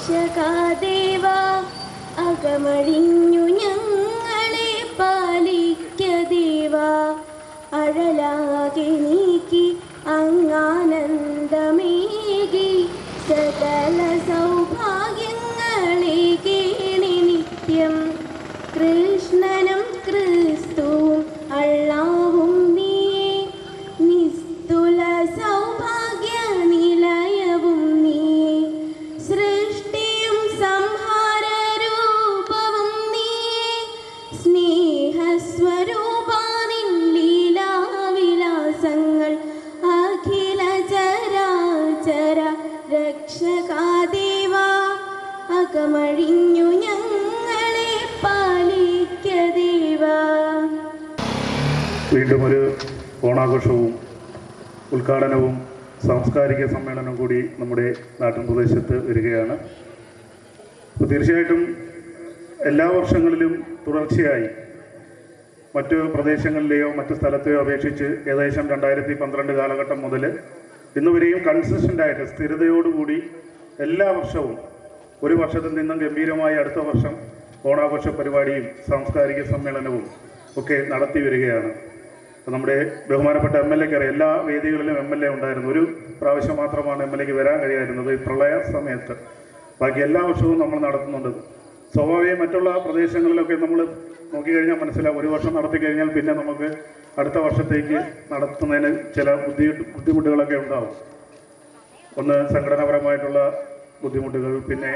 രക്ഷകാദേവ അകമഴിഞ്ഞു ഞങ്ങളെ പാലിക്കദേവ അഴലാകെ നീക്കി അങ്ങാനന്ദമേകി സകല സൗഭാഗ്യങ്ങളെ കേണി നിത്യം കൃഷ്ണനും ക്രിസ്തുവും അള്ളാവും നീയേ നിസ്തുല സൗഭാഗ്യ നിലയവും നീയേ സൃഷ്ടിയും സംഹാരരൂപവും നീയേ സ്നേഹസ്വരൂപാനിൻ ലീലാവിലാസങ്ങൾ അഖില ചരാചര രക്ഷകാദേവ അകമഴിഞ്ഞു ഞങ്ങളെ പാലിക്കദേവ. വീണ്ടും ഒരു ഓണാഘോഷവും ഉദ്ഘാടനവും സാംസ്കാരിക സമ്മേളനവും കൂടി നമ്മുടെ നാട്ടിൻ പ്രദേശത്ത് വരികയാണ്. അപ്പോൾ തീർച്ചയായിട്ടും എല്ലാ വർഷങ്ങളിലും തുടർച്ചയായി മറ്റു പ്രദേശങ്ങളിലെയോ മറ്റു സ്ഥലത്തെയോ അപേക്ഷിച്ച് ഏകദേശം 2012 കാലഘട്ടം മുതൽ ഇന്നുവരെയും കൺസിസ്റ്റൻ്റായിട്ട് സ്ഥിരതയോടുകൂടി എല്ലാ വർഷവും ഒരു വർഷത്തിൽ നിന്നും ഗംഭീരമായി അടുത്ത വർഷം ഓണാഘോഷ പരിപാടിയും സാംസ്കാരിക സമ്മേളനവും ഒക്കെ നടത്തി വരികയാണ്. നമ്മുടെ ബഹുമാനപ്പെട്ട MLA അറിയാം, എല്ലാ വേദികളിലും MLA ഉണ്ടായിരുന്നു. ഒരു പ്രാവശ്യം മാത്രമാണ് MLAക്ക് വരാൻ കഴിയായിരുന്നത് ഈ പ്രളയ സമയത്ത്. ബാക്കി എല്ലാ വർഷവും നമ്മൾ നടത്തുന്നുണ്ട്. സ്വാഭാവികം മറ്റുള്ള പ്രദേശങ്ങളിലൊക്കെ നമ്മൾ നോക്കിക്കഴിഞ്ഞാൽ മനസ്സിലാവും, ഒരു വർഷം നടത്തി കഴിഞ്ഞാൽ പിന്നെ നമുക്ക് അടുത്ത വർഷത്തേക്ക് നടത്തുന്നതിന് ചില ബുദ്ധിമുട്ടുകളൊക്കെ ഉണ്ടാവും. ഒന്ന് സംഘടനാപരമായിട്ടുള്ള ബുദ്ധിമുട്ടുകൾ, പിന്നെ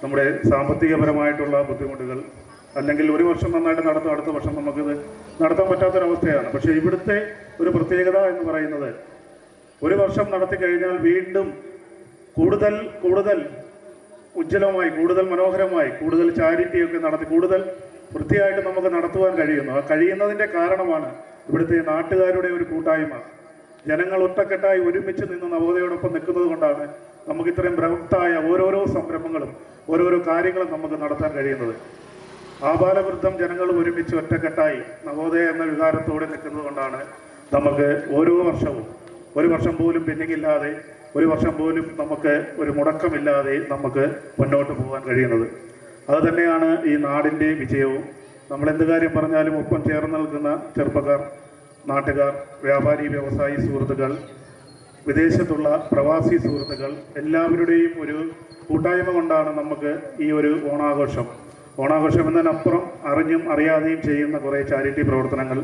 നമ്മുടെ സാമ്പത്തികപരമായിട്ടുള്ള ബുദ്ധിമുട്ടുകൾ, അല്ലെങ്കിൽ ഒരു വർഷം നന്നായിട്ട് നടത്തും അടുത്ത വർഷം നമുക്കിത് നടത്താൻ പറ്റാത്തൊരവസ്ഥയാണ്. പക്ഷേ ഇവിടുത്തെ ഒരു പ്രത്യേകത എന്ന് പറയുന്നത് ഒരു വർഷം നടത്തി കഴിഞ്ഞാൽ വീണ്ടും കൂടുതൽ ഉജ്ജ്വലമായി, കൂടുതൽ മനോഹരമായി, കൂടുതൽ ചാരിറ്റിയൊക്കെ നടത്തി കൂടുതൽ വൃത്തിയായിട്ട് നമുക്ക് നടത്തുവാൻ കഴിയുന്നു. ആ കഴിയുന്നതിൻ്റെ കാരണമാണ് ഇവിടുത്തെ നാട്ടുകാരുടെ ഒരു കൂട്ടായ്മ. ജനങ്ങൾ ഒറ്റക്കെട്ടായി ഒരുമിച്ച് നിന്ന് നവോദയോടൊപ്പം നിൽക്കുന്നത് കൊണ്ടാണ് നമുക്ക് ഇത്രയും ബൃഹത്തായ ഓരോരോ സംരംഭങ്ങളും ഓരോരോ കാര്യങ്ങളും നമുക്ക് നടത്താൻ കഴിയുന്നത്. ആബാലവൃദ്ധം ജനങ്ങൾ ഒരുമിച്ച് ഒറ്റക്കെട്ടായി നവോദയ എന്ന വികാരത്തോടെ നിൽക്കുന്നത് കൊണ്ടാണ് നമുക്ക് ഓരോ വർഷവും ഒരു വർഷം പോലും പെൻഡിങ്ങില്ലാതെ, ഒരു വർഷം പോലും നമുക്ക് ഒരു മുടക്കമില്ലാതെ നമുക്ക് മുന്നോട്ട് പോകാൻ കഴിയുന്നത്. അതുതന്നെയാണ് ഈ നാടിൻ്റെ വിജയവും. നമ്മളെന്ത് കാര്യം പറഞ്ഞാലും ഒപ്പം ചേർന്ന് നിൽക്കുന്ന ചെറുപ്പക്കാർ, നാട്ടുകാർ, വ്യാപാരി വ്യവസായി സുഹൃത്തുക്കൾ, വിദേശത്തുള്ള പ്രവാസി സുഹൃത്തുക്കൾ എല്ലാവരുടെയും ഒരു കൂട്ടായ്മ കൊണ്ടാണ് നമുക്ക് ഈ ഒരു ഓണാഘോഷം എന്നതിനപ്പുറം അറിഞ്ഞും അറിയാതെയും ചെയ്യുന്ന കുറേ ചാരിറ്റി പ്രവർത്തനങ്ങൾ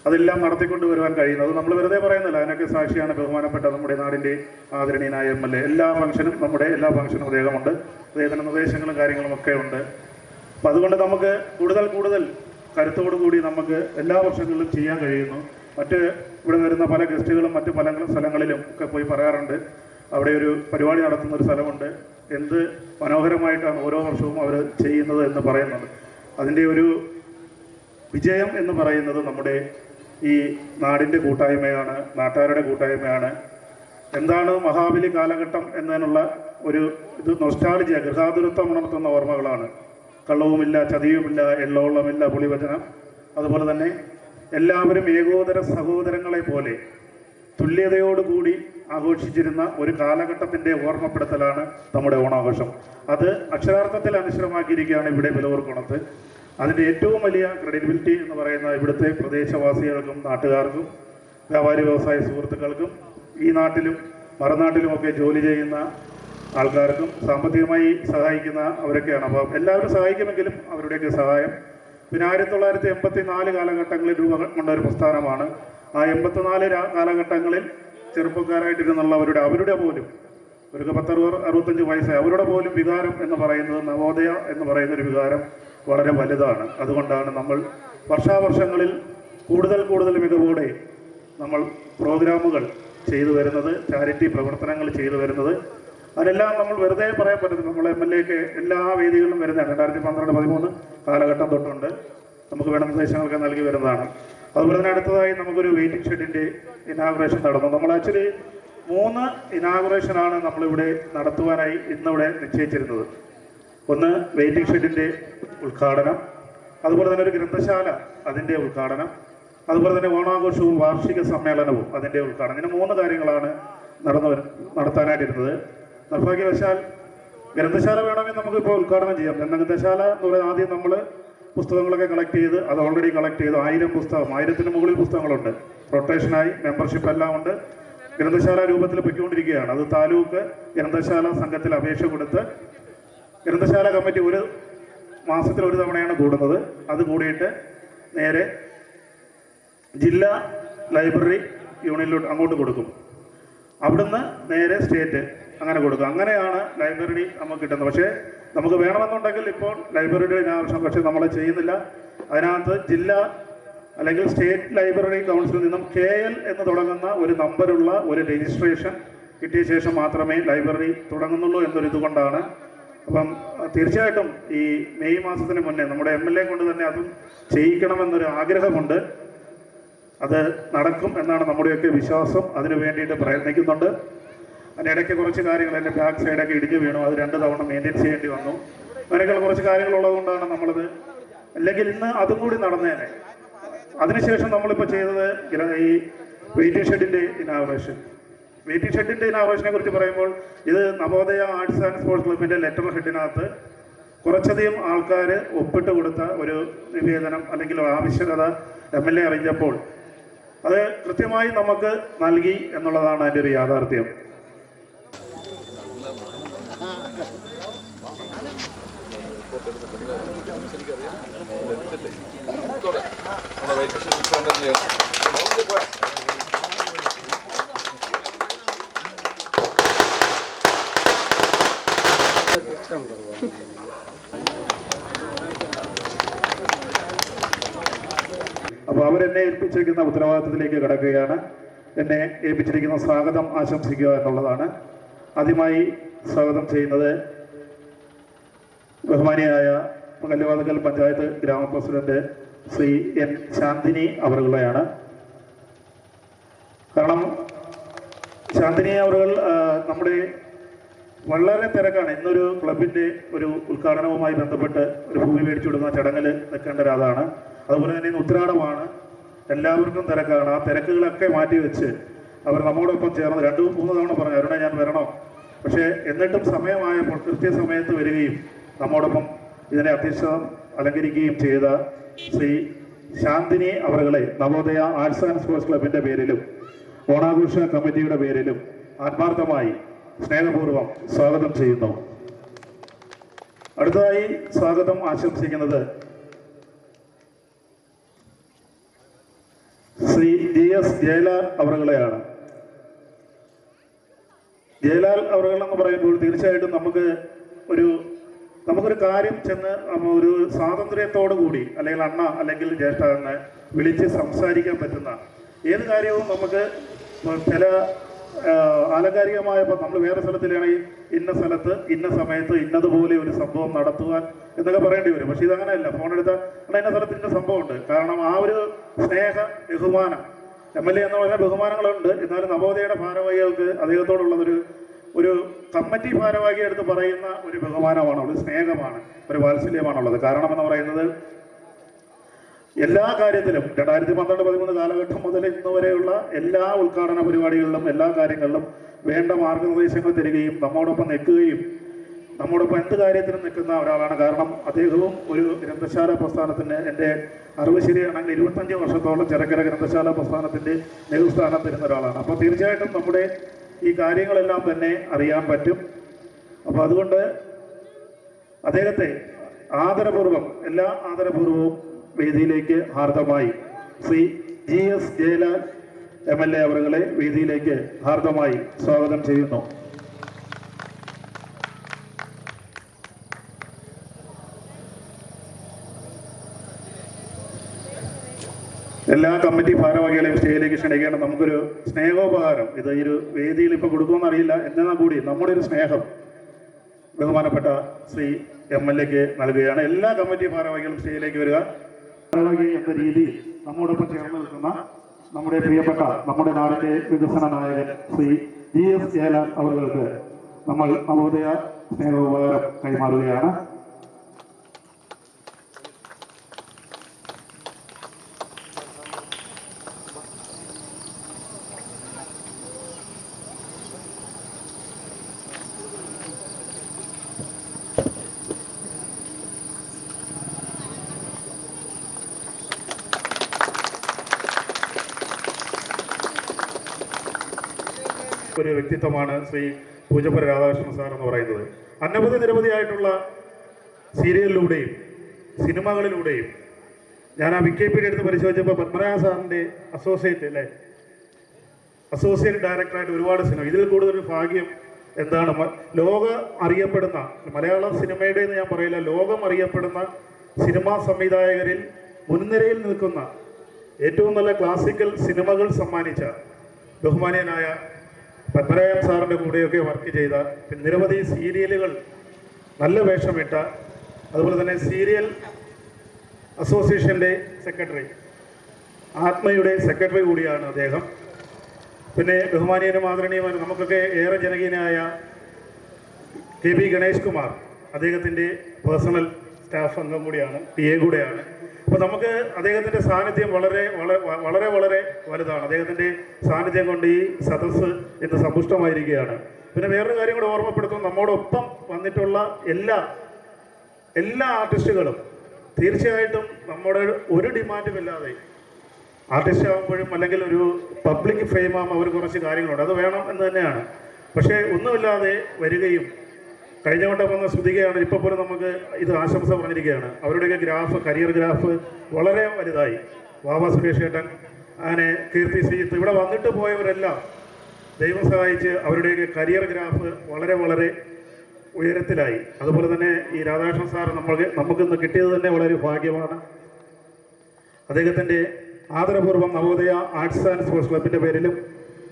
അതെല്ലാം നടത്തിക്കൊണ്ട് വരുവാൻ കഴിയുന്നത്. നമ്മൾ വെറുതെ പറയുന്നില്ല, അതിനൊക്കെ സാക്ഷിയാണ് ബഹുമാനപ്പെട്ട നമ്മുടെ നാടിൻ്റെ ആദരണീയനായ MLA. എല്ലാ ഫംഗ്ഷനും അദ്ദേഹമുണ്ട്. അദ്ദേഹത്തിൻ്റെ നിർദ്ദേശങ്ങളും കാര്യങ്ങളും ഒക്കെ ഉണ്ട്. അപ്പം അതുകൊണ്ട് നമുക്ക് കൂടുതൽ കരുത്തോടുകൂടി നമുക്ക് എല്ലാ വർഷങ്ങളിലും ചെയ്യാൻ കഴിയുന്നു. ഇവിടെ വരുന്ന പല ഗസ്റ്റുകളും മറ്റു പല സ്ഥലങ്ങളിലും ഒക്കെ പോയി പറയാറുണ്ട്, അവിടെ ഒരു പരിപാടി നടത്തുന്ന ഒരു സ്ഥലമുണ്ട്, എന്ത് മനോഹരമായിട്ടാണ് ഓരോ വർഷവും അവർ ചെയ്യുന്നത് എന്ന് പറയുന്നത്. അതിൻ്റെ ഒരു വിജയം എന്ന് പറയുന്നത് നമ്മുടെ ഈ നാടിൻ്റെ കൂട്ടായ്മയാണ്, നാട്ടുകാരുടെ കൂട്ടായ്മയാണ്. എന്താണ് മഹാബലി കാലഘട്ടം എന്നതിനുള്ള ഒരു നൊസ്റ്റാൾജിയ, ഗൃഹാതുരത്വം ഉണർത്തുന്ന ഓർമ്മകളാണ്. കള്ളവുമില്ല, ചതിയുമില്ല, എള്ളോളമില്ല, പുളിവചനം. അതുപോലെ തന്നെ എല്ലാവരും ഏകോദര സഹോദരങ്ങളെ പോലെ തുല്യതയോടുകൂടി ആഘോഷിച്ചിരുന്ന ഒരു കാലഘട്ടത്തിൻ്റെ ഓർമ്മപ്പെടുത്തലാണ് നമ്മുടെ ഓണാഘോഷം. അത് അക്ഷരാർത്ഥത്തിൽ അനശ്വരമാക്കിയിരിക്കുകയാണ് ഇവിടെ വിലവൂർക്കുണത്ത്. അതിൻ്റെ ഏറ്റവും വലിയ ക്രെഡിബിലിറ്റി എന്ന് പറയുന്ന ഇവിടുത്തെ പ്രദേശവാസികൾക്കും നാട്ടുകാർക്കും വ്യാപാരി വ്യവസായ സുഹൃത്തുക്കൾക്കും ഈ നാട്ടിലും മറുനാട്ടിലുമൊക്കെ ജോലി ചെയ്യുന്ന ആൾക്കാർക്കും സാമ്പത്തികമായി സഹായിക്കുന്ന അവരൊക്കെയാണ്. അപ്പോൾ എല്ലാവരും സഹായിക്കുമെങ്കിലും അവരുടെയൊക്കെ സഹായം പിന്നെ 1984 കാലഘട്ടങ്ങളിൽ രൂപം കൊണ്ട ഒരു പ്രസ്ഥാനമാണ്. ആ 84 കാലഘട്ടങ്ങളിൽ ചെറുപ്പക്കാരായിട്ടിരുന്നുള്ളവരുടെ പോലും ഒരു 10-65 വയസ്സായി അവരുടെ പോലും വികാരം എന്ന് പറയുന്നത് നവോദയ എന്ന് പറയുന്നൊരു വികാരം വളരെ വലുതാണ്. അതുകൊണ്ടാണ് നമ്മൾ വർഷാവർഷങ്ങളിൽ കൂടുതൽ മികവോടെ നമ്മൾ പ്രോഗ്രാമുകൾ ചെയ്തു വരുന്നത്, ചാരിറ്റി പ്രവർത്തനങ്ങൾ ചെയ്തു വരുന്നത്. അതിനെല്ലാം നമ്മൾ വെറുതെ പറയാൻ പറ്റുന്നത് നമ്മൾ MLAക്ക് എല്ലാ വേദികളിലും വരുന്നതാണ്. 2012-13 കാലഘട്ടം തൊട്ടുണ്ട് നമുക്ക് വേണ്ട നിർദ്ദേശങ്ങളൊക്കെ നൽകി വരുന്നതാണ്. അതുപോലെ തന്നെ അടുത്തതായി നമുക്കൊരു വെയിറ്റിംഗ് ഷെഡിൻ്റെ ഇനാഗുറേഷൻ നടന്നു. നമ്മൾ ആക്ച്വലി 3 ഇനാഗുറേഷനാണ് നമ്മളിവിടെ നടത്തുവാനായി ഇന്നിവിടെ നിശ്ചയിച്ചിരുന്നത്. ഒന്ന് വെയിറ്റിംഗ് ഷെഡിൻ്റെ ഉദ്ഘാടനം, അതുപോലെ തന്നെ ഒരു ഗ്രന്ഥശാല അതിൻ്റെ ഉദ്ഘാടനം, അതുപോലെ തന്നെ ഓണാഘോഷവും വാർഷിക സമ്മേളനവും അതിൻ്റെ ഉദ്ഘാടനം. ഇങ്ങനെ 3 കാര്യങ്ങളാണ് നടത്താനായിട്ടിരുന്നത്. നിർഭാഗ്യവശാൽ ഗ്രന്ഥശാല വേണമെങ്കിൽ നമുക്കിപ്പോൾ ഉദ്ഘാടനം ചെയ്യാം. ഗ്രന്ഥശാല എന്ന് പറയുന്നത് ആദ്യം നമ്മൾ പുസ്തകങ്ങളൊക്കെ കളക്ട് ചെയ്ത് അത് ഓൾറെഡി കളക്ട് ചെയ്തു. 1000 പുസ്തകം, 1000-ന് മുകളിൽ പുസ്തകങ്ങളുണ്ട്. റൊട്ടേഷനായി മെമ്പർഷിപ്പ് എല്ലാം ഉണ്ട്. ഗ്രന്ഥശാല രൂപത്തിൽ പൊയ്ക്കൊണ്ടിരിക്കുകയാണ്. അത് താലൂക്ക് ഗ്രന്ഥശാല സംഘത്തിൽ അപേക്ഷ കൊടുത്ത് ഗ്രന്ഥശാല കമ്മിറ്റി ഒരു മാസത്തിൽ ഒരു തവണയാണ് കൂടുന്നത്. അത് കൂടിയിട്ട് നേരെ ജില്ലാ ലൈബ്രറി യൂണിയനിലോട്ട് അങ്ങോട്ട് കൊടുക്കും. അവിടുന്ന് നേരെ സ്റ്റേറ്റ് അങ്ങനെ കൊടുക്കും. അങ്ങനെയാണ് ലൈബ്രറി നമുക്ക് കിട്ടുന്നത്. പക്ഷേ നമുക്ക് വേണമെന്നുണ്ടെങ്കിൽ ഇപ്പോൾ ലൈബ്രറിയുടെ ആവശ്യം, പക്ഷേ നമ്മൾ ചെയ്യുന്നില്ല. അതിനകത്ത് ജില്ലാ അല്ലെങ്കിൽ സ്റ്റേറ്റ് ലൈബ്രറി കൗൺസിലിൽ നിന്നും KL എന്ന് തുടങ്ങുന്ന ഒരു നമ്പറുള്ള ഒരു രജിസ്ട്രേഷൻ കിട്ടിയ ശേഷം മാത്രമേ ലൈബ്രറി തുടങ്ങുന്നുള്ളൂ എന്നൊരു ഇതുകൊണ്ടാണ്. അപ്പം തീർച്ചയായിട്ടും ഈ മെയ് മാസത്തിന് മുന്നേ നമ്മുടെ MLA കൊണ്ട് തന്നെ അതും ചെയ്യിക്കണമെന്നൊരു ആഗ്രഹമുണ്ട്. അത് നടക്കും എന്നാണ് നമ്മുടെയൊക്കെ വിശ്വാസം. അതിനു വേണ്ടിയിട്ട് പ്രയത്നിക്കുന്നുണ്ട്. അതിനിടയ്ക്ക് കുറച്ച് കാര്യങ്ങൾ എൻ്റെ ബാക്ക് സൈഡൊക്കെ ഇടിഞ്ഞു വീണു. അത് 2 തവണ മെയിൻറ്റെയിൻ ചെയ്യേണ്ടി വന്നു. അങ്ങനെയൊക്കെയുള്ള കുറച്ച് കാര്യങ്ങളുള്ളത് കൊണ്ടാണ് നമ്മളത്, അല്ലെങ്കിൽ ഇന്ന് അതും കൂടി നടന്നേനെ. അതിനുശേഷം നമ്മളിപ്പോൾ ചെയ്തത് ഈ വെയിറ്റിംഗ് ഷെഡിൻ്റെ ഇനാഗുറേഷൻ. വെയിറ്റിംഗ് ഷെഡിൻ്റെ ഇനാഗുറേഷനെ കുറിച്ച് പറയുമ്പോൾ ഇത് നവോദയ ആർട്സ് ആൻഡ് സ്പോർട്സ് ക്ലബിൻ്റെ ലെറ്റർ ഹെഡിനകത്ത് കുറച്ചധികം ആൾക്കാർ ഒപ്പിട്ട് കൊടുത്ത ഒരു നിവേദനം അല്ലെങ്കിൽ ആവശ്യകത MLA അറിയിച്ചപ്പോൾ അത് കൃത്യമായി നമുക്ക് നൽകി എന്നുള്ളതാണ് അതിൻ്റെ ഒരു യാഥാർത്ഥ്യം. അപ്പോൾ അവരെന്നെ ഏൽപ്പിച്ചിരിക്കുന്ന ഉത്തരവാദിത്തത്തിലേക്ക് കടക്കുകയാണ്. എന്നെ ഏൽപ്പിച്ചിരിക്കുന്ന സ്വാഗതം ആശംസിക്കുക എന്നുള്ളതാണ്. ആദ്യമായി സ്വാഗതം ചെയ്യുന്നത് ബഹുമാനിയായ കല്ലുവാതുക്കൽ പഞ്ചായത്ത് ഗ്രാമപ്രസിഡന്റ് ശ്രീ N. ശാന്തിനി അവറുകളെയാണ്. കാരണം ശാന്തിനി അവറുകൾ നമ്മുടെ വളരെ തിരക്കാണ്. ഇന്നൊരു ക്ലബിൻ്റെ ഒരു ഉദ്ഘാടനവുമായി ബന്ധപ്പെട്ട് ഒരു ഭൂമി മേടിച്ചു കൊടുക്കുന്ന ചടങ്ങിൽ നിൽക്കേണ്ട ഒരാളാണ്. അതുപോലെ തന്നെ ഇന്ന് ഉത്രാടമാണ്, എല്ലാവർക്കും തിരക്കാണ്. ആ തിരക്കുകളൊക്കെ മാറ്റിവെച്ച് അവർ നമ്മോടൊപ്പം ചേർന്ന് 2-3 തവണ പറഞ്ഞു അരുണ ഞാൻ വരണോ, പക്ഷേ എന്നിട്ടും സമയമായപ്പോൾ കൃത്യസമയത്ത് വരികയും നമ്മോടൊപ്പം ഇതിനെ അധ്യക്ഷത അലങ്കരിക്കുകയും ചെയ്ത ശ്രീ ശാന്തിനി അവറുകളെ നവോദയ ആർട്സ് ആൻഡ് സ്പോർട്സ് ക്ലബിൻ്റെ പേരിലും ഓണാഘോഷ കമ്മിറ്റിയുടെ പേരിലും ആത്മാർത്ഥമായി സ്നേഹപൂർവ്വം സ്വാഗതം ചെയ്യുന്നു. അടുത്തതായി സ്വാഗതം ആശംസിക്കുന്നത് ശ്രീ GS ജയലാൽ അവറുകളെയാണ്. ജയലാൽ അവറുകൾ എന്ന് പറയുമ്പോൾ തീർച്ചയായിട്ടും നമുക്കൊരു കാര്യം ചെന്ന് ഒരു സ്വാതന്ത്ര്യത്തോടു കൂടി അല്ലെങ്കിൽ അണ്ണ അല്ലെങ്കിൽ ജ്യേഷ്ഠ എന്ന് വിളിച്ച് സംസാരിക്കാൻ പറ്റുന്ന ഏത് കാര്യവും നമുക്ക് ചില ആലങ്കാരികമായ, ഇപ്പം നമ്മൾ വേറെ സ്ഥലത്തിലാണെങ്കിൽ ഇന്ന സ്ഥലത്ത് ഇന്ന സമയത്ത് ഇന്നതുപോലെ ഒരു സംഭവം നടത്തുവാൻ എന്നൊക്കെ പറയേണ്ടി വരും. പക്ഷെ ഇതങ്ങനെയല്ല. ഫോണെടുത്താൽ ഇന്ന സ്ഥലത്ത് ഇന്ന സംഭവമുണ്ട്. കാരണം ആ ഒരു സ്നേഹ ബഹുമാനം MLA എന്ന് പറഞ്ഞാൽ ബഹുമാനങ്ങളുണ്ട്. എന്നാലും നവോദയയുടെ ഭാരവാഹികൾക്ക് അദ്ദേഹത്തോടുള്ളതൊരു കമ്മിറ്റി ഭാരവാഹി എടുത്ത് പറയുന്ന ഒരു ബഹുമാനമാണ്, ഒരു സ്നേഹമാണ്, ഒരു വാത്സല്യമാണുള്ളത്. കാരണം എന്ന് പറയുന്നത് എല്ലാ കാര്യത്തിലും 2012-13 കാലഘട്ടം മുതൽ ഇന്ന് വരെയുള്ള എല്ലാ ഉദ്ഘാടന പരിപാടികളിലും എല്ലാ കാര്യങ്ങളിലും വേണ്ട മാർഗനിർദ്ദേശങ്ങൾ തരികയും നമ്മോടൊപ്പം നിൽക്കുകയും നമ്മോടൊപ്പം എന്ത് കാര്യത്തിനും നിൽക്കുന്ന ഒരാളാണ്. കാരണം അദ്ദേഹവും ഒരു ഗ്രന്ഥശാല പ്രസ്ഥാനത്തിന്, എൻ്റെ അറിവ് ശരിയാണെങ്കിൽ 25 വർഷത്തോളം ചെറുക്കര ഗ്രന്ഥശാല പ്രസ്ഥാനത്തിൻ്റെ നേതൃസ്ഥാനം തരുന്ന ഒരാളാണ്. അപ്പോൾ തീർച്ചയായിട്ടും നമ്മുടെ ഈ കാര്യങ്ങളെല്ലാം തന്നെ അറിയാൻ പറ്റും. അപ്പോൾ അതുകൊണ്ട് അദ്ദേഹത്തെ ആദരപൂർവ്വം എല്ലാ ആദരപൂർവ്വവും വേദിയിലേക്ക് ഹാർദമായി ശ്രീ GS ജയലാൽ MLA അവറുകളെ വേദിയിലേക്ക് ഹാർദമായി സ്വാഗതം ചെയ്യുന്നു. എല്ലാ കമ്മിറ്റി ഭാരവാഹികളെയും സ്റ്റേജിലേക്ക് ക്ഷണിക്കേണ്ട നമുക്കൊരു സ്നേഹോപഹാരം ഇത് ഈ ഒരു വേദിയിൽ ഇപ്പോൾ കൊടുക്കുമെന്നറിയില്ല. എന്നാൽ കൂടി നമ്മുടെ ഒരു സ്നേഹം ബഹുമാനപ്പെട്ട ശ്രീ MLAക്ക് നൽകുകയാണ്. എല്ലാ കമ്മിറ്റി ഭാരവാഹികളും സ്റ്റേജിലേക്ക് വരിക. ഭാരവാഹി എന്ന രീതിയിൽ നമ്മോടൊപ്പം ചേർന്ന് നിൽക്കുന്ന നമ്മുടെ പ്രിയപ്പെട്ട നമ്മുടെ നാടിൻ്റെ വികസന നായകൻ ശ്രീ GS ജയലാൽ അവർക്ക് നമ്മൾ നവോദയ സ്നേഹോപഹാരം കൈമാറുകയാണ്. ഒരു വ്യക്തിത്വമാണ് ശ്രീ പൂജപ്പുര രാധാകൃഷ്ണൻ സാർ എന്ന് പറയുന്നത്. അനവധി നിരവധിയായിട്ടുള്ള സീരിയലിലൂടെയും സിനിമകളിലൂടെയും ഞാൻ ആ വിക്കിപീഡിയ എടുത്ത് പരിശോധിച്ചപ്പോൾ പത്മനാഭ സാറിൻ്റെ അസോസിയേറ്റ് ഡയറക്ടറായിട്ട് ഒരുപാട് സിനിമ, ഇതിൽ കൂടുതലൊരു ഭാഗ്യം എന്താണ്, ലോകം അറിയപ്പെടുന്ന മലയാള സിനിമയുടെ എന്ന് ഞാൻ പറയില്ല, ലോകം അറിയപ്പെടുന്ന സിനിമാ സംവിധായകരിൽ മുൻനിരയിൽ നിൽക്കുന്ന ഏറ്റവും നല്ല ക്ലാസിക്കൽ സിനിമകൾ സമ്മാനിച്ച ബഹുമാനീയനായ പത്മനാഭൻ സാറിൻ്റെ കൂടെയൊക്കെ വർക്ക് ചെയ്ത, നിരവധി സീരിയലുകൾ നല്ല വേഷമിട്ട, അതുപോലെ തന്നെ സീരിയൽ അസോസിയേഷൻ്റെ സെക്രട്ടറി, ആത്മയുടെ സെക്രട്ടറി കൂടിയാണ് അദ്ദേഹം. പിന്നെ ബഹുമാനീയനും ആദരണീയമായ നമുക്കൊക്കെ ഏറെ ജനകീയനായ കെ.ബി. ഗണേഷ് കുമാർ, അദ്ദേഹത്തിൻ്റെ പേഴ്സണൽ സ്റ്റാഫ് അംഗം കൂടിയാണ്, PA കൂടെയാണ്. അപ്പോൾ നമുക്ക് അദ്ദേഹത്തിൻ്റെ സാന്നിധ്യം വളരെ വളരെ വളരെ വലുതാണ്. അദ്ദേഹത്തിൻ്റെ സാന്നിധ്യം കൊണ്ട് ഈ സദസ്സ് ഇന്ന് സമ്പുഷ്ടമായിരിക്കുകയാണ്. പിന്നെ വേറൊരു കാര്യം കൂടെ ഓർമ്മപ്പെടുത്തും, നമ്മോടൊപ്പം വന്നിട്ടുള്ള എല്ലാ ആർട്ടിസ്റ്റുകളും തീർച്ചയായിട്ടും നമ്മുടെ ഒരു ഡിമാൻഡുമില്ലാതെ ആർട്ടിസ്റ്റ് ആകുമ്പോഴും അല്ലെങ്കിൽ ഒരു പബ്ലിക് ഫെയിം ആകുമ്പോൾ അവർ കുറച്ച് കാര്യങ്ങളുണ്ട്, അത് വേണം എന്ന് തന്നെയാണ്. പക്ഷേ ഒന്നുമില്ലാതെ വരികയും കഴിഞ്ഞ വട്ടം വന്ന ശ്രുതികയാണ് ഇപ്പോൾ പോലും നമുക്ക് ഇത് ആശംസ പറഞ്ഞിരിക്കുകയാണ്. അവരുടെയൊക്കെ കരിയർ ഗ്രാഫ് വളരെ വലുതായി. വാവ സുരേഷ് ഏട്ടൻ, അങ്ങനെ കീർത്തി സീത്ത്, ഇവിടെ വന്നിട്ട് പോയവരെല്ലാം ദൈവം സഹായിച്ച് അവരുടെയൊക്കെ കരിയർ ഗ്രാഫ് വളരെ വളരെ ഉയരത്തിലായി. അതുപോലെ തന്നെ ഈ രാധാകൃഷ്ണൻ സാർ നമുക്കിന്ന് കിട്ടിയത് തന്നെ വളരെ ഭാഗ്യമാണ്. അദ്ദേഹത്തിൻ്റെ ആദരപൂർവ്വം നവോദയ ആർട്സ് ആൻഡ് സ്പോർട്സ് ക്ലബിൻ്റെ പേരിലും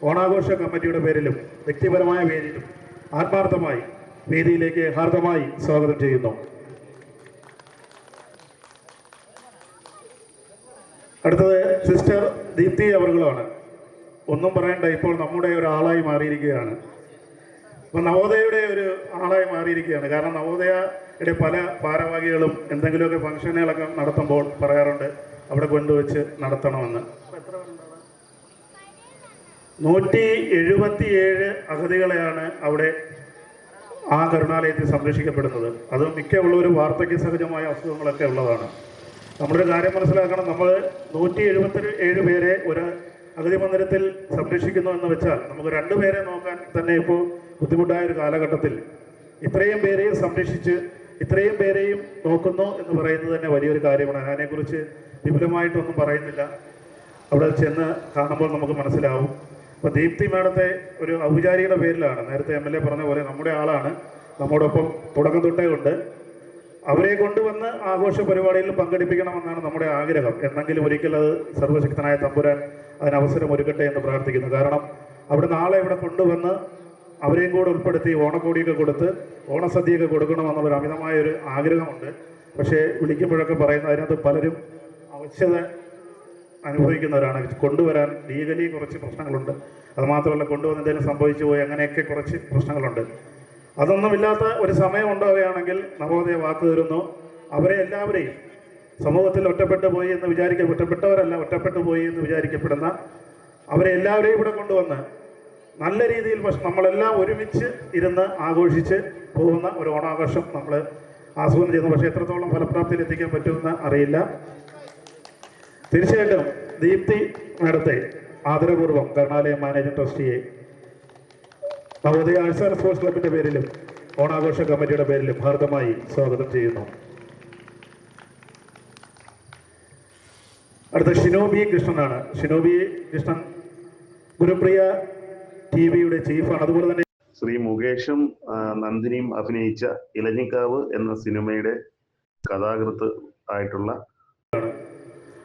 ഓണാഘോഷ കമ്മിറ്റിയുടെ പേരിലും വ്യക്തിപരമായ വേദിയിലും ആത്മാർത്ഥമായി വേദിയിലേക്ക് ഹാർദമായി സ്വാഗതം ചെയ്യുന്നു. അടുത്തത് സിസ്റ്റർ ദീപ്തി അവറുകളാണ്. ഒന്നും പറയണ്ട, ഇപ്പോൾ നമ്മുടെ ഒരാളായി മാറിയിരിക്കുകയാണ്. അപ്പം നവോദയയുടെ ഒരു ആളായി മാറിയിരിക്കുകയാണ്. കാരണം നവോദയയുടെ പല ഭാരവാഹികളും എന്തെങ്കിലുമൊക്കെ ഫംഗ്ഷനുകളൊക്കെ നടത്തുമ്പോൾ പറയാറുണ്ട് അവിടെ കൊണ്ടുവച്ച് നടത്തണമെന്ന്. 177 അഗതികളെയാണ് അവിടെ ആ കരുണാലയത്തിൽ സംരക്ഷിക്കപ്പെടുന്നത്. അത് മിക്കുള്ളവരും വാർദ്ധക്യ സഹജമായ അസുഖങ്ങളൊക്കെ ഉള്ളതാണ്. നമ്മളൊരു കാര്യം മനസ്സിലാക്കണം, നമ്മൾ 177 പേരെ ഒരു അഗതി മന്ദിരത്തിൽ സംരക്ഷിക്കുന്നു എന്ന് വെച്ചാൽ നമുക്ക് 2 പേരെ നോക്കാൻ തന്നെ ഇപ്പോൾ ബുദ്ധിമുട്ടായ ഒരു കാലഘട്ടത്തിൽ ഇത്രയും പേരെയും സംരക്ഷിച്ച് ഇത്രയും പേരെയും നോക്കുന്നു എന്ന് പറയുന്നത് തന്നെ വലിയൊരു കാര്യമാണ്. അതിനെക്കുറിച്ച് വിപുലമായിട്ടൊന്നും പറയുന്നില്ല, അവിടെ ചെന്ന് കാണുമ്പോൾ നമുക്ക് മനസ്സിലാവും. അപ്പോൾ ദീപ്തി മാഡത്തെ ഒരു ഔപചാരികയുടെ പേരിലാണ്, നേരത്തെ MLA പറഞ്ഞ പോലെ നമ്മുടെ ആളാണ്, നമ്മോടൊപ്പം തുടക്കം തൊട്ടേ ഉണ്ട്. അവരെ കൊണ്ടുവന്ന് ആഘോഷ പരിപാടിയിൽ പങ്കെടുപ്പിക്കണമെന്നാണ് നമ്മുടെ ആഗ്രഹം. എന്നെങ്കിലും ഒരിക്കൽ അത് സർവശക്തനായ തമ്പുരാൻ അതിനവസരം ഒരുക്കട്ടെ എന്ന് പ്രാർത്ഥിക്കുന്നു. കാരണം അവിടെ നാളെ ഇവിടെ കൊണ്ടുവന്ന് അവരെയും കൂടെ ഉൾപ്പെടുത്തി ഓണക്കോടിയൊക്കെ കൊടുത്ത് ഓണസദ്യയൊക്കെ കൊടുക്കണമെന്നുള്ളൊരു അമിതമായൊരു ആഗ്രഹമുണ്ട്. പക്ഷേ വിളിക്കുമ്പോഴൊക്കെ പറയുന്നത് അതിനകത്ത് പലരും ആവശ്യത അനുഭവിക്കുന്നവരാണ്. കൊണ്ടുവരാൻ ലീഗലി കുറച്ച് പ്രശ്നങ്ങളുണ്ട്. അതുമാത്രമല്ല, കൊണ്ടുവന്ന് എന്തെങ്കിലും സംഭവിച്ചു പോയി അങ്ങനെയൊക്കെ കുറച്ച് പ്രശ്നങ്ങളുണ്ട്. അതൊന്നുമില്ലാത്ത ഒരു സമയം ഉണ്ടാവുകയാണെങ്കിൽ നവോദയ വാക്ക് തരുന്നു, അവരെ എല്ലാവരെയും സമൂഹത്തിൽ ഒറ്റപ്പെട്ടു പോയി എന്ന് ഒറ്റപ്പെട്ടവരല്ല, ഒറ്റപ്പെട്ടു പോയി എന്ന് വിചാരിക്കപ്പെടുന്ന അവരെ എല്ലാവരെയും ഇവിടെ കൊണ്ടുവന്ന് നല്ല രീതിയിൽ നമ്മളെല്ലാം ഒരുമിച്ച് ഇരുന്ന് ആഘോഷിച്ച് പോകുന്ന ഒരു ഓണാഘോഷം നമ്മൾ ആസ്വാദനം ചെയ്യുന്നു. പക്ഷേ എത്രത്തോളം ഫലപ്രാപ്തിയിൽ എത്തിക്കാൻ പറ്റുമെന്ന് അറിയില്ല. തീർച്ചയായിട്ടും ദീപ്തി മാഡത്തെ ആദരപൂർവ്വം കരുണാലയം മാനേജിംഗ് ട്രസ്റ്റിയെ നവോദയ ആർട്സ് ആൻഡ് സ്പോർട്സ് ക്ലബിൻ്റെ പേരിലും ഓണാഘോഷ കമ്മിറ്റിയുടെ പേരിലും ഹാർദമായി സ്വാഗതം ചെയ്യുന്നു. അടുത്ത ഷിനോബി കൃഷ്ണനാണ്. ഷിനോബി കൃഷ്ണൻ ഗുരുപ്രിയ TV-യുടെ ചീഫാണ്. അതുപോലെ തന്നെ ശ്രീ മുകേഷും നന്ദിനിയും അഭിനയിച്ച ഇലഞ്ഞിക്കാവ് എന്ന സിനിമയുടെ കഥാകൃത്ത് ആയിട്ടുള്ള.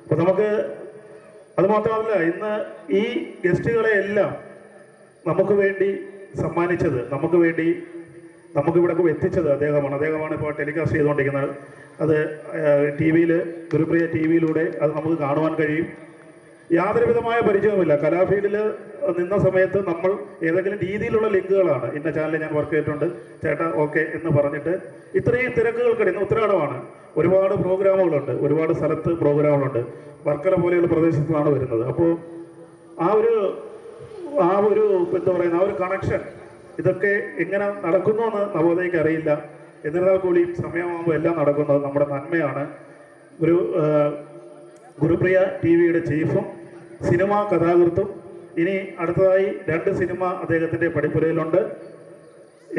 അപ്പൊ നമുക്ക് അത് മാത്രമല്ല, ഇന്ന് ഈ ഗസ്റ്റുകളെ എല്ലാം നമുക്ക് വേണ്ടി സമ്മാനിച്ചത്, നമുക്കിവിടെ എത്തിച്ചത് അദ്ദേഹമാണ് ഇപ്പോൾ ടെലികാസ്റ്റ് ചെയ്തുകൊണ്ടിരിക്കുന്നത്. അത് TV-യിൽ ഗുരുപ്രിയ TV-യിലൂടെ അത് നമുക്ക് കാണുവാൻ കഴിയും. യാതൊരുവിധമായ പരിചയവുമില്ല. കലാഫീൽഡിൽ നിന്ന സമയത്ത് നമ്മൾ ഏതെങ്കിലും രീതിയിലുള്ള ലിങ്കുകളാണ്, ഇന്ന ചാനലിൽ ഞാൻ വർക്ക് ചെയ്തിട്ടുണ്ട് ചേട്ടാ ഓക്കെ എന്ന് പറഞ്ഞിട്ട് ഇത്രയും തിരക്കുകൾക്കിടയിൽ ഇന്ന് ഉത്തരാടമാണ്, ഒരുപാട് പ്രോഗ്രാമുകളുണ്ട്, ഒരുപാട് സ്ഥലത്ത് പ്രോഗ്രാമുകളുണ്ട്. വർക്കല പോലെയുള്ള പ്രദേശത്താണ് വരുന്നത്. അപ്പോൾ ആ ഒരു എന്താ പറയുന്ന ആ ഒരു കണക്ഷൻ ഇതൊക്കെ എങ്ങനെ നടക്കുന്നു എന്ന് നവോദയക്ക് അറിയില്ല. എന്നിരുന്നാൽ കൂടിയും സമയമാകുമ്പോൾ എല്ലാം നടക്കുന്നത് നമ്മുടെ നന്മയാണ്. ഗുരുപ്രിയ TV-യുടെ ചീഫും സിനിമാ കഥാകൃത്തും ഇനി അടുത്തതായി 2 സിനിമ അദ്ദേഹത്തിൻ്റെ പടിപ്പുരയിലുണ്ട്.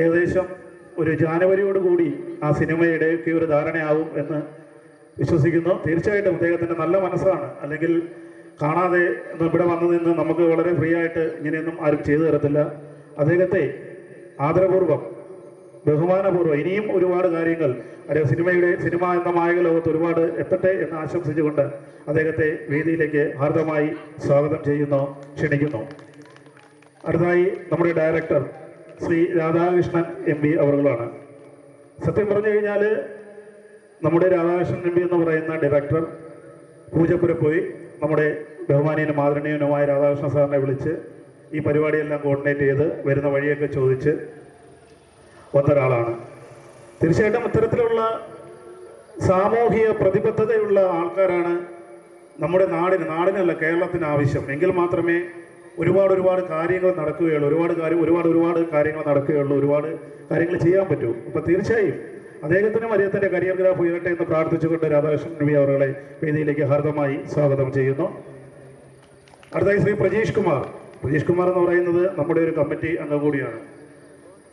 ഏകദേശം ഒരു ജാനുവരിയോടുകൂടി ആ സിനിമയുടെയൊക്കെ ഒരു ധാരണയാവും എന്ന് വിശ്വസിക്കുന്നു. തീർച്ചയായിട്ടും അദ്ദേഹത്തിൻ്റെ നല്ല മനസ്സാണ്. അല്ലെങ്കിൽ കാണാതെ ഇവിടെ വന്നു നിന്ന് നമുക്ക് വളരെ ഫ്രീ ആയിട്ട് ഇങ്ങനെയൊന്നും ആരും ചെയ്തു തരത്തില്ല. അദ്ദേഹത്തെ ആദരപൂർവ്വം ബഹുമാനപൂർവ്വം ഇനിയും ഒരുപാട് കാര്യങ്ങൾ സിനിമ എന്ന മായക ലോകത്ത് ഒരുപാട് എത്തട്ടെ എന്ന് ആശംസിച്ചുകൊണ്ട് അദ്ദേഹത്തെ വേദിയിലേക്ക് ഹാർദമായി സ്വാഗതം ചെയ്യുന്നു, ക്ഷണിക്കുന്നു. അടുത്തതായി നമ്മുടെ ഡയറക്ടർ ശ്രീ രാധാകൃഷ്ണൻ MP അവറുകളാണ്. സത്യം പറഞ്ഞു കഴിഞ്ഞാൽ നമ്മുടെ രാധാകൃഷ്ണൻ MP എന്ന് പറയുന്ന ഡയറക്ടർ പൂജപ്പുര പോയി നമ്മുടെ ബഹുമാനീയനും ആദരണീയനുമായ രാധാകൃഷ്ണൻ സാറിനെ വിളിച്ച് ഈ പരിപാടിയെല്ലാം കോർഡിനേറ്റ് ചെയ്ത് വരുന്ന വഴിയൊക്കെ ചോദിച്ച് വന്നൊരാളാണ്. തീർച്ചയായിട്ടും ഇത്തരത്തിലുള്ള സാമൂഹിക പ്രതിബദ്ധതയുള്ള ആൾക്കാരാണ് നമ്മുടെ നാടിനല്ല കേരളത്തിന് ആവശ്യം. എങ്കിൽ മാത്രമേ ഒരുപാട് കാര്യങ്ങൾ നടക്കുകയുള്ളൂ, ഒരുപാട് കാര്യങ്ങൾ നടക്കുകയുള്ളൂ, ഒരുപാട് കാര്യങ്ങൾ ചെയ്യാൻ പറ്റൂ. അപ്പോൾ തീർച്ചയായും അദ്ദേഹത്തിൻ്റെ കരിയർ ഗ്രാഫ് ഉയരട്ടെ എന്ന് പ്രാർത്ഥിച്ചുകൊണ്ട് രാധാകൃഷ്ണൻ MP അവരുടെ വേദിയിലേക്ക് ഹാർദമായി സ്വാഗതം ചെയ്യുന്നു. അടുത്തായി ശ്രീ പ്രജീഷ് കുമാർ എന്ന് പറയുന്നത് നമ്മുടെ ഒരു കമ്മിറ്റി അംഗം കൂടിയാണ്.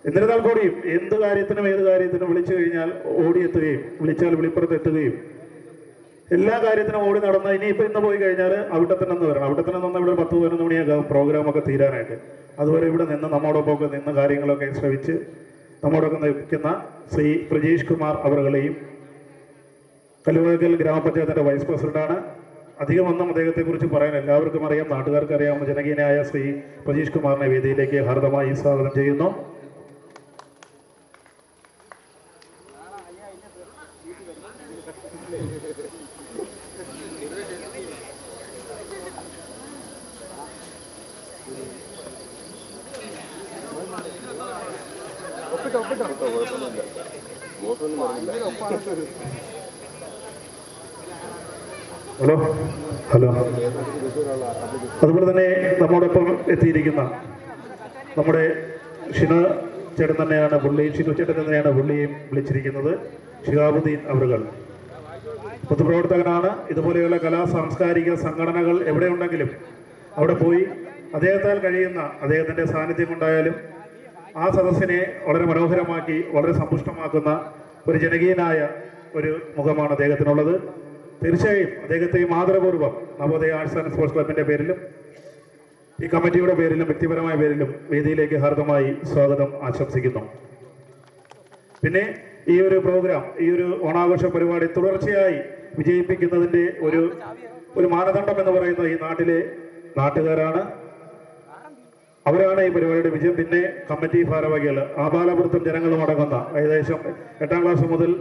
എന്നിരുന്നാൽ കൂടിയും ഏത് കാര്യത്തിനും വിളിച്ചു കഴിഞ്ഞാൽ ഓടിയെത്തുകയും വിളിച്ചാൽ വിളിപ്പുറത്ത് എത്തുകയും എല്ലാ കാര്യത്തിനും ഓടി നടന്ന് ഇനിയിപ്പോൾ ഇന്ന് പോയി കഴിഞ്ഞാൽ അവിട്ടത്തിന് വരണം. അവിട്ടത്തിന് നിന്ന് ഇവിടെ 10-11 മണിയാകും പ്രോഗ്രാമൊക്കെ തീരാനായിട്ട്. അതുവരെ ഇവിടെ നിന്ന് നമ്മോടൊപ്പമൊക്കെ നിന്ന് കാര്യങ്ങളൊക്കെ ശ്രമിച്ച് നമ്മോടൊക്കെ നിൽക്കുന്ന ശ്രീ പ്രജീഷ് കുമാർ അവരുകളെയും കല്ലുവഴക്കൽ ഗ്രാമപഞ്ചായത്തിൻ്റെ വൈസ് പ്രസിഡന്റാണ്. അധികമൊന്നും അദ്ദേഹത്തെക്കുറിച്ച് പറയാൻ എല്ലാവർക്കും അറിയാം, നാട്ടുകാർക്ക് അറിയാവുന്ന ജനകീയനായ ശ്രീ പ്രജീഷ് കുമാറിനെ വേദിയിലേക്ക് ഹാർദമായി സ്വാഗതം ചെയ്യുന്നു. ഹലോ അതുപോലെ തന്നെ നമ്മോടൊപ്പം എത്തിയിരിക്കുന്ന നമ്മുടെ ഷിനു ചേട്ടൻ തന്നെയാണ് പുള്ളിയെയും വിളിച്ചിരിക്കുന്നത്. ഷിഹാബുദ്ദീൻ അവറുകൾ പൊതുപ്രവർത്തകനാണ്. ഇതുപോലെയുള്ള കലാ സാംസ്കാരിക സംഘടനകൾ എവിടെയുണ്ടെങ്കിലും അവിടെ പോയി അദ്ദേഹത്താൽ കഴിയുന്ന അദ്ദേഹത്തിൻ്റെ സാന്നിധ്യം കൊണ്ടായാലും ആ സദസ്സിനെ വളരെ മനോഹരമാക്കി വളരെ സമ്പുഷ്ടമാക്കുന്ന ഒരു ജനകീയനായ ഒരു മുഖമാണ് അദ്ദേഹത്തിനുള്ളത്. തീർച്ചയായും അദ്ദേഹത്തെയും ആദരപൂർവ്വം നവോദയ ആർട്സ് ആൻഡ് സ്പോർട്സ് ക്ലബിൻ്റെ പേരിലും ഈ കമ്മിറ്റിയുടെ പേരിലും വ്യക്തിപരമായ പേരിലും വേദിയിലേക്ക് ഹാർദമായി സ്വാഗതം ആശംസിക്കുന്നു. പിന്നെ ഈ ഒരു പ്രോഗ്രാം, ഈ ഒരു ഓണാഘോഷ പരിപാടി തുടർച്ചയായി വിജയിപ്പിക്കുന്നതിൻ്റെ ഒരു മാനദണ്ഡം എന്ന് പറയുന്നത് ഈ നാട്ടിലെ നാട്ടുകാരാണ്. അവരാണ് ഈ പരിപാടിയുടെ വിജയം. പിന്നെ കമ്മിറ്റി ഭാരവാഹികൾ, ആബാലവൃത്തം ജനങ്ങളും അടങ്ങുന്ന ഏകദേശം 8ാം ക്ലാസ് മുതൽ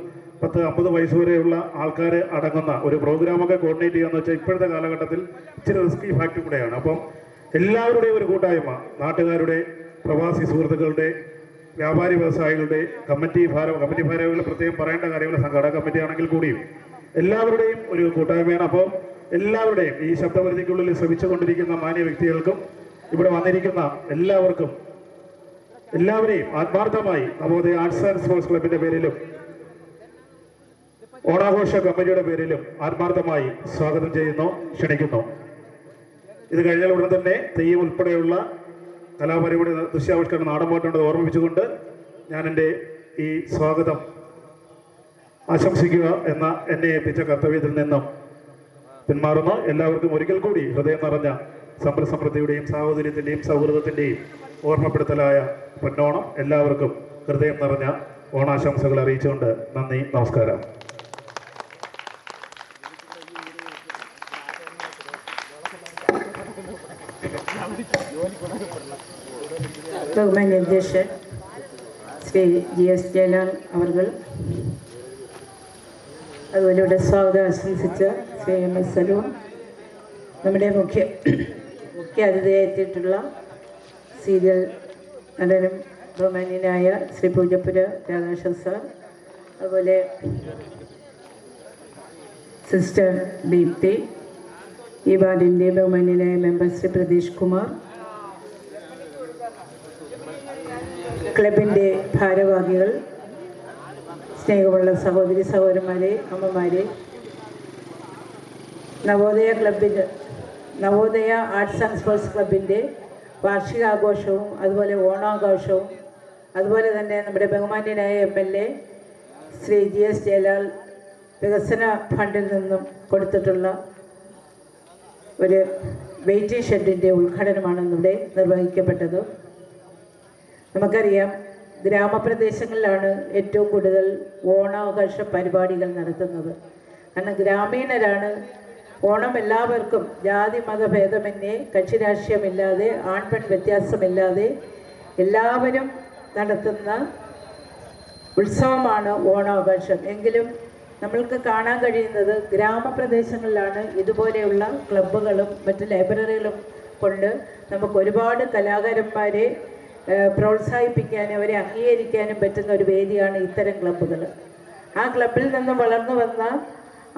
10-50 വയസ്സ് വരെയുള്ള ആൾക്കാർ അടങ്ങുന്ന ഒരു പ്രോഗ്രാമൊക്കെ കോർഡിനേറ്റ് ചെയ്യാന്ന് വെച്ചാൽ ഇപ്പോഴത്തെ കാലഘട്ടത്തിൽ ഇച്ചിരി റിസ്കി ഫാക്ട് കൂടെയാണ്. അപ്പം എല്ലാവരുടെയും ഒരു കൂട്ടായ്മ, നാട്ടുകാരുടെ, പ്രവാസി സുഹൃത്തുക്കളുടെ, വ്യാപാരി വ്യവസായികളുടെ, കമ്മിറ്റി ഭാരവാഹികൾ പ്രത്യേകം പറയേണ്ട കാര്യങ്ങൾ, സംഘടനാ കമ്മിറ്റി ആണെങ്കിൽ കൂടിയും എല്ലാവരുടെയും ഒരു കൂട്ടായ്മയാണ്. അപ്പോൾ എല്ലാവരുടെയും ഈ ശബ്ദപരിധിക്കുള്ളിൽ ശ്രമിച്ചുകൊണ്ടിരിക്കുന്ന മാന്യ വ്യക്തികൾക്കും ഇവിടെ വന്നിരിക്കുന്ന എല്ലാവരെയും ആത്മാർത്ഥമായി നവോദയ ആർട്സ് ആൻഡ് സ്പോർട്സ് ക്ലബിൻ്റെ പേരിലും ഓണാഘോഷ കമ്മിറ്റിയുടെ പേരിലും ആത്മാർത്ഥമായി സ്വാഗതം ചെയ്യുന്നു, ക്ഷണിക്കുന്നു. ഇത് കഴിഞ്ഞാൽ ഉടൻ തന്നെ തെയ്യം ഉൾപ്പെടെയുള്ള കലാപരിപാടി ദൃശ്യാവിഷ്കരണം നാടൻപാട്ടുണ്ടെന്ന് ഓർമ്മിപ്പിച്ചുകൊണ്ട് ഞാൻ എൻ്റെ ഈ സ്വാഗതം ആശംസിക്കുക എന്ന എന്നെ ഏൽപ്പിച്ച കർത്തവ്യത്തിൽ നിന്നും പിന്മാറുന്നു. എല്ലാവർക്കും ഒരിക്കൽ കൂടി ഹൃദയം നിറഞ്ഞ സമൃദ്ധിയുടെയും സാഹോദര്യത്തിൻ്റെയും സൗഹൃദത്തിൻ്റെയും ഓർമ്മപ്പെടുത്തലായ പൊന്നോണം എല്ലാവർക്കും ഹൃദയം നിറഞ്ഞ ഓണാശംസകൾ അറിയിച്ചുകൊണ്ട് നന്ദി, നമസ്കാരം. ബഹുമാന്യ അധ്യക്ഷൻ ശ്രീ GS ജയലാൽ അവർ, അതുപോലെ ഇവിടെ സ്വാഗതം ആശംസിച്ച ശ്രീ MS സലൂൺ, നമ്മുടെ മുഖ്യ അതിഥിയായി എത്തിയിട്ടുള്ള സീരിയൽ നടനും ബഹുമാന്യനായ ശ്രീ പൂജപ്പുര രാധാകൃഷ്ണൻ സാർ, അതുപോലെ സിസ്റ്റർ ദീപ്തി, ഈ വാർഡിൻ്റെ ബഹുമാന്യനായ മെമ്പർ ശ്രീ പ്രതീഷ് കുമാർ, ക്ലബിൻ്റെ ഭാരവാഹികൾ, സ്നേഹമുള്ള സഹോദരി സഹോദരന്മാരെ, അമ്മമാരെ, നവോദയ ക്ലബിൻ്റെ നവോദയ ആർട്സ് ആൻഡ് സ്പോർട്സ് ക്ലബിൻ്റെ വാർഷികാഘോഷവും അതുപോലെ ഓണാഘോഷവും അതുപോലെ തന്നെ നമ്മുടെ ബഹുമാന്യനായ MLA ശ്രീ GS ജയലാൽ വികസന ഫണ്ടിൽ നിന്നും കൊടുത്തിട്ടുള്ള ഒരു വെയിറ്റിംഗ് ഷെഡിൻ്റെ ഉദ്ഘാടനമാണ് ഇവിടെ നിർവഹിക്കപ്പെട്ടത്. നമുക്കറിയാം, ഗ്രാമപ്രദേശങ്ങളിലാണ് ഏറ്റവും കൂടുതൽ ഓണാഘോഷ പരിപാടികൾ നടത്തുന്നത്. കാരണം ഗ്രാമീണരാണ്. ഓണം എല്ലാവർക്കും ജാതി മതഭേദമന്യേ കക്ഷി രാഷ്ട്രീയമില്ലാതെ ആൺപെൺ വ്യത്യാസമില്ലാതെ എല്ലാവരും നടത്തുന്ന ഉത്സവമാണ് ഓണാഘോഷം. എങ്കിലും നമ്മൾക്ക് കാണാൻ കഴിയുന്നത് ഗ്രാമപ്രദേശങ്ങളിലാണ് ഇതുപോലെയുള്ള ക്ലബ്ബുകളും മറ്റ് ലൈബ്രറികളും കൊണ്ട് നമുക്ക് ഒരുപാട് കലാകാരന്മാരെ പ്രോത്സാഹിപ്പിക്കാനും അവരെ അംഗീകരിക്കാനും പറ്റുന്ന ഒരു വേദിയാണ് ഇത്തരം ക്ലബ്ബുകൾ. ആ ക്ലബ്ബിൽ നിന്നും വളർന്നു വന്ന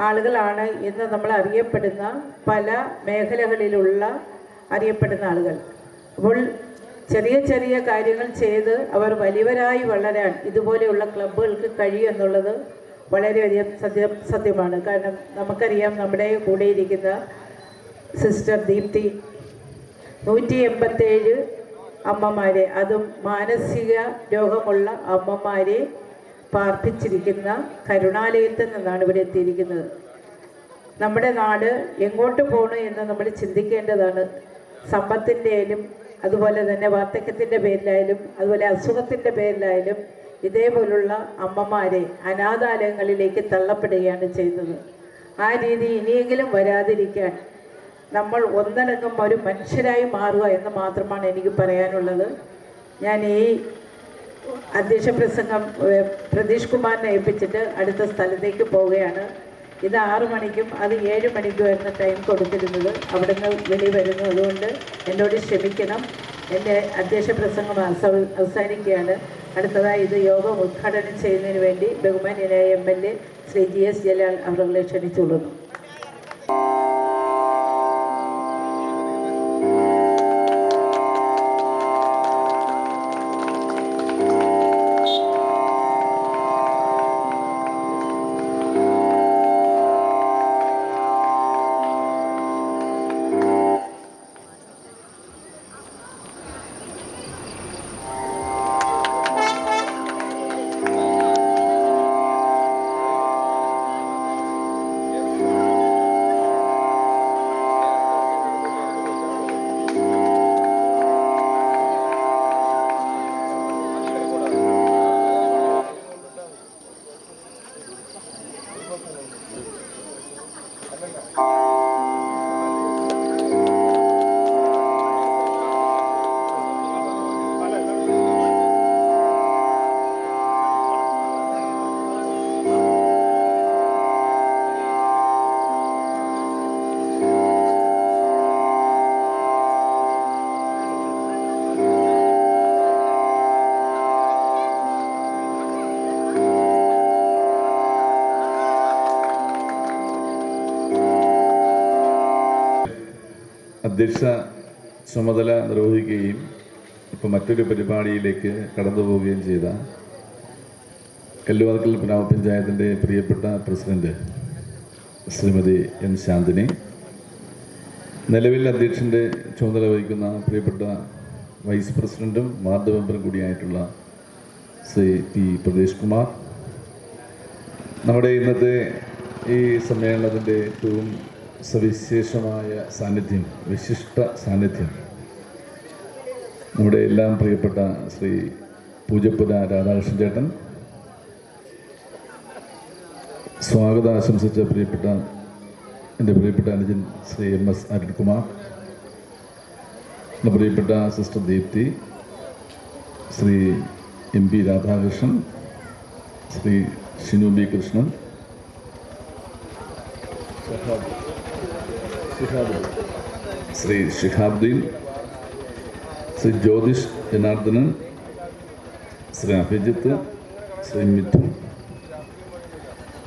ആളുകളാണ് ഇന്ന് നമ്മൾ അറിയപ്പെടുന്ന പല മേഖലകളിലുള്ള അറിയപ്പെടുന്ന ആളുകൾ. അപ്പോൾ ചെറിയ ചെറിയ കാര്യങ്ങൾ ചെയ്ത് അവർ വലിയവരായി വളരാൻ ഇതുപോലെയുള്ള ക്ലബ്ബുകൾക്ക് കഴിയുമെന്നുള്ളത് വളരെയധികം സത്യമാണ്. കാരണം നമുക്കറിയാം, നമ്മുടെ കൂടെ ഇരിക്കുന്ന സിസ്റ്റർ ദീപ്തി 187 അമ്മമാരെ, അതും മാനസിക രോഗമുള്ള അമ്മമാരെ പാർപ്പിച്ചിരിക്കുന്ന കരുണാലയത്തിൽ നിന്നാണ് ഇവിടെ എത്തിയിരിക്കുന്നത്. നമ്മുടെ നാട് എങ്ങോട്ട് പോകണു എന്ന് നമ്മൾ ചിന്തിക്കേണ്ടതാണ്. സമ്പത്തിൻ്റെയായാലും അതുപോലെ തന്നെ വാർദ്ധക്യത്തിൻ്റെ പേരിലായാലും അതുപോലെ അസുഖത്തിൻ്റെ പേരിലായാലും ഇതേപോലുള്ള അമ്മമാരെ അനാഥാലയങ്ങളിലേക്ക് തള്ളപ്പെടുകയാണ് ചെയ്യുന്നത്. ആ രീതി ഇനിയെങ്കിലും വരാതിരിക്കാൻ നമ്മൾ ഒന്നടങ്കം ഒരു മനുഷ്യരായി മാറുക എന്ന് മാത്രമാണ് എനിക്ക് പറയാനുള്ളത്. ഞാൻ ഈ അധ്യക്ഷ പ്രസംഗം പ്രതീഷ് കുമാറിനെ ഏൽപ്പിച്ചിട്ട് അടുത്ത സ്ഥലത്തേക്ക് പോവുകയാണ്. ഇത് 6 മണിക്കും അത് 7 മണിക്കുമായിരുന്നു ടൈം കൊടുത്തിരുന്നത്. അവിടെ നിന്ന് വെളി വരുന്നു. അതുകൊണ്ട് എന്നോട് ക്ഷമിക്കണം. എൻ്റെ അധ്യക്ഷ പ്രസംഗം അവസാനിക്കുകയാണ്. അടുത്തതായി ഇത് യോഗം ഉദ്ഘാടനം ചെയ്യുന്നതിന് വേണ്ടി ബഹുമാന്യനായ MLA ശ്രീ GS ജയലാൽ അവരെ ക്ഷണിച്ചുകൊള്ളുന്നു. അധ്യക്ഷ ചുമതല നിർവഹിക്കുകയും ഇപ്പോൾ മറ്റൊരു പരിപാടിയിലേക്ക് കടന്നു പോവുകയും ചെയ്ത കല്ലുവാർക്കൽ ഗ്രാമപഞ്ചായത്തിൻ്റെ പ്രിയപ്പെട്ട പ്രസിഡന്റ് ശ്രീമതി M. ശാന്തിനി, നിലവിൽ അധ്യക്ഷൻ്റെ ചുമതല വഹിക്കുന്ന പ്രിയപ്പെട്ട വൈസ് പ്രസിഡന്റും വാർഡ് മെമ്പറും കൂടിയായിട്ടുള്ള ശ്രീ P. പ്രതീഷ് കുമാർ, നമ്മുടെ ഇന്നത്തെ ഈ സമ്മേളനത്തിൻ്റെ ഏറ്റവും സവിശേഷമായ സാന്നിധ്യം, വിശിഷ്ട സാന്നിധ്യം, നമ്മുടെ എല്ലാം പ്രിയപ്പെട്ട ശ്രീ പൂജപ്പുര രാധാകൃഷ്ണൻ ചേട്ടൻ, സ്വാഗതം ആശംസിച്ച എൻ്റെ പ്രിയപ്പെട്ട അനുജൻ ശ്രീ MS. അരുൺകുമാർ, എൻ്റെ പ്രിയപ്പെട്ട sister Deepthi, Shri MP. Radhakrishnan, Shri Shinu B. Krishnan, Shri Shihabuddin, Shri Jyothish Janardhanan, Shri Abhijith, Shri Midhun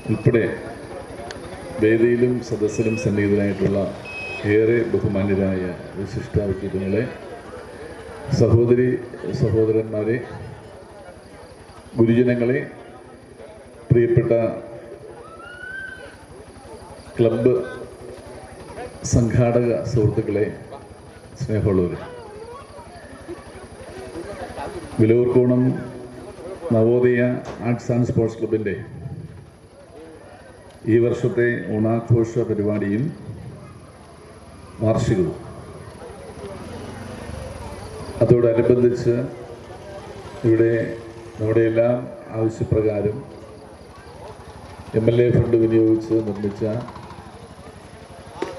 ഉൾപ്പെടെ വേദിയിലും സദസ്സിലും സന്നിഹിതരായിട്ടുള്ള ഏറെ ബഹുമാന്യരായ വിശിഷ്ട വ്യക്തിത്വങ്ങളെ, സഹോദരി സഹോദരന്മാരെ, ഗുരുജനങ്ങളെ, പ്രിയപ്പെട്ട ക്ലബ്ബ് സംഘാടക സുഹൃത്തുക്കളെ, സ്നേഹമുള്ളവർ, വിലൂർക്കോണം നവോദയ ആർട്സ് ആൻഡ് സ്പോർട്സ് ക്ലബിൻ്റെ ഈ വർഷത്തെ ഓണാഘോഷ പരിപാടിയും വാർഷികവും അതോടനുബന്ധിച്ച് ഇവിടെ നമ്മുടെ എല്ലാം ആവശ്യപ്രകാരം MLA ഫണ്ട് വിനിയോഗിച്ച് നിർമ്മിച്ച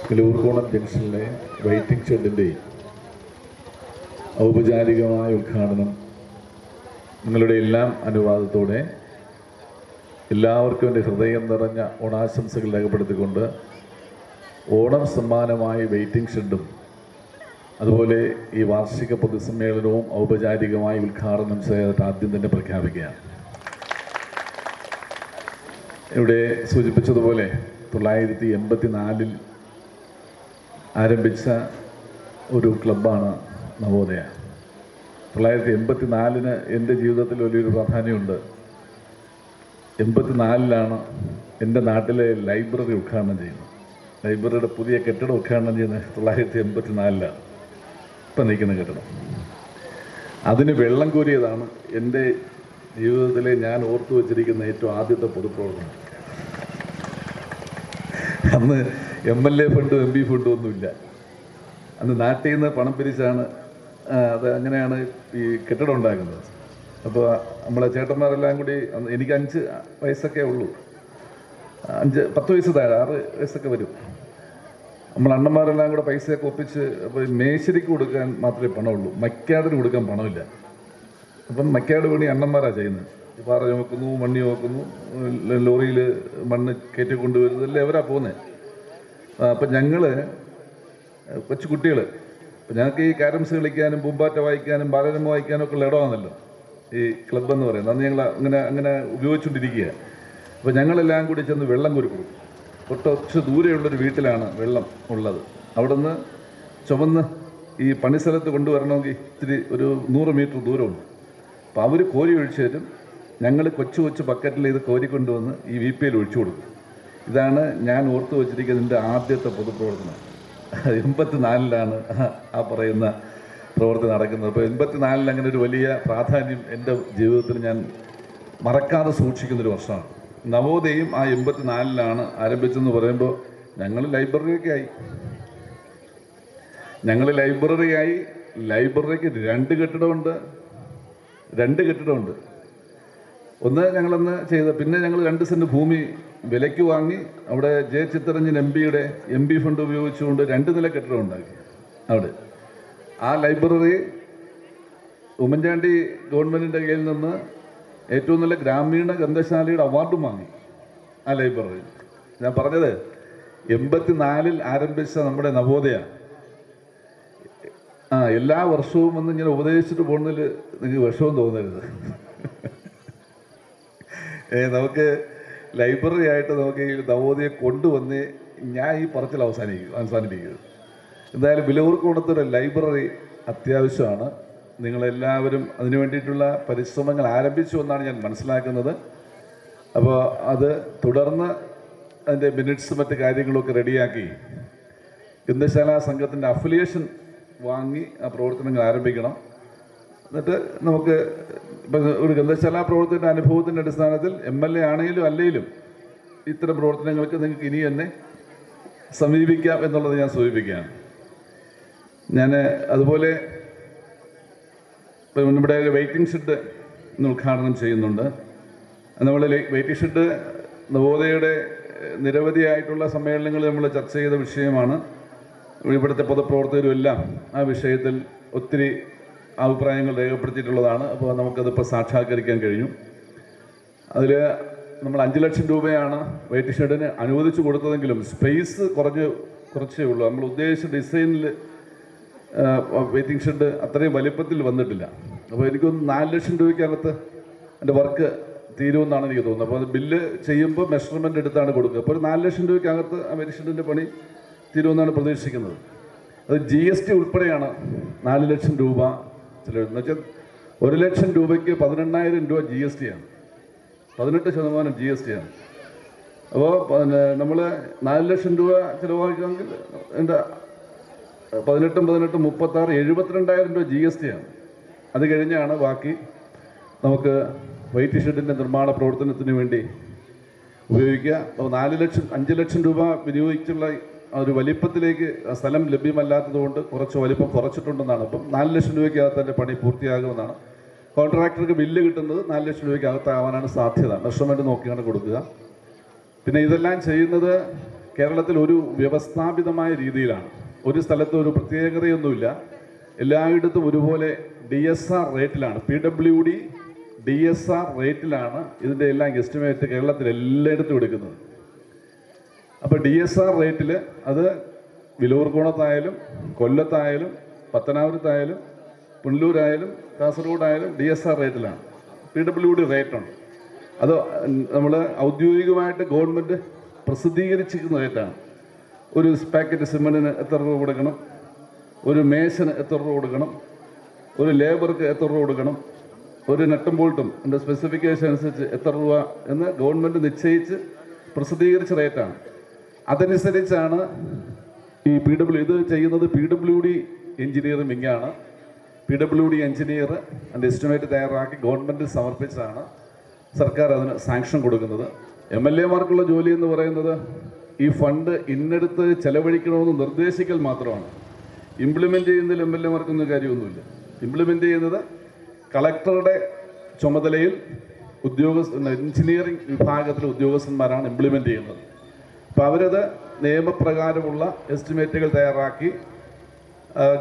വിലൂർക്കോണം ജംഗ്ഷനിലെ വെയിറ്റിംഗ് ഷെഡിൻ്റെ ഔപചാരികമായ ഉദ്ഘാടനം നിങ്ങളുടെ എല്ലാം അനുവാദത്തോടെ എല്ലാവർക്കും എൻ്റെ ഹൃദയം നിറഞ്ഞ ഓണാശംസകൾ രേഖപ്പെടുത്തിക്കൊണ്ട് ഓണം സമ്മാനമായ വെയിറ്റിംഗ് ഷെഡും അതുപോലെ ഈ വാർഷിക പൊതുസമ്മേളനവും ഔപചാരികമായി ഉദ്ഘാടനം ചെയ്തിട്ട് ആദ്യം തന്നെ പ്രഖ്യാപിക്കുകയാണ്. ഇവിടെ സൂചിപ്പിച്ചതുപോലെ 1984 ആരംഭിച്ച ഒരു ക്ലബ്ബാണ് നവോദയ. 1984 എൻ്റെ ജീവിതത്തിൽ വലിയൊരു പ്രാധാന്യമുണ്ട്. 84 എൻ്റെ നാട്ടിലെ ലൈബ്രറി ഉദ്ഘാടനം ചെയ്യുന്നത്. ലൈബ്രറിയുടെ പുതിയ കെട്ടിടം ഉദ്ഘാടനം ചെയ്യുന്നത് 1984 ഇപ്പം നിൽക്കുന്ന കെട്ടിടം. അതിന് വെള്ളം കോരിയതാണ് എൻ്റെ ജീവിതത്തിലെ ഞാൻ ഓർത്തു വച്ചിരിക്കുന്ന ഏറ്റവും ആദ്യത്തെ പൊതുപ്രവർത്തനം. അന്ന് MLA ഫണ്ടും MP ഫണ്ടും ഒന്നുമില്ല. അന്ന് നാട്ടിൽ നിന്ന് പണം പിരിച്ചാണ് അത് അങ്ങനെയാണ് ഈ കെട്ടിടം ഉണ്ടാക്കുന്നത്. അപ്പോൾ നമ്മളെ ചേട്ടന്മാരെല്ലാം കൂടി എനിക്ക് 5 വയസ്സൊക്കെ ഉള്ളൂ, 10 വയസ്സ് താഴെ 6 വയസ്സൊക്കെ വരും. നമ്മൾ അണ്ണന്മാരെല്ലാം കൂടെ പൈസയൊക്കെ ഒപ്പിച്ച് അപ്പോൾ മേശരിക്ക് കൊടുക്കാൻ മാത്രമേ പണമുള്ളൂ, മക്കാടിന് കൊടുക്കാൻ പണമില്ല. അപ്പം മക്കാട് പണി അണ്ണന്മാരാണ് ചെയ്യുന്നത്. പാറ ചുമക്കുന്നു, മണ്ണി ചുമക്കുന്നു, ലോറിയിൽ മണ്ണ് കയറ്റി കൊണ്ടുവരുന്നതല്ലേ അവരാ പോകുന്നത്. അപ്പം ഞങ്ങൾ കൊച്ചു കുട്ടികൾ, അപ്പം ഞങ്ങൾക്ക് ഈ ക്യാരംസ് കളിക്കാനും പൂമ്പാറ്റ വായിക്കാനും ബാലരമ വായിക്കാനും ഒക്കെ ഉള്ള ഇടമാണല്ലോ ഈ ക്ലബ്ബ് എന്ന് പറയുന്നത്. അന്ന് ഞങ്ങൾ അങ്ങനെ ഉപയോഗിച്ചുകൊണ്ടിരിക്കുക. അപ്പോൾ ഞങ്ങളെല്ലാം കൂടി ചെന്ന് വെള്ളം കോരി കൊടുക്കും. കുറച്ച് ദൂരെയുള്ളൊരു വീട്ടിലാണ് വെള്ളം ഉള്ളത്. അവിടെ നിന്ന് ചുമന്ന് ഈ പണിസ്ഥലത്ത് കൊണ്ടുവരണമെങ്കിൽ ഇത്തിരി ഒരു 100 മീറ്റർ ദൂരമുണ്ട്. അപ്പോൾ അവർ കോരി ഒഴിച്ചു തരും. ഞങ്ങൾ കൊച്ചു ബക്കറ്റിൽ ഇത് കോരിക്കൊണ്ടുവന്ന് ഈ VPയിൽ ഒഴിച്ചു കൊടുക്കും. ഇതാണ് ഞാൻ ഓർത്തു വച്ചിരിക്കുന്നതിൻ്റെ ആദ്യത്തെ പൊതുപ്രവർത്തനം. 84 ആ പറയുന്ന പ്രവർത്തനം നടക്കുന്നത്. അപ്പോൾ 84 അങ്ങനെ ഒരു വലിയ പ്രാധാന്യം എൻ്റെ ജീവിതത്തിൽ ഞാൻ മറക്കാതെ സൂക്ഷിക്കുന്നൊരു വർഷമാണ്. നവോദയയും ആ 84 ആരംഭിച്ചെന്ന് പറയുമ്പോൾ ഞങ്ങൾ ലൈബ്രറിയൊക്കെയായി. ലൈബ്രറിക്ക് 2 കെട്ടിടമുണ്ട്. ഒന്ന് ഞങ്ങളന്ന് ചെയ്ത, പിന്നെ ഞങ്ങൾ 2 സെൻറ്റ് ഭൂമി വിലയ്ക്ക് വാങ്ങി അവിടെ J. ചിത്തരഞ്ജൻ MP ഫണ്ട് ഉപയോഗിച്ചുകൊണ്ട് 2 നില കെട്ടിടം ഉണ്ടാക്കി. അവിടെ ആ ലൈബ്രറി ഉമ്മൻചാണ്ടി ഗവൺമെൻറ്റിൻ്റെ കയ്യിൽ നിന്ന് ഏറ്റവും നല്ല ഗ്രാമീണ ഗ്രന്ഥശാലയുടെ അവാർഡും വാങ്ങി ആ ലൈബ്രറി. ഞാൻ പറഞ്ഞത് 84 ആരംഭിച്ച നമ്മുടെ നവോദയ എല്ലാ വർഷവും വന്ന് ഇങ്ങനെ ഉപദേശിച്ചിട്ട് പോകുന്നതിൽ നിങ്ങൾക്ക് വിഷമം തോന്നരുത്. നമുക്ക് ലൈബ്രറി ആയിട്ട് നമുക്ക് ഈ നവോദയ കൊണ്ടുവന്ന് ഞാൻ ഈ പറച്ചിൽ അവസാനിപ്പിക്കുന്നത്. എന്തായാലും വിലൂർക്കോണത്തൊരു ലൈബ്രറി അത്യാവശ്യമാണ്. നിങ്ങളെല്ലാവരും അതിനു വേണ്ടിയിട്ടുള്ള പരിശ്രമങ്ങൾ ആരംഭിച്ചു എന്നാണ് ഞാൻ മനസ്സിലാക്കുന്നത്. അപ്പോൾ അത് തുടർന്ന് അതിൻ്റെ മിനിറ്റ്സ് മറ്റ് കാര്യങ്ങളൊക്കെ റെഡിയാക്കി ഗ്രന്ഥശാല സംഘത്തിൻ്റെ അഫിലിയേഷൻ വാങ്ങി ആ പ്രവർത്തനങ്ങൾ ആരംഭിക്കണം. എന്നിട്ട് നമുക്ക് ഇപ്പം ഒരു ഗ്രന്ഥശാല പ്രവർത്തനത്തിൻ്റെ അനുഭവത്തിൻ്റെ അടിസ്ഥാനത്തിൽ MLA ആണെങ്കിലും അല്ലെങ്കിലും ഇത്തരം പ്രവർത്തനങ്ങൾക്ക് നിങ്ങൾക്ക് ഇനി തന്നെ സമീപിക്കാം എന്നുള്ളത് ഞാൻ സൂചിപ്പിക്കുകയാണ്. ഞാൻ അതുപോലെ നമ്മുടെ വെയിറ്റിംഗ് ഷെഡ് ഇന്ന് ഉദ്ഘാടനം ചെയ്യുന്നുണ്ട്. നമ്മൾ വെയിറ്റിംഗ് ഷെഡ് നവോദയയുടെ നിരവധിയായിട്ടുള്ള സമ്മേളനങ്ങൾ നമ്മൾ ചർച്ച ചെയ്ത വിഷയമാണ്. ഇവിടുത്തെ പൊതുപ്രവർത്തകരും എല്ലാം ആ വിഷയത്തിൽ ഒത്തിരി അഭിപ്രായങ്ങൾ രേഖപ്പെടുത്തിയിട്ടുള്ളതാണ്. അപ്പോൾ നമുക്കതിപ്പോൾ സാക്ഷാത്കരിക്കാൻ കഴിഞ്ഞു. അതിൽ നമ്മൾ 5 ലക്ഷം രൂപയാണ് വെയിറ്റിംഗ് ഷെഡിന് അനുവദിച്ചു കൊടുത്തതെങ്കിലും സ്പേസ് കുറച്ചേ ഉള്ളൂ. നമ്മൾ ഉദ്ദേശിച്ച ഡിസൈനിൽ വെയിറ്റിംഗ് ഷെഡ് അത്രയും വലിപ്പത്തിൽ വന്നിട്ടില്ല. അപ്പോൾ എനിക്കൊന്ന് 4 ലക്ഷം രൂപയ്ക്കകത്ത് എൻ്റെ വർക്ക് തീരുമെന്നാണ് എനിക്ക് തോന്നുന്നത്. അപ്പോൾ അത് ബില്ല് ചെയ്യുമ്പോൾ മെഷർമെൻ്റ് എടുത്താണ് കൊടുക്കുക. അപ്പോൾ ഒരു 4 ലക്ഷം രൂപയ്ക്കകത്ത് ആ വെയിറ്റിംഗ് ഷെഡിൻ്റെ പണി തീരുമെന്നാണ് പ്രതീക്ഷിക്കുന്നത്. അത് GST ഉൾപ്പെടെയാണ് 4 ലക്ഷം രൂപ ചിലവ്. എന്ന് വെച്ചാൽ 1 ലക്ഷം രൂപയ്ക്ക് 18,000 രൂപ GST ആണ്, 18% GST ആണ്. അപ്പോൾ പിന്നെ നമ്മൾ 4 ലക്ഷം രൂപ ചിലവാക്കുകയാണെങ്കിൽ എൻ്റെ 18 36 72,000 രൂപ GST ആണ്. അത് കഴിഞ്ഞാണ് ബാക്കി നമുക്ക് വൈറ്റ് ഷെഡിൻ്റെ നിർമ്മാണ പ്രവർത്തനത്തിന് വേണ്ടി ഉപയോഗിക്കുക. അപ്പോൾ 5 ലക്ഷം രൂപ വിനിയോഗിച്ചുള്ള ഒരു വലിപ്പത്തിലേക്ക് സ്ഥലം ലഭ്യമല്ലാത്തതുകൊണ്ട് കുറച്ച് വലിപ്പം കുറച്ചിട്ടുണ്ടെന്നാണ്. ഇപ്പം 4 ലക്ഷം രൂപയ്ക്കകത്ത് തന്നെ പണി പൂർത്തിയാകുമെന്നാണ്. കോൺട്രാക്ടർക്ക് ബില്ല് കിട്ടുന്നത് 4 ലക്ഷം രൂപയ്ക്കകത്താവാനാണ് സാധ്യത. മെഷർമെൻറ്റ് നോക്കിയാണ് കൊടുക്കുക. പിന്നെ ഇതെല്ലാം ചെയ്യുന്നത് കേരളത്തിൽ ഒരു വ്യവസ്ഥാപിതമായ രീതിയിലാണ്. ഒരു സ്ഥലത്ത് ഒരു പ്രത്യേകതയൊന്നുമില്ല. എല്ലായിടത്തും ഒരുപോലെ DSR റേറ്റിലാണ്, PWD DSR റേറ്റിലാണ് ഇതിൻ്റെ എല്ലാം എസ്റ്റിമേറ്റ് കേരളത്തിൽ എല്ലായിടത്തും എടുക്കുന്നത്. അപ്പോൾ DSR റേറ്റിൽ അത് വിലൂർക്കോണത്തായാലും കൊല്ലത്തായാലും പത്തനാപുരത്തായാലും പുനലൂരായാലും കാസർഗോഡായാലും DSR റേറ്റിലാണ്. PWD റേറ്റുണ്ട്. അത് നമ്മൾ ഔദ്യോഗികമായിട്ട് ഗവൺമെൻറ് പ്രസിദ്ധീകരിച്ചിരിക്കുന്ന റേറ്റാണ്. ഒരു പാക്കറ്റ് സിമെൻറ്റിന് എത്ര രൂപ കൊടുക്കണം, ഒരു മേശന് എത്ര രൂപ കൊടുക്കണം, ഒരു ലേബർക്ക് എത്ര രൂപ കൊടുക്കണം, ഒരു നട്ടും ബോൾട്ടും എൻ്റെ സ്പെസിഫിക്കേഷൻ അനുസരിച്ച് എത്ര രൂപ എന്ന് ഗവൺമെൻറ് നിശ്ചയിച്ച് പ്രസിദ്ധീകരിച്ച റേറ്റാണ്. അതനുസരിച്ചാണ് ഈ ഇത് ചെയ്യുന്നത്. PWD എഞ്ചിനീയറിംഗ് വിങ്ങാണ്. PWD എഞ്ചിനീയർ അതിൻ്റെ എസ്റ്റിമേറ്റ് തയ്യാറാക്കി ഗവൺമെൻറ് സമർപ്പിച്ചാണ് സർക്കാർ അതിന് സാങ്ഷൻ കൊടുക്കുന്നത്. MLA മാർക്കുള്ള ജോലി എന്ന് പറയുന്നത് ഈ ഫണ്ട് ഇന്നെടുത്ത് ചെലവഴിക്കണമെന്ന് നിർദ്ദേശിക്കൽ മാത്രമാണ്. ഇംപ്ലിമെൻ്റ് ചെയ്യുന്നതിൽ MLA മാർക്കൊന്നും കാര്യമൊന്നുമില്ല. ഇംപ്ലിമെൻ്റ് ചെയ്യുന്നത് കളക്ടറുടെ ചുമതലയിൽ എഞ്ചിനീയറിംഗ് വിഭാഗത്തിലെ ഉദ്യോഗസ്ഥന്മാരാണ് ഇംപ്ലിമെൻ്റ് ചെയ്യുന്നത്. അപ്പോൾ അവരത് നിയമപ്രകാരമുള്ള എസ്റ്റിമേറ്റുകൾ തയ്യാറാക്കി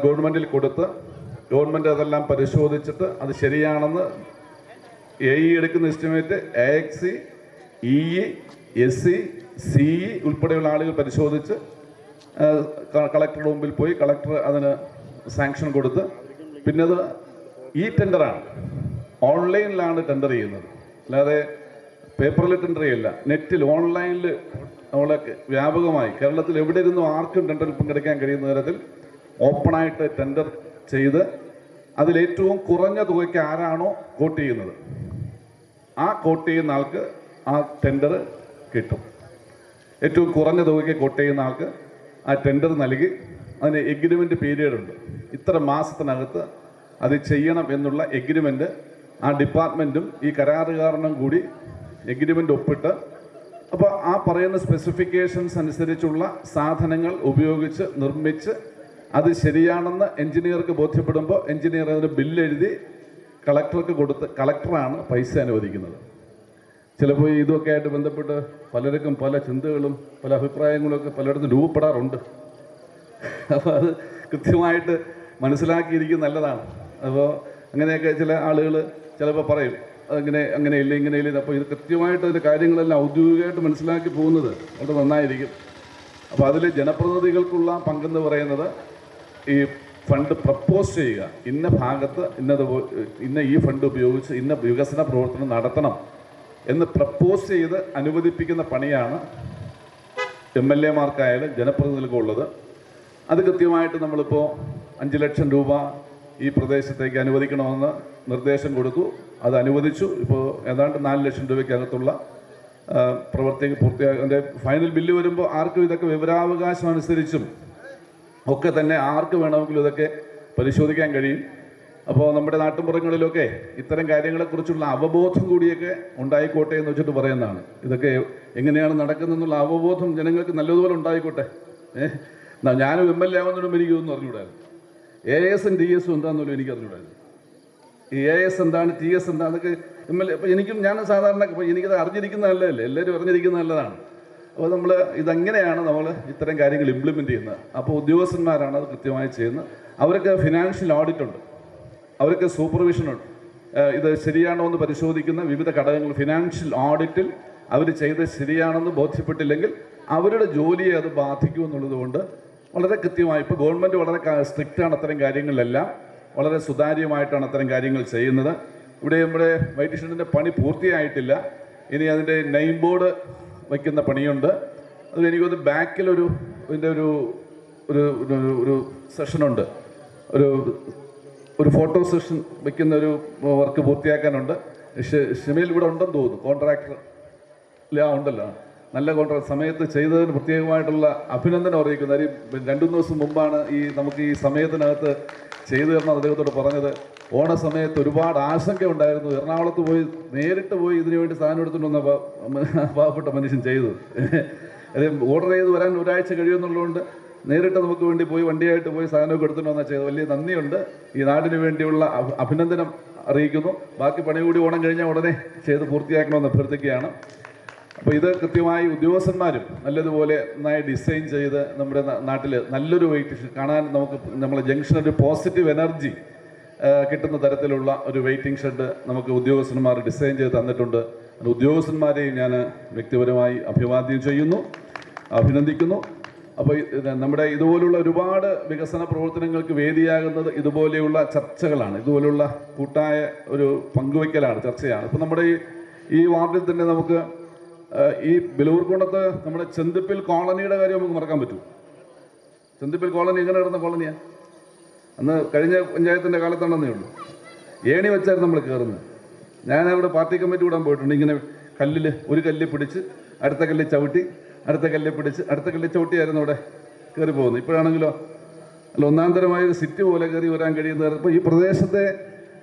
ഗവൺമെൻറ്റിൽ കൊടുത്ത് ഗവൺമെൻറ് അതെല്ലാം പരിശോധിച്ചിട്ട് അത് ശരിയാണെന്ന് AE എടുക്കുന്ന estimate AXC, EE, SC, CE ഉൾപ്പെടെയുള്ള ആളുകൾ പരിശോധിച്ച് കളക്ടറുടെ മുമ്പിൽ പോയി കളക്ടർ അതിന് സാങ്ഷൻ കൊടുത്ത് പിന്നെ അത് ഈ ടെൻഡറാണ്. ഓൺലൈനിലാണ് ടെൻഡർ ചെയ്യുന്നത്, അല്ലാതെ പേപ്പറിൽ ടെൻഡർ ചെയ്യില്ല. നെറ്റിൽ ഓൺലൈനിൽ നമ്മളെ വ്യാപകമായി കേരളത്തിൽ എവിടെ ഇരുന്നും ആർക്കും ടെൻഡറിൽ പങ്കെടുക്കാൻ കഴിയുന്ന തരത്തിൽ ഓപ്പണായിട്ട് ടെൻഡർ ചെയ്ത് അതിലേറ്റവും കുറഞ്ഞ തുകയ്ക്ക് ആരാണോ കോട്ട് ചെയ്യുന്നത് ആ കോട്ട് ചെയ്യുന്ന ആൾക്ക് ആ ടെൻഡർ കിട്ടും. ഏറ്റവും കുറഞ്ഞ തുകയ്ക്ക് കോട്ട് ചെയ്യുന്ന ആൾക്ക് ആ ടെൻഡർ നൽകി അതിന് എഗ്രിമെൻ്റ് പീരീഡ് ഉണ്ട്. ഇത്ര മാസത്തിനകത്ത് അത് ചെയ്യണം എന്നുള്ള എഗ്രിമെൻ്റ് ആ ഡിപ്പാർട്ട്മെൻറ്റും ഈ കരാറുകാരനും കൂടി എഗ്രിമെൻ്റ് ഒപ്പിട്ട് അപ്പോൾ ആ പറയുന്ന സ്പെസിഫിക്കേഷൻസ് അനുസരിച്ചുള്ള സാധനങ്ങൾ ഉപയോഗിച്ച് നിർമ്മിച്ച് അത് ശരിയാണെന്ന് എഞ്ചിനീയർക്ക് ബോധ്യപ്പെടുമ്പോൾ എഞ്ചിനീയർ അതിന് ബില്ലെഴുതി കളക്ടർക്ക് കൊടുത്ത് കളക്ടറാണ് പൈസ അനുവദിക്കുന്നത്. ചിലപ്പോൾ ഇതൊക്കെ ആയിട്ട് ബന്ധപ്പെട്ട് പലർക്കും പല ചിന്തകളും പല അഭിപ്രായങ്ങളൊക്കെ പലയിടത്തും രൂപപ്പെടാറുണ്ട്. അപ്പോൾ അത് കൃത്യമായിട്ട് മനസ്സിലാക്കിയിരിക്കുന്നത് നല്ലതാണ്. അപ്പോൾ അങ്ങനെയൊക്കെ ചില ആളുകൾ ചിലപ്പോൾ പറയും അങ്ങനെയില്ല ഇങ്ങനെയില്ല. അപ്പോൾ ഇത് കൃത്യമായിട്ട് അതിൻ്റെ കാര്യങ്ങളെല്ലാം ഔദ്യോഗികമായിട്ട് മനസ്സിലാക്കി പോകുന്നത് വളരെ നന്നായിരിക്കും. അപ്പോൾ അതിൽ ജനപ്രതിനിധികൾക്കുള്ള പങ്കെന്ന് പറയുന്നത് ഈ ഫണ്ട് പ്രപ്പോസ് ചെയ്യുക, ഇന്ന ഭാഗത്ത് ഇന്ന ഈ ഫണ്ട് ഉപയോഗിച്ച് ഇന്ന വികസന പ്രവർത്തനം നടത്തണം എന്ന് പ്രപ്പോസ് ചെയ്ത് അനുവദിപ്പിക്കുന്ന പണിയാണ് MLA മാർക്കായാലും ജനപ്രതിനിധികൾക്കുള്ളത്. അത് കൃത്യമായിട്ട് നമ്മളിപ്പോൾ 5 ലക്ഷം രൂപ ഈ പ്രദേശത്തേക്ക് അനുവദിക്കണമെന്ന് നിർദ്ദേശം കൊടുത്തു. അത് അനുവദിച്ചു. ഇപ്പോൾ ഏതാണ്ട് 4 ലക്ഷം രൂപയ്ക്കകത്തുള്ള പ്രവൃത്തി പൂർത്തിയാക്കി ഫൈനൽ ബില്ല് വരുമ്പോൾ ആർക്കും ഇതൊക്കെ വിവരാവകാശം അനുസരിച്ചും ഒക്കെ തന്നെ ആർക്ക് വേണമെങ്കിലും ഇതൊക്കെ പരിശോധിക്കാൻ കഴിയും. അപ്പോൾ നമ്മുടെ നാട്ടുമ്പുറങ്ങളിലൊക്കെ ഇത്തരം കാര്യങ്ങളെക്കുറിച്ചുള്ള അവബോധം കൂടിയൊക്കെ ഉണ്ടായിക്കോട്ടെ എന്ന് വെച്ചിട്ട് പറയുന്നതാണ്. ഇതൊക്കെ എങ്ങനെയാണ് നടക്കുന്നതെന്നുള്ള അവബോധം ജനങ്ങൾക്ക് നല്ലതുപോലെ ഉണ്ടായിക്കോട്ടെ. ഞാനും MLA ആവുന്നതിനും എനിക്കൊന്നും അറിഞ്ഞുകൂടായിരുന്നു. AS ഉം TS ഉം എന്താണെന്നല്ലോ എനിക്ക് അറിഞ്ഞുകൂടായിരുന്നു. ഈ AS എന്താണ് TS എന്താണെന്നൊക്കെ MLA അപ്പോൾ ഞാൻ സാധാരണ എനിക്കത് അറിഞ്ഞിരിക്കുന്ന നല്ലതല്ലേ, എല്ലാവരും അറിഞ്ഞിരിക്കുന്ന നല്ലതാണ്. അപ്പോൾ നമ്മൾ ഇതെങ്ങനെയാണ് നമ്മൾ ഇത്തരം കാര്യങ്ങൾ ഇംപ്ലിമെൻ്റ് ചെയ്യുന്നത്. അപ്പോൾ ഉദ്യോഗസ്ഥന്മാരാണ് അത് കൃത്യമായി ചെയ്യുന്നത്. അവർക്ക് ഫിനാൻഷ്യൽ ഓഡിറ്റുണ്ട്, അവർക്ക് സൂപ്പർവിഷനുണ്ട്. ഇത് ശരിയാണോ എന്ന് പരിശോധിക്കുന്ന വിവിധ ഘടകങ്ങൾ ഫിനാൻഷ്യൽ ഓഡിറ്റിൽ അവർ ചെയ്ത് ശരിയാണെന്ന് ബോധ്യപ്പെട്ടില്ലെങ്കിൽ അവരുടെ ജോലിയെ അത് ബാധിക്കുമെന്നുള്ളത് കൊണ്ട് വളരെ കൃത്യമായി ഇപ്പോൾ ഗവൺമെൻറ് വളരെ സ്ട്രിക്റ്റാണ് അത്തരം കാര്യങ്ങളിലെല്ലാം. വളരെ സുതാര്യമായിട്ടാണ് അത്തരം കാര്യങ്ങൾ ചെയ്യുന്നത്. ഇവിടെ നമ്മുടെ വൈറ്റ് ഷെഡിൻ്റെ പണി പൂർത്തിയായിട്ടില്ല. ഇനി അതിൻ്റെ നെയിം ബോർഡ് വയ്ക്കുന്ന പണിയുണ്ട്. അത് എനിക്കൊന്ന് ബാക്കിലൊരു ഇതിൻ്റെ ഒരു സെഷനുണ്ട്, ഒരു ഫോട്ടോ സെഷൻ വയ്ക്കുന്ന ഒരു വർക്ക് പൂർത്തിയാക്കാനുണ്ട്. ഷിമയിൽ ഇവിടെ ഉണ്ടെന്ന് തോന്നുന്നു, കോൺട്രാക്ടർ ഇല്ല ഉണ്ടല്ലോ. നല്ല കോൺട്രാക്ട് സമയത്ത് ചെയ്തതിന് പ്രത്യേകമായിട്ടുള്ള അഭിനന്ദനം അറിയിക്കുന്നു. കാര്യം 2-3 ദിവസം മുമ്പാണ് നമുക്ക് ഈ സമയത്തിനകത്ത് ചെയ്തു തരണം അദ്ദേഹത്തോട് പറഞ്ഞത്. ഓണ സമയത്ത് ഒരുപാട് ആശങ്ക ഉണ്ടായിരുന്നു. എറണാകുളത്ത് പോയി നേരിട്ട് പോയി ഇതിനു വേണ്ടി സാധനം എടുത്തുകൊണ്ട് വന്ന പാവപ്പെട്ട മനുഷ്യൻ ചെയ്തു. ഓർഡർ ചെയ്ത് വരാൻ ഒരാഴ്ച കഴിയുമെന്നുള്ളതുകൊണ്ട് നേരിട്ട് നമുക്ക് വേണ്ടി പോയി വണ്ടിയായിട്ട് പോയി സാധനമൊക്കെ എടുത്തുകൊണ്ട് വന്നാൽ ചെയ്തു. വലിയ നന്ദിയുണ്ട്. ഈ നാടിന് വേണ്ടിയുള്ള അഭിനന്ദനം അറിയിക്കുന്നു. ബാക്കി പണി കൂടി ഓണം കഴിഞ്ഞാൽ ഉടനെ ചെയ്ത് പൂർത്തിയാക്കണമെന്ന് അഭ്യർത്ഥിക്കുകയാണ്. അപ്പോൾ ഇത് കൃത്യമായി ഉദ്യോഗസ്ഥന്മാരും നല്ലതുപോലെ നന്നായി ഡിസൈൻ ചെയ്ത് നമ്മുടെ നാട്ടിൽ നല്ലൊരു വെയിറ്റിംഗ് കാണാൻ നമുക്ക് നമ്മളെ ജംഗ്ഷനിൽ ഒരു പോസിറ്റീവ് എനർജി കിട്ടുന്ന തരത്തിലുള്ള ഒരു വെയിറ്റിംഗ് ഷെഡ് നമുക്ക് ഉദ്യോഗസ്ഥന്മാർ ഡിസൈൻ ചെയ്ത് തന്നിട്ടുണ്ട്. ഉദ്യോഗസ്ഥന്മാരെയും ഞാൻ വ്യക്തിപരമായി അഭിവാദ്യം ചെയ്യുന്നു, അഭിനന്ദിക്കുന്നു. അപ്പോൾ നമ്മുടെ ഇതുപോലുള്ള ഒരുപാട് വികസന പ്രവർത്തനങ്ങൾക്ക് വേദിയാകുന്നത് ഇതുപോലെയുള്ള ചർച്ചകളാണ്, ഇതുപോലുള്ള കൂട്ടായ ഒരു പങ്കുവയ്ക്കലാണ്, ചർച്ചയാണ്. ഇപ്പോൾ നമ്മുടെ ഈ വാർഡിൽ തന്നെ നമുക്ക് ഈ ബലൂർക്കുണത്ത് നമ്മുടെ ചെന്തിപ്പിൽ കോളനിയുടെ കാര്യം നമുക്ക് മറക്കാൻ പറ്റും. ചെന്തിപ്പിൽ കോളനി എങ്ങനെ കിടന്ന കോളനിയാണ്? അന്ന് കഴിഞ്ഞ പഞ്ചായത്തിൻ്റെ കാലത്താണെന്നേ ഉള്ളൂ. ഏണി വെച്ചായിരുന്നു നമ്മൾ കയറുന്നത്. ഞാൻ അവിടെ പാർട്ടി കമ്മിറ്റി കൂടാൻ പോയിട്ടുണ്ട്. ഇങ്ങനെ കല്ലിൽ ഒരു കല്ല് പിടിച്ച് അടുത്ത കല്ലിൽ ചവിട്ടി, അടുത്ത കല്ലിൽ പിടിച്ച് അടുത്ത കല്ലിൽ ചവിട്ടിയായിരുന്നു അവിടെ കയറി പോകുന്നത്. ഇപ്പോഴാണെങ്കിലോ അല്ല ഒന്നാന്തരമായൊരു സിറ്റി പോലെ കയറി വരാൻ കഴിയുന്നത്. ഇപ്പോൾ ഈ പ്രദേശത്തെ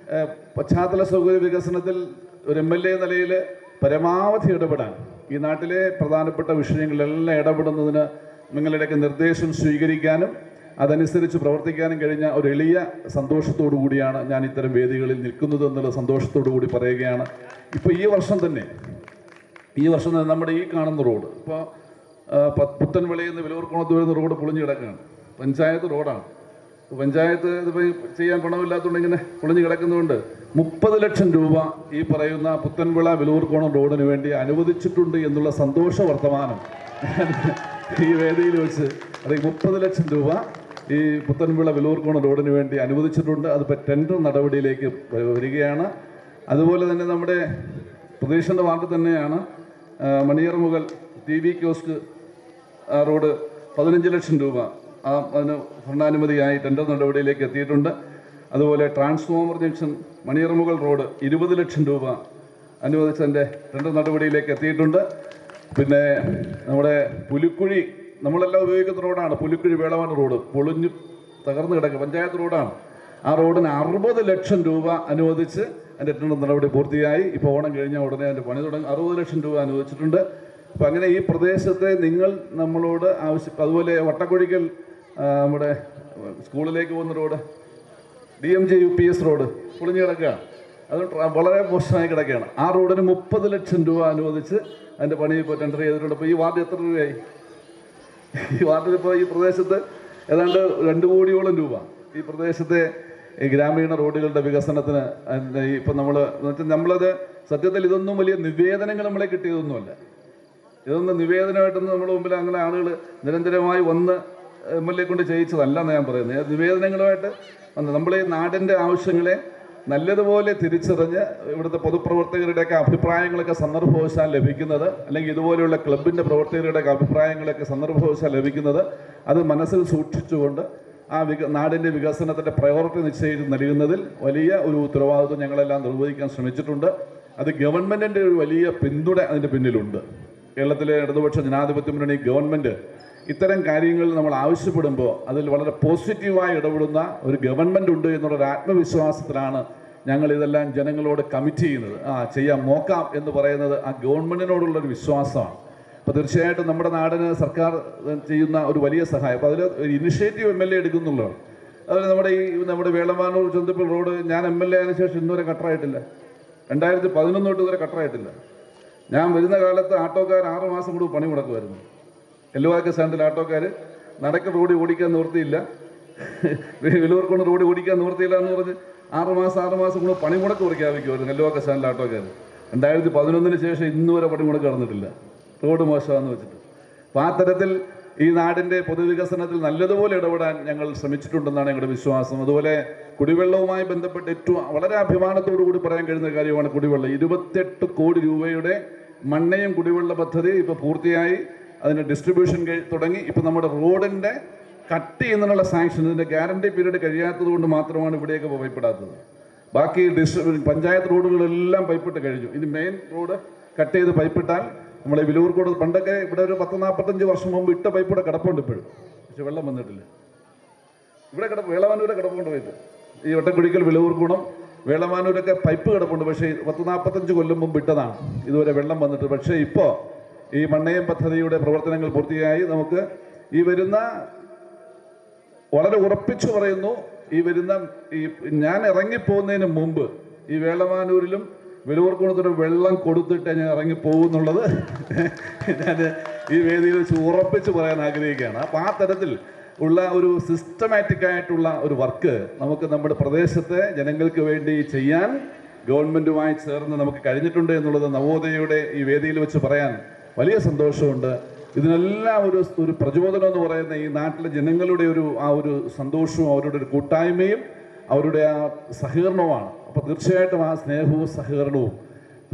പശ്ചാത്തല സൗകര്യ വികസനത്തിൽ ഒരു MLA നിലയിൽ പരമാവധി ഇടപെടാൻ, ഈ നാട്ടിലെ പ്രധാനപ്പെട്ട വിഷയങ്ങളിലെല്ലാം ഇടപെടുന്നതിന് നിങ്ങളുടെയൊക്കെ നിർദ്ദേശം സ്വീകരിക്കാനും അതനുസരിച്ച് പ്രവർത്തിക്കാനും കഴിഞ്ഞ ഒരു എളിയ സന്തോഷത്തോടു കൂടിയാണ് ഞാൻ ഇത്തരം വേദികളിൽ നിൽക്കുന്നത് എന്നുള്ള സന്തോഷത്തോടു കൂടി പറയുകയാണ്. ഇപ്പോൾ ഈ വർഷം തന്നെ നമ്മുടെ ഈ കാണുന്ന റോഡ് ഇപ്പോൾ പുത്തൻവിളയിൽ നിന്ന് വിലൂർക്കുണത്ത് വരുന്ന റോഡ് പൊളിഞ്ഞു കിടക്കുകയാണ്. പഞ്ചായത്ത് റോഡാണ്. പഞ്ചായത്ത് ഇതിപ്പോൾ ചെയ്യാൻ പണമില്ലാത്തതുകൊണ്ട് ഇങ്ങനെ പൊളിഞ്ഞു കിടക്കുന്നതുകൊണ്ട് 30 ലക്ഷം രൂപ ഈ പറയുന്ന പുത്തൻവിള വിലൂർക്കോണം റോഡിന് വേണ്ടി അനുവദിച്ചിട്ടുണ്ട് എന്നുള്ള സന്തോഷ വർത്തമാനം ഈ വേദിയിൽ വെച്ച് അത് 30 ലക്ഷം രൂപ ഈ പുത്തൻവിള വിലൂർക്കോണം റോഡിന് വേണ്ടി അനുവദിച്ചിട്ടുണ്ട്. അതിപ്പോൾ ടെൻഡർ നടപടിയിലേക്ക് വരികയാണ്. അതുപോലെ തന്നെ നമ്മുടെ പ്രതീക്ഷൻ്റെ വാർഡിൽ തന്നെയാണ് മണിയറ മുതൽ TV കിയോസ്ക് റോഡ് 15 ലക്ഷം രൂപ അതിന് ഭരണാനുമതിയായി ടെൻഡർ നടപടിയിലേക്ക് എത്തിയിട്ടുണ്ട്. അതുപോലെ ട്രാൻസ്ഫോമർ ജംഗ്ഷൻ മണിയറമുകൾ റോഡ് 20 ലക്ഷം രൂപ അനുവദിച്ചതിൻ്റെ ടെൻഡർ നടപടിയിലേക്ക് എത്തിയിട്ടുണ്ട്. പിന്നെ നമ്മുടെ പുലിക്കുഴി നമ്മളെല്ലാം ഉപയോഗിക്കുന്ന റോഡാണ് പുലിക്കുഴി വേളവാൻ റോഡ്, പൊളിഞ്ഞ് തകർന്ന് കിടക്കുക പഞ്ചായത്ത് റോഡാണ്. ആ റോഡിന് 60 ലക്ഷം രൂപ അനുവദിച്ച് അതിൻ്റെ ടെൻഡർ നടപടി പൂർത്തിയായി. ഇപ്പോൾ ഓണം കഴിഞ്ഞാൽ ഉടനെ അതിൻ്റെ പണി തുടങ്ങി 60 ലക്ഷം രൂപ അനുവദിച്ചിട്ടുണ്ട്. അപ്പം അങ്ങനെ ഈ പ്രദേശത്തെ നിങ്ങൾ നമ്മളോട് അതുപോലെ വട്ടക്കുഴിക്കൽ നമ്മുടെ സ്കൂളിലേക്ക് പോകുന്ന റോഡ് DMJ UPS റോഡ് പൊളിഞ്ഞു കിടക്കുകയാണ്. അത് വളരെ മോശമായി കിടക്കുകയാണ്. ആ റോഡിന് 30 ലക്ഷം രൂപ അനുവദിച്ച് അതിൻ്റെ പണി ഇപ്പോൾ ടെൻഡർ ചെയ്തിട്ടുണ്ട്. അപ്പോൾ ഈ വാർഡ് എത്ര രൂപയായി? ഈ വാർഡിൽ ഇപ്പോൾ ഈ പ്രദേശത്ത് ഏതാണ്ട് 2 കോടിയോളം രൂപ ഈ പ്രദേശത്തെ ഗ്രാമീണ റോഡുകളുടെ വികസനത്തിന് ഇപ്പം നമ്മളത് സത്യത്തിൽ ഇതൊന്നും വലിയ നിവേദനങ്ങൾ നമ്മളെ കിട്ടിയതൊന്നുമല്ല. ഇതൊന്നും നിവേദനമായിട്ടൊന്നും നമ്മുടെ മുമ്പിൽ അങ്ങനെ ആളുകൾ നിരന്തരമായി വന്ന് MLA കൊണ്ട് ചെയ്യിച്ചതല്ലെന്ന് ഞാൻ പറയുന്നത്. നിവേദനങ്ങളുമായിട്ട് വന്ന് നമ്മൾ ഈ നാടിൻ്റെ ആവശ്യങ്ങളെ നല്ലതുപോലെ തിരിച്ചറിഞ്ഞ് ഇവിടുത്തെ പൊതുപ്രവർത്തകരുടെയൊക്കെ അഭിപ്രായങ്ങളൊക്കെ സന്ദർഭവശാൽ ലഭിക്കുന്നത്, അല്ലെങ്കിൽ ഇതുപോലെയുള്ള ക്ലബിൻ്റെ പ്രവർത്തകരുടെയൊക്കെ അഭിപ്രായങ്ങളൊക്കെ സന്ദർഭവശാൽ ലഭിക്കുന്നത്, അത് മനസ്സിൽ സൂക്ഷിച്ചുകൊണ്ട് ആ നാടിൻ്റെ വികസനത്തിൻ്റെ പ്രയോറിറ്റി നിശ്ചയിച്ച് നൽകുന്നതിൽ വലിയ ഒരു ഉത്തരവാദിത്വം ഞങ്ങളെല്ലാം നിർവഹിക്കാൻ ശ്രമിച്ചിട്ടുണ്ട്. അത് ഗവൺമെൻറ്റിൻ്റെ ഒരു വലിയ പിന്തുണ അതിൻ്റെ പിന്നിലുണ്ട്. കേരളത്തിലെ ഇടതുപക്ഷ ജനാധിപത്യ മുന്നണി ഗവൺമെൻറ് ഇത്തരം കാര്യങ്ങൾ നമ്മൾ ആവശ്യപ്പെടുമ്പോൾ അതിൽ വളരെ പോസിറ്റീവായി ഇടപെടുന്ന ഒരു ഗവൺമെൻറ് ഉണ്ട് എന്നുള്ളൊരു ആത്മവിശ്വാസത്തിലാണ് ഞങ്ങൾ ഇതെല്ലാം ജനങ്ങളോട് കമ്മിറ്റ് ചെയ്യുന്നത്. ചെയ്യാം, നോക്കാം എന്ന് പറയുന്നത് ആ ഗവൺമെൻറ്റിനോടുള്ളൊരു വിശ്വാസമാണ്. അപ്പോൾ തീർച്ചയായിട്ടും നമ്മുടെ നാടിന് സർക്കാർ ചെയ്യുന്ന ഒരു വലിയ സഹായം, അപ്പോൾ അതിൽ ഒരു ഇനിഷ്യേറ്റീവ് MLA എടുക്കുന്നുള്ളതാണ്. അതുപോലെ നമ്മുടെ വേളമാനൂർ ചന്തപ്പൽ റോഡ് ഞാൻ MLA ആയതിനു ശേഷം ഇന്നുവരെ കട്ടറായിട്ടില്ല. 2011 തൊട്ട് ഇതുവരെ കട്ടറായിട്ടില്ല. ഞാൻ വരുന്ന കാലത്ത് ആട്ടോക്കാർ 6 മാസം കൂടി പണി മുടക്കുമായിരുന്നു. എല്ലുവാക്ക സ്റ്റാൻഡിൽ ആട്ടോക്കാർ നടക്ക റോഡ് ഓടിക്കാൻ നിവൃത്തിയില്ല, വിലൂർക്കോണം റോഡ് ഓടിക്കാൻ നിവൃത്തിയില്ല എന്ന് പറഞ്ഞ് 6 മാസം കൂടെ പണിമുടക്ക് പ്രഖ്യാപിക്കുമായിരുന്നു എല്ലുവാക്ക സ്റ്റാൻഡിൽ ആട്ടോക്കാർ. 2011 ശേഷം ഇന്നുവരെ പണിമുടക്ക് നടന്നിട്ടില്ല, റോഡ് മോശമാണെന്ന് വെച്ചിട്ട്. അപ്പോൾ ആ തരത്തിൽ ഈ നാടിൻ്റെ പൊതുവികസനത്തിൽ നല്ലതുപോലെ ഇടപെടാൻ ഞങ്ങൾ ശ്രമിച്ചിട്ടുണ്ടെന്നാണ് ഞങ്ങളുടെ വിശ്വാസം. അതുപോലെ കുടിവെള്ളവുമായി ബന്ധപ്പെട്ട് ഏറ്റവും വളരെ അഭിമാനത്തോടു കൂടി പറയാൻ കഴിയുന്ന കാര്യമാണ് കുടിവെള്ളം. 28 കോടി രൂപയുടെ മണ്ണയും കുടിവെള്ള പദ്ധതി ഇപ്പോൾ പൂർത്തിയായി, അതിൻ്റെ ഡിസ്ട്രിബ്യൂഷൻ തുടങ്ങി. ഇപ്പോൾ നമ്മുടെ റോഡിൻ്റെ കട്ട് ചെയ്യുന്നതിനുള്ള സാങ്ഷൻ, ഇതിൻ്റെ ഗ്യാരണ്ടി പീരീഡ് കഴിയാത്തത് കൊണ്ട് മാത്രമാണ് ഇവിടെയൊക്കെ പൈപ്പിടാത്തത്. ബാക്കി പഞ്ചായത്ത് റോഡുകളെല്ലാം പൈപ്പിട്ട് കഴിഞ്ഞു. ഇനി മെയിൻ റോഡ് കട്ട് ചെയ്ത് പൈപ്പിട്ടാൽ നമ്മളെ വിലൂർക്കോട് പണ്ടൊക്കെ ഇവിടെ ഒരു 10-45 വർഷം മുമ്പ് ഇട്ട പൈപ്പ് ഇവിടെ കിടപ്പുണ്ട് ഇപ്പോഴും, പക്ഷെ വെള്ളം വന്നിട്ടില്ല. ഇവിടെ വേളമാനൂരെ കിടപ്പുണ്ട് പൈപ്പ്, ഈ ഒട്ടക്കുടിക്കൽ വിലൂർക്കുണം വേളമാനൂരൊക്കെ പൈപ്പ് കിടപ്പുണ്ട്, പക്ഷേ 10-45 കൊല്ലം മുമ്പ് ഇട്ടതാണ്, ഇതുവരെ വെള്ളം വന്നിട്ട്. പക്ഷേ ഇപ്പോൾ ഈ മണ്ണയം പദ്ധതിയുടെ പ്രവർത്തനങ്ങൾ പൂർത്തിയായി നമുക്ക് ഈ വരുന്ന, വളരെ ഉറപ്പിച്ചു പറയുന്നു, ഈ വരുന്ന ഞാൻ ഇറങ്ങിപ്പോകുന്നതിന് മുമ്പ് ഈ വേളമാനൂരിലും വിലൂർക്കുണത്തിനും വെള്ളം കൊടുത്തിട്ട് ഞാൻ ഇറങ്ങിപ്പോകുന്നുള്ളത് ഞാൻ ഈ വേദിയിൽ വെച്ച് ഉറപ്പിച്ച് പറയാൻ ആഗ്രഹിക്കുകയാണ്. അപ്പോൾ ആ തരത്തിൽ ഉള്ള ഒരു സിസ്റ്റമാറ്റിക് ആയിട്ടുള്ള ഒരു വർക്ക് നമുക്ക് നമ്മുടെ പ്രദേശത്തെ ജനങ്ങൾക്ക് വേണ്ടി ചെയ്യാൻ ഗവൺമെൻറ്റുമായി ചേർന്ന് നമുക്ക് കഴിഞ്ഞിട്ടുണ്ട് എന്നുള്ളത് നവോദയയുടെ ഈ വേദിയിൽ വെച്ച് പറയാൻ വലിയ സന്തോഷമുണ്ട്. ഇതിനെല്ലാം ഒരു പ്രചോദനം എന്ന് പറയുന്ന ഈ നാട്ടിലെ ജനങ്ങളുടെ ആ ഒരു സന്തോഷവും അവരുടെ ഒരു കൂട്ടായ്മയും അവരുടെ ആ സഹകരണവുമാണ്. അപ്പോൾ തീർച്ചയായിട്ടും ആ സ്നേഹവും സഹകരണവും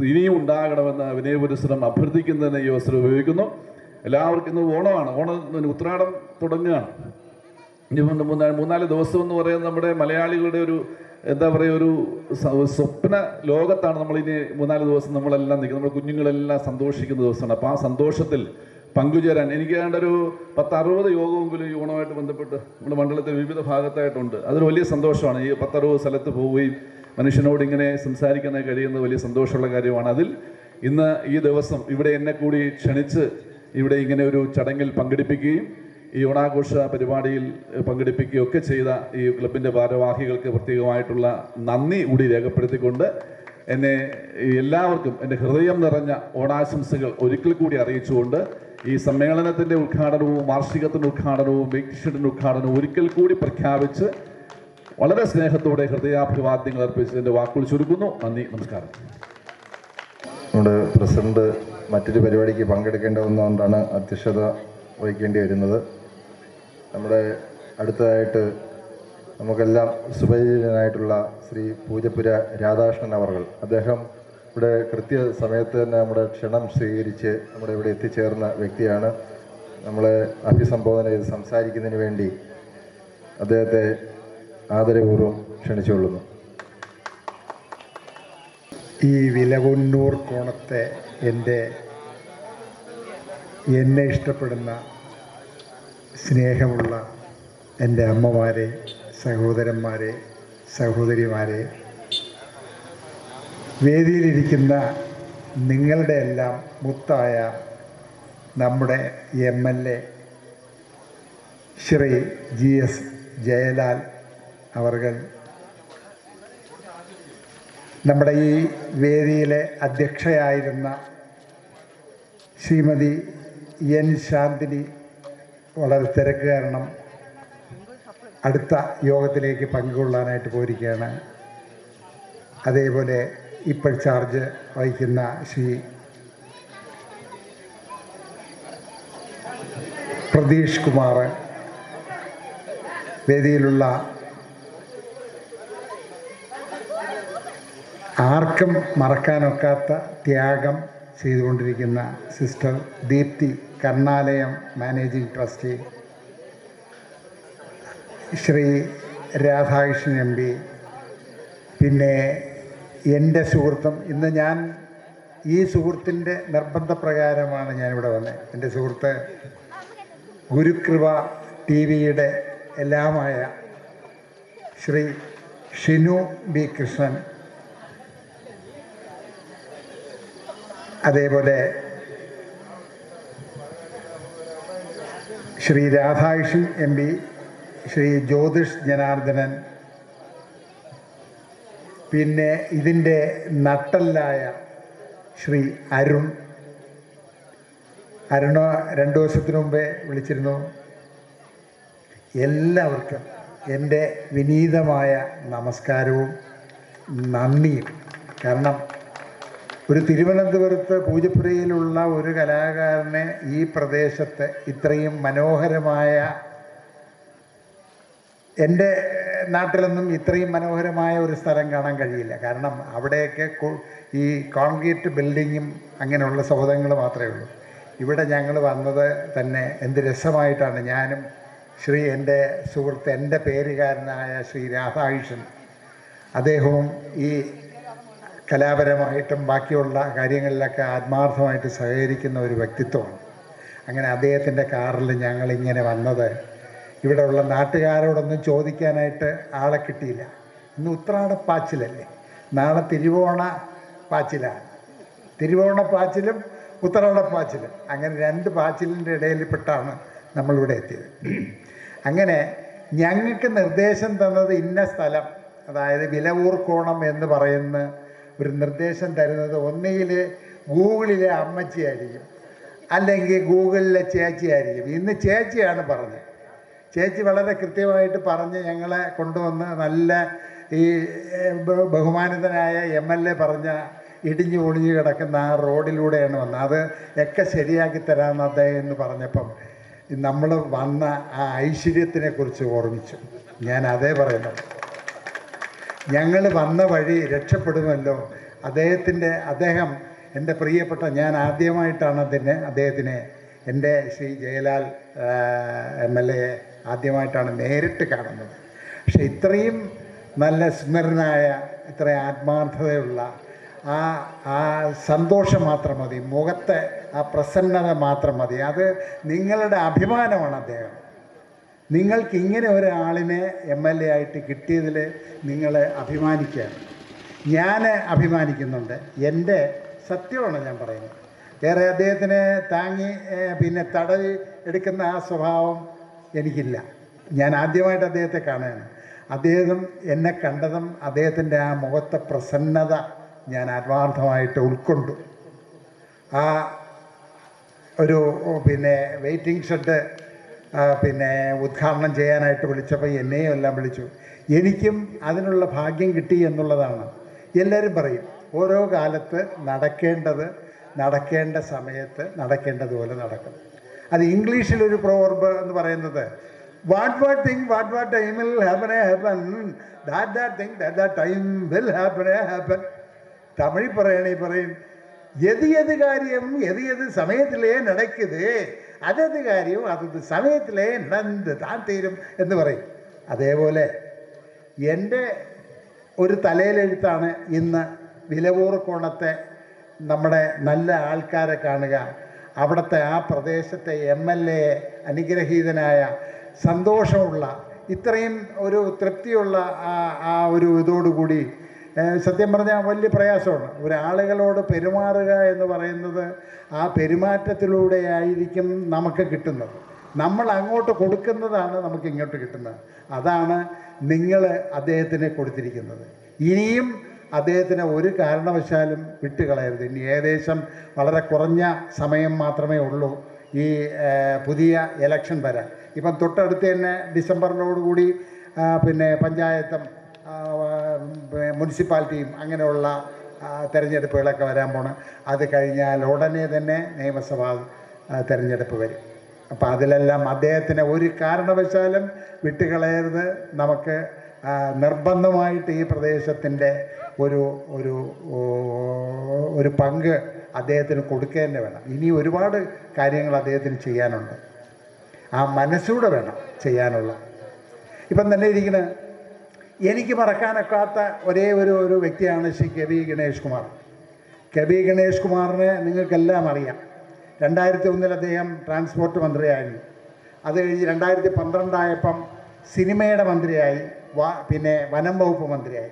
ഇനിയും ഉണ്ടാകണമെന്ന് വിനയപുരസ്സരം അഭ്യർത്ഥിക്കുന്നതിന് ഈ അവസരം ഉപയോഗിക്കുന്നു. എല്ലാവർക്കും ഇന്ന് ഓണമാണ്, ഉത്രാടം തുടങ്ങുകയാണ്. ഇനി 3-4 ദിവസം എന്ന് പറയുന്നത് നമ്മുടെ മലയാളികളുടെ ഒരു എന്താ പറയുക, ഒരു സ്വപ്ന ലോകത്താണ് നമ്മളിനി 3-4 ദിവസം നമ്മളെല്ലാം നിൽക്കുന്നത്. നമ്മുടെ കുഞ്ഞുങ്ങളെല്ലാം സന്തോഷിക്കുന്ന ദിവസമാണ്. അപ്പോൾ ആ സന്തോഷത്തിൽ പങ്കുചേരാൻ എനിക്ക് ഒരു 10-60 യോഗമെങ്കിലും ഈ ഓണമായിട്ട് ബന്ധപ്പെട്ട് നമ്മുടെ മണ്ഡലത്തിൽ വിവിധ ഭാഗത്തായിട്ടുണ്ട്. അതൊരു വലിയ സന്തോഷമാണ്. ഈ 10-60 സ്ഥലത്ത് പോവുകയും മനുഷ്യനോട് ഇങ്ങനെ സംസാരിക്കാൻ കഴിയുന്നത് വലിയ സന്തോഷമുള്ള കാര്യമാണ്. അതിൽ ഇന്ന് ഈ ദിവസം ഇവിടെ എന്നെ കൂടി ക്ഷണിച്ച് ഇവിടെ ഇങ്ങനെ ഒരു ചടങ്ങിൽ പങ്കെടുപ്പിക്കുകയും ഈ ഓണാഘോഷ പരിപാടിയിൽ പങ്കെടുപ്പിക്കുകയും ഒക്കെ ചെയ്ത ഈ ക്ലബിൻ്റെ ഭാരവാഹികൾക്ക് പ്രത്യേകമായിട്ടുള്ള നന്ദി കൂടി രേഖപ്പെടുത്തിക്കൊണ്ട് എന്നെ എല്ലാവർക്കും എൻ്റെ ഹൃദയം നിറഞ്ഞ ഓണാശംസകൾ ഒരിക്കൽ കൂടി അറിയിച്ചുകൊണ്ട് ഈ സമ്മേളനത്തിൻ്റെ ഉദ്ഘാടനവും വാർഷികത്തിൻ്റെ ഉദ്ഘാടനവും വ്യക്തിഷീറ്റിൻ്റെ ഉദ്ഘാടനവും ഒരിക്കൽ കൂടി പ്രഖ്യാപിച്ച് വളരെ സ്നേഹത്തോടെ ഹൃദയാഭിവാദ്യങ്ങൾ അർപ്പിച്ച് എൻ്റെ വാക്കുകൾ ചുരുക്കുന്നു. നന്ദി, നമസ്കാരം. നമ്മുടെ പ്രസിഡന്റ് മറ്റൊരു പരിപാടിക്ക് പങ്കെടുക്കേണ്ട വന്നുകൊണ്ടാണ് അധ്യക്ഷത വഹിക്കേണ്ടി വരുന്നത്. നമ്മുടെ അടുത്തതായിട്ട് നമുക്കെല്ലാം സുപരിചിതനായിട്ടുള്ള ശ്രീ പൂജപ്പുര രാധാകൃഷ്ണൻ അവർകൾ, അദ്ദേഹം ഇവിടെ കൃത്യസമയത്ത് തന്നെ നമ്മുടെ ക്ഷണം സ്വീകരിച്ച് നമ്മുടെ ഇവിടെ എത്തിച്ചേർന്ന വ്യക്തിയാണ്. നമ്മളെ അഭിസംബോധന ചെയ്ത് സംസാരിക്കുന്നതിന് വേണ്ടി അദ്ദേഹത്തെ ആദരപൂർവ്വം ക്ഷണിച്ചുകൊള്ളുന്നു. ഈ വിലകൊന്നൂർ കോണത്തെ എന്നെ ഇഷ്ടപ്പെടുന്ന സ്നേഹമുള്ള എൻ്റെ അമ്മമാരെ, സഹോദരന്മാരെ, സഹോദരിമാരെ, വേദിയിലിരിക്കുന്ന നിങ്ങളുടെ എല്ലാം മുത്തായ നമ്മുടെ MLA ശ്രീ GS ജയലാൽ അവർകൾ, നമ്മുടെ ഈ വേദിയിലെ അധ്യക്ഷയായിരുന്ന ശ്രീമതി N ശാന്തിനി വളരെ തിരക്ക് കാരണം അടുത്ത യോഗത്തിലേക്ക് പങ്കുകൊള്ളാനായിട്ട് പോയിരിക്കുകയാണ്. അതേപോലെ ഇപ്പോൾ ചാർജ് വഹിക്കുന്ന ശ്രീ പ്രതീഷ് കുമാർ, വേദിയിലുള്ള ആർക്കും മറക്കാനൊക്കാത്ത ത്യാഗം ചെയ്തുകൊണ്ടിരിക്കുന്ന sister Deepti, Karunalayam managing trustee, Shri Radhakrishnan MP, പിന്നെ എൻ്റെ സുഹൃത്തും, ഇന്ന് ഞാൻ ഈ സുഹൃത്തിൻ്റെ നിർബന്ധപ്രകാരമാണ് ഞാനിവിടെ വന്നത്. എൻ്റെ സുഹൃത്ത് ഗുരുകൃപ TV-യുടെ എല്ലാമായ ശ്രീ ഷിനു B. കൃഷ്ണൻ, അതേപോലെ ശ്രീ രാധാകൃഷ്ണൻ MP, ശ്രീ ജ്യോതിഷ് ജനാർദ്ദനൻ, പിന്നെ ഇതിൻ്റെ നട്ടെല്ലായ ശ്രീ അരുൺ 2 ദിവസത്തിന് മുമ്പേ വിളിച്ചിരുന്നു. എല്ലാവർക്കും എൻ്റെ വിനീതമായ നമസ്കാരവും നന്ദിയും. കാരണം ഒരു തിരുവനന്തപുരത്ത് പൂജപ്പുരയിലുള്ള ഒരു കലാകാരനെ ഈ പ്രദേശത്ത് ഇത്രയും മനോഹരമായ, എൻ്റെ നാട്ടിലൊന്നും ഇത്രയും മനോഹരമായ ഒരു സ്ഥലം കാണാൻ കഴിയില്ല. കാരണം അവിടെയൊക്കെ ഈ കോൺക്രീറ്റ് ബിൽഡിങ്ങും അങ്ങനെയുള്ള സൗധങ്ങൾ മാത്രമേ ഉള്ളൂ. ഇവിടെ ഞങ്ങൾ വന്നത് തന്നെ എന്ത് രസമായിട്ടാണ്. ഞാനും എൻ്റെ സുഹൃത്ത്, എൻ്റെ പേരുകാരനായ ശ്രീ രാധാകൃഷ്ണൻ, അദ്ദേഹവും ഈ കലാപരമായിട്ടും ബാക്കിയുള്ള കാര്യങ്ങളിലൊക്കെ ആത്മാർത്ഥമായിട്ട് സഹകരിക്കുന്ന ഒരു വ്യക്തിത്വമാണ്. അങ്ങനെ അദ്ദേഹത്തിൻ്റെ കാറിൽ ഞങ്ങളിങ്ങനെ വന്നത് ഇവിടെയുള്ള നാട്ടുകാരോടൊന്നും ചോദിക്കാനായിട്ട് ആളെ കിട്ടിയില്ല. ഇന്ന് ഉത്രാടപ്പാച്ചിലല്ലേ, നാളെ തിരുവോണ പാച്ചിലാണ്. തിരുവോണപ്പാച്ചിലും ഉത്രാടപ്പാച്ചിലും, അങ്ങനെ 2 പാച്ചിലിൻ്റെ ഇടയിൽപ്പെട്ടാണ് നമ്മളിവിടെ എത്തിയത്. അങ്ങനെ ഞങ്ങൾക്ക് നിർദ്ദേശം തന്നത് ഇന്ന സ്ഥലം, അതായത് വിലവൂർക്കോണം എന്ന് പറയുന്ന ഒരു നിർദ്ദേശം തരുന്നത് ഒന്നുകിൽ ഗൂഗിളിലെ അമ്മച്ചിയായിരിക്കും, അല്ലെങ്കിൽ ഗൂഗിളിലെ ചേച്ചിയായിരിക്കും. ഇന്ന് ചേച്ചിയാണ് പറഞ്ഞത്. ചേച്ചി വളരെ കൃത്യമായിട്ട് പറഞ്ഞ് ഞങ്ങളെ കൊണ്ടുവന്ന് നല്ല ഈ ബഹുമാനിതനായ MLA പറഞ്ഞ ഇടിഞ്ഞു പൊളിഞ്ഞു കിടക്കുന്ന ആ റോഡിലൂടെയാണ് വന്നത്. അത് ഒക്കെ ശരിയാക്കി തരാമെന്ന് അദ്ദേഹം എന്ന് പറഞ്ഞപ്പം നമ്മൾ വന്ന ആ ഐശ്വര്യത്തിനെ കുറിച്ച് ഓർമ്മിച്ചു. ഞാൻ അതേ പറയുന്നത്, ഞങ്ങൾ വന്ന വഴി രക്ഷപ്പെടുമല്ലോ. അദ്ദേഹം എൻ്റെ പ്രിയപ്പെട്ട, ഞാൻ ആദ്യമായിട്ടാണ് അദ്ദേഹത്തിനെ എൻ്റെ ശ്രീ ജയലാൽ MLA ആദ്യമായിട്ടാണ് നേരിട്ട് കാണുന്നത്. പക്ഷെ ഇത്രയും നല്ല സ്മരണായ, ഇത്രയും ആത്മാർത്ഥതയുള്ള ആ സന്തോഷം മാത്രം മതി, മുഖത്തെ ആ പ്രസന്നത മാത്രം മതി. അത് നിങ്ങളുടെ അഭിമാനമാണ് അദ്ദേഹം. നിങ്ങൾക്ക് ഇങ്ങനെ ഒരാളിനെ MLA ആയിട്ട് കിട്ടിയതിൽ നിങ്ങൾ അഭിമാനിക്കുകയാണ്. ഞാൻ അഭിമാനിക്കുന്നുണ്ട്. എൻ്റെ സത്യമാണ് ഞാൻ പറയുന്നത്. വേറെ അദ്ദേഹത്തിനെ താങ്ങി പിന്നെ തടവി എടുക്കുന്ന ആ സ്വഭാവം എനിക്കില്ല. ഞാൻ ആദ്യമായിട്ട് അദ്ദേഹത്തെ കാണുകയാണ്. അദ്ദേഹം എന്നെ കണ്ടതും അദ്ദേഹത്തിൻ്റെ ആ മുഖത്തെ പ്രസന്നത ഞാൻ ആത്മാർത്ഥമായിട്ട് ഉൾക്കൊണ്ടു. ആ ഒരു പിന്നെ വെയിറ്റിംഗ് ഷെഡ് പിന്നെ ഉദ്ഘാടനം ചെയ്യാനായിട്ട് വിളിച്ചപ്പോൾ എന്നെയും എല്ലാം വിളിച്ചു. എനിക്കും അതിനുള്ള ഭാഗ്യം കിട്ടി എന്നുള്ളതാണ്. എല്ലാവരും പറയും ഓരോ കാലത്ത് നടക്കേണ്ട സമയത്ത് നടക്കേണ്ടതുപോലെ നടക്കും. അത് ഇംഗ്ലീഷിലൊരു പ്രോവർബ് എന്ന് പറയുന്നത് what thing what time will happen that thing that time will happen. Tamil പറയും எது காரியம் எது സമയത്തിലേ നടക്കുത്, അതത് കാര്യം അതത് സമയത്തിലേ നടന്ന് താൻ തീരും എന്ന് പറയും. അതേപോലെ എൻ്റെ ഒരു തലയിലെഴുത്താണ് ഇന്ന് വിലവൂർക്കോണത്തെ നമ്മുടെ നല്ല ആൾക്കാരെ കാണുക, അവിടുത്തെ ആ പ്രദേശത്തെ MLA അനുഗ്രഹീതനായ സന്തോഷമുള്ള ഇത്രയും ഒരു തൃപ്തിയുള്ള ആ ഒരു ഇതോടുകൂടി സത്യം പറഞ്ഞാൽ വലിയ പ്രയാസമാണ്. ഒരാളുകളോട് പെരുമാറുക എന്ന് പറയുന്നത് ആ പെരുമാറ്റത്തിലൂടെയായിരിക്കും നമുക്ക് കിട്ടുന്നത്. നമ്മൾ അങ്ങോട്ട് കൊടുക്കുന്നതാണ് നമുക്ക് ഇങ്ങോട്ട് കിട്ടുന്നത്. അതാണ് നിങ്ങൾ അദ്ദേഹത്തിന് കൊടുത്തിരിക്കുന്നത്. ഇനിയും അദ്ദേഹത്തിന് ഒരു കാരണവശാലും വിട്ടുകളയരുത്. ഇനി ഏകദേശം വളരെ കുറഞ്ഞ സമയം മാത്രമേ ഉള്ളൂ ഈ പുതിയ ഇലക്ഷൻ വരാൻ. ഇപ്പം തൊട്ടടുത്ത് തന്നെ ഡിസംബറിനോടുകൂടി പിന്നെ പഞ്ചായത്തും മുനിസിപ്പാലിറ്റിയും അങ്ങനെയുള്ള തിരഞ്ഞെടുപ്പുകളൊക്കെ വരാൻ പോണ്. അത് കഴിഞ്ഞാൽ ഉടനെ തന്നെ നിയമസഭാ തിരഞ്ഞെടുപ്പ് വരും. അപ്പോൾ അതിലെല്ലാം അദ്ദേഹത്തിന് ഒരു കാരണവശാലും വിട്ടുകളയരുത്. നമുക്ക് നിർബന്ധമായിട്ട് ഈ പ്രദേശത്തിൻ്റെ ഒരു പങ്ക് അദ്ദേഹത്തിന് കൊടുക്കുക തന്നെ വേണം. ഇനി ഒരുപാട് കാര്യങ്ങൾ അദ്ദേഹത്തിന് ചെയ്യാനുണ്ട്. ആ മനസ്സൂടെ വേണം ചെയ്യാനുള്ള. ഇപ്പം തന്നെ ഇരിക്കുന്ന എനിക്ക് മറക്കാനൊക്കാത്ത ഒരേ ഒരു വ്യക്തിയാണ് ശ്രീ കെ.ബി. ഗണേഷ് കുമാർ. കെ.ബി. ഗണേഷ് കുമാറിനെ നിങ്ങൾക്കെല്ലാം അറിയാം. 2001 അദ്ദേഹം ട്രാൻസ്പോർട്ട് മന്ത്രിയായിരുന്നു. അത് കഴിഞ്ഞ് 2012 ആയപ്പം സിനിമയുടെ മന്ത്രിയായി, പിന്നെ വനം വകുപ്പ് മന്ത്രിയായി.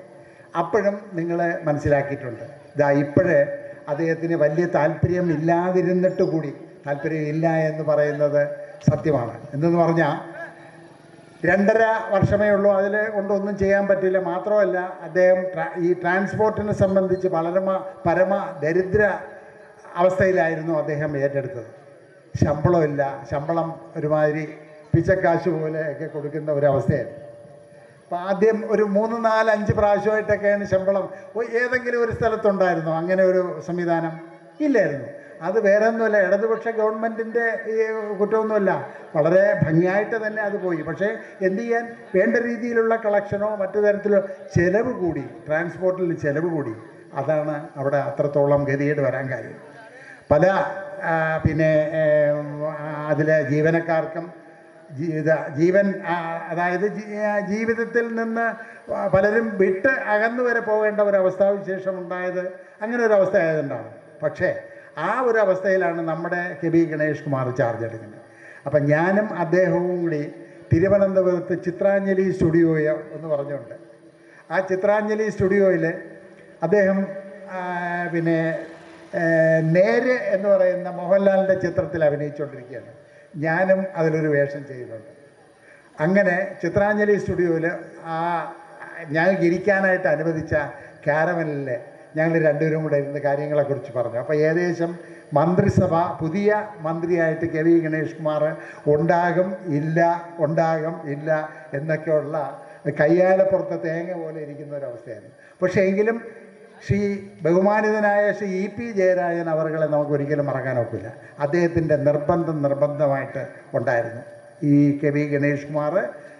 അപ്പോഴും നിങ്ങൾ മനസ്സിലാക്കിയിട്ടുണ്ട്. ഇപ്പോഴേ അദ്ദേഹത്തിന് വലിയ താല്പര്യം ഇല്ലാതിരുന്നിട്ട് കൂടി, താല്പര്യമില്ല എന്ന് പറയുന്നത് സത്യമാണ്. എന്തെന്ന് പറഞ്ഞാൽ 2.5 വർഷമേ ഉള്ളൂ, അതിൽ കൊണ്ടൊന്നും ചെയ്യാൻ പറ്റില്ല. മാത്രമല്ല അദ്ദേഹം ഈ ട്രാൻസ്പോർട്ടിനെ സംബന്ധിച്ച് പരമ ദരിദ്ര അവസ്ഥയിലായിരുന്നു അദ്ദേഹം ഏറ്റെടുത്തത്. ശമ്പളമില്ല, ശമ്പളം ഒരുമാതിരി പിച്ചക്കാശ് പോലെയൊക്കെ കൊടുക്കുന്ന ഒരവസ്ഥയായിരുന്നു. അപ്പോൾ ആദ്യം ഒരു 3, 4, 5 പ്രാവശ്യമായിട്ടൊക്കെയാണ് ശമ്പളം. ഏതെങ്കിലും ഒരു സ്ഥലത്തുണ്ടായിരുന്നോ അങ്ങനെ ഒരു സംവിധാനം? ഇല്ലായിരുന്നു. അത് വേറെ ഒന്നുമല്ല, ഇടതുപക്ഷ ഗവൺമെൻറ്റിൻ്റെ ഈ കുറ്റമൊന്നുമല്ല, വളരെ ഭംഗിയായിട്ട് തന്നെ അത് പോയി. പക്ഷേ എന്ത് ചെയ്യാൻ, വേണ്ട രീതിയിലുള്ള കളക്ഷനോ മറ്റു തരത്തിലോ ചിലവ് കൂടി, ട്രാൻസ്പോർട്ടിൽ ചിലവ് കൂടി. അതാണ് അവിടെ അത്രത്തോളം ഗതികേട് വരാൻ കാര്യം. പല പിന്നെ അതിലെ ജീവനക്കാർക്കും ജീവൻ അതായത് ജീവിതത്തിൽ നിന്ന് പലരും വിട്ട് അകന്നു വരെ പോകേണ്ട ഒരവസ്ഥാവിശേഷം ഉണ്ടായത് അങ്ങനെ ഒരു അവസ്ഥ ആയതുകൊണ്ടാണ്. പക്ഷേ ആ ഒരു അവസ്ഥയിലാണ് നമ്മുടെ കെ.ബി. ഗണേഷ് കുമാർ ചാർജ് എടുക്കുന്നത്. അപ്പം ഞാനും അദ്ദേഹവും കൂടി തിരുവനന്തപുരത്ത് ചിത്രാഞ്ജലി സ്റ്റുഡിയോ എന്ന് പറഞ്ഞുകൊണ്ട് ആ ചിത്രാഞ്ജലി സ്റ്റുഡിയോയിൽ അദ്ദേഹം പിന്നെ നേര് എന്ന് പറയുന്ന മോഹൻലാലിൻ്റെ ചിത്രത്തിൽ അഭിനയിച്ചുകൊണ്ടിരിക്കുകയാണ്. ഞാനും അതിലൊരു വേഷം ചെയ്യുന്നുണ്ട്. അങ്ങനെ ചിത്രാഞ്ജലി സ്റ്റുഡിയോയിൽ ഞങ്ങൾക്ക് ഇരിക്കാനായിട്ട് അനുവദിച്ച കാരവനിൽ ഞങ്ങൾ രണ്ടുപേരും കൂടെ ഇരുന്ന് കാര്യങ്ങളെക്കുറിച്ച് പറഞ്ഞു. അപ്പോൾ ഏകദേശം മന്ത്രിസഭ പുതിയ മന്ത്രിയായിട്ട് കെ.വി. ഗണേഷ് കുമാർ ഉണ്ടാകും ഇല്ല എന്നൊക്കെയുള്ള കയ്യാലപ്പുറത്തെ തേങ്ങ പോലെ ഇരിക്കുന്ന ഒരവസ്ഥയായിരുന്നു. പക്ഷേ എങ്കിലും ബഹുമാനിതനായ ശ്രീ E.P. ജയരാജൻ അവർകളെ നമുക്ക് ഒരിക്കലും മറക്കാനൊക്കില്ല. അദ്ദേഹത്തിൻ്റെ നിർബന്ധമായിട്ട് ഉണ്ടായിരുന്നു ഈ കെ.വി. ഗണേഷ് കുമാർ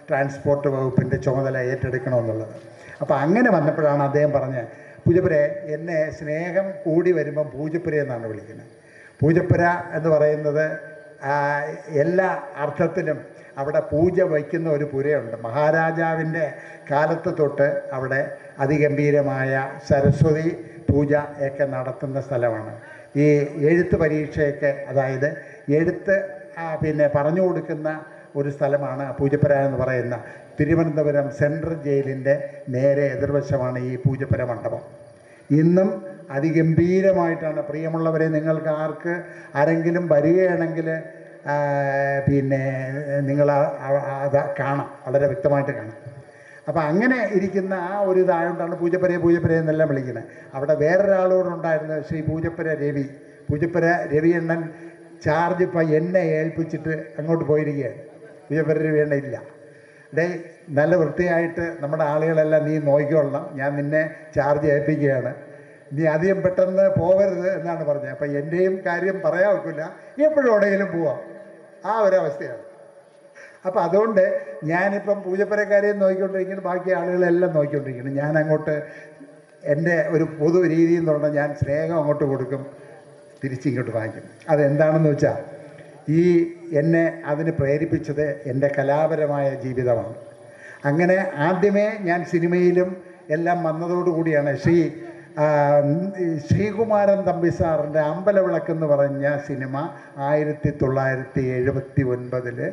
ട്രാൻസ്പോർട്ട് വകുപ്പിൻ്റെ ചുമതല ഏറ്റെടുക്കണമെന്നുള്ളത്. അപ്പോൾ അങ്ങനെ വന്നപ്പോഴാണ് അദ്ദേഹം പറഞ്ഞത്, പൂജപ്പുര എന്നെ സ്നേഹം കൂടി വരുമ്പം പൂജപ്പുര എന്നാണ് വിളിക്കുന്നത്. പൂജപ്പുര എന്ന് പറയുന്നത് എല്ലാ അർത്ഥത്തിലും അവിടെ പൂജ വയ്ക്കുന്ന ഒരു പുരയുണ്ട്. മഹാരാജാവിൻ്റെ കാലത്ത് തൊട്ട് അവിടെ അതിഗംഭീരമായ സരസ്വതി പൂജ ഒക്കെ നടത്തുന്ന സ്ഥലമാണ്. ഈ എഴുത്ത് പരീക്ഷയൊക്കെ, അതായത് എഴുത്ത് പറഞ്ഞു കൊടുക്കുന്ന ഒരു സ്ഥലമാണ് പൂജപ്പുര എന്ന് പറയുന്ന തിരുവനന്തപുരം സെൻട്രൽ ജയിലിൻ്റെ നേരെ എതിർവശമാണ് ഈ പൂജപ്പുര മണ്ഡപം. ഇന്നും അതിഗംഭീരമായിട്ടാണ്. പ്രിയമുള്ളവരെ, നിങ്ങൾക്ക് ആരെങ്കിലും വരികയാണെങ്കിൽ നിങ്ങൾ അത് കാണാം, വളരെ വ്യക്തമായിട്ട് കാണാം. അപ്പോൾ അങ്ങനെ ഇരിക്കുന്ന ആ ഒരു ഇതായതുകൊണ്ടാണ് പൂജപ്പുര എന്നെല്ലാം വിളിക്കുന്നത്. അവിടെ വേറൊരാളോടുണ്ടായിരുന്നത് ശ്രീ പൂജപ്പുര രവി എണ്ണൻ ചാർജ് ഇപ്പം എന്നെ ഏൽപ്പിച്ചിട്ട് അങ്ങോട്ട് പോയിരിക്കുകയാണ്. പൂജപ്പുര രവി എണ്ണ ഇല്ല, നല്ല വൃത്തിയായിട്ട് നമ്മുടെ ആളുകളെല്ലാം നീ നോക്കിക്കൊള്ളണം, ഞാൻ നിന്നെ ചാർജ് ഏൽപ്പിക്കുകയാണ്, നീ അധികം പെട്ടെന്ന് പോകരുത് എന്നാണ് പറഞ്ഞത്. അപ്പം എൻ്റെയും കാര്യം പറയാൻ ഒക്കില്ല, എപ്പോഴും എവിടെയെങ്കിലും പോവാം, ആ ഒരവസ്ഥയാണ്. അപ്പം അതുകൊണ്ട് ഞാനിപ്പം പൂജപ്പുരക്കാരെയും നോക്കിക്കൊണ്ടിരിക്കുന്നു, ബാക്കി ആളുകളെല്ലാം നോക്കിക്കൊണ്ടിരിക്കുന്നു. ഞാൻ അങ്ങോട്ട് എൻ്റെ ഒരു പൊതു രീതി എന്ന് പറഞ്ഞാൽ ഞാൻ സ്നേഹം അങ്ങോട്ട് കൊടുക്കും, തിരിച്ചിങ്ങോട്ട് വാങ്ങിക്കും. അതെന്താണെന്ന് വെച്ചാൽ എന്നെ അതിന് പ്രേരിപ്പിച്ചത് എൻ്റെ കലാപരമായ ജീവിതമാണ്. അങ്ങനെ ആദ്യമേ ഞാൻ സിനിമയിലും എല്ലാം വന്നതോടുകൂടിയാണ് ശ്രീകുമാരൻ തമ്പി സാറിൻ്റെ അമ്പലവിളക്ക് എന്ന് പറഞ്ഞ സിനിമ 1979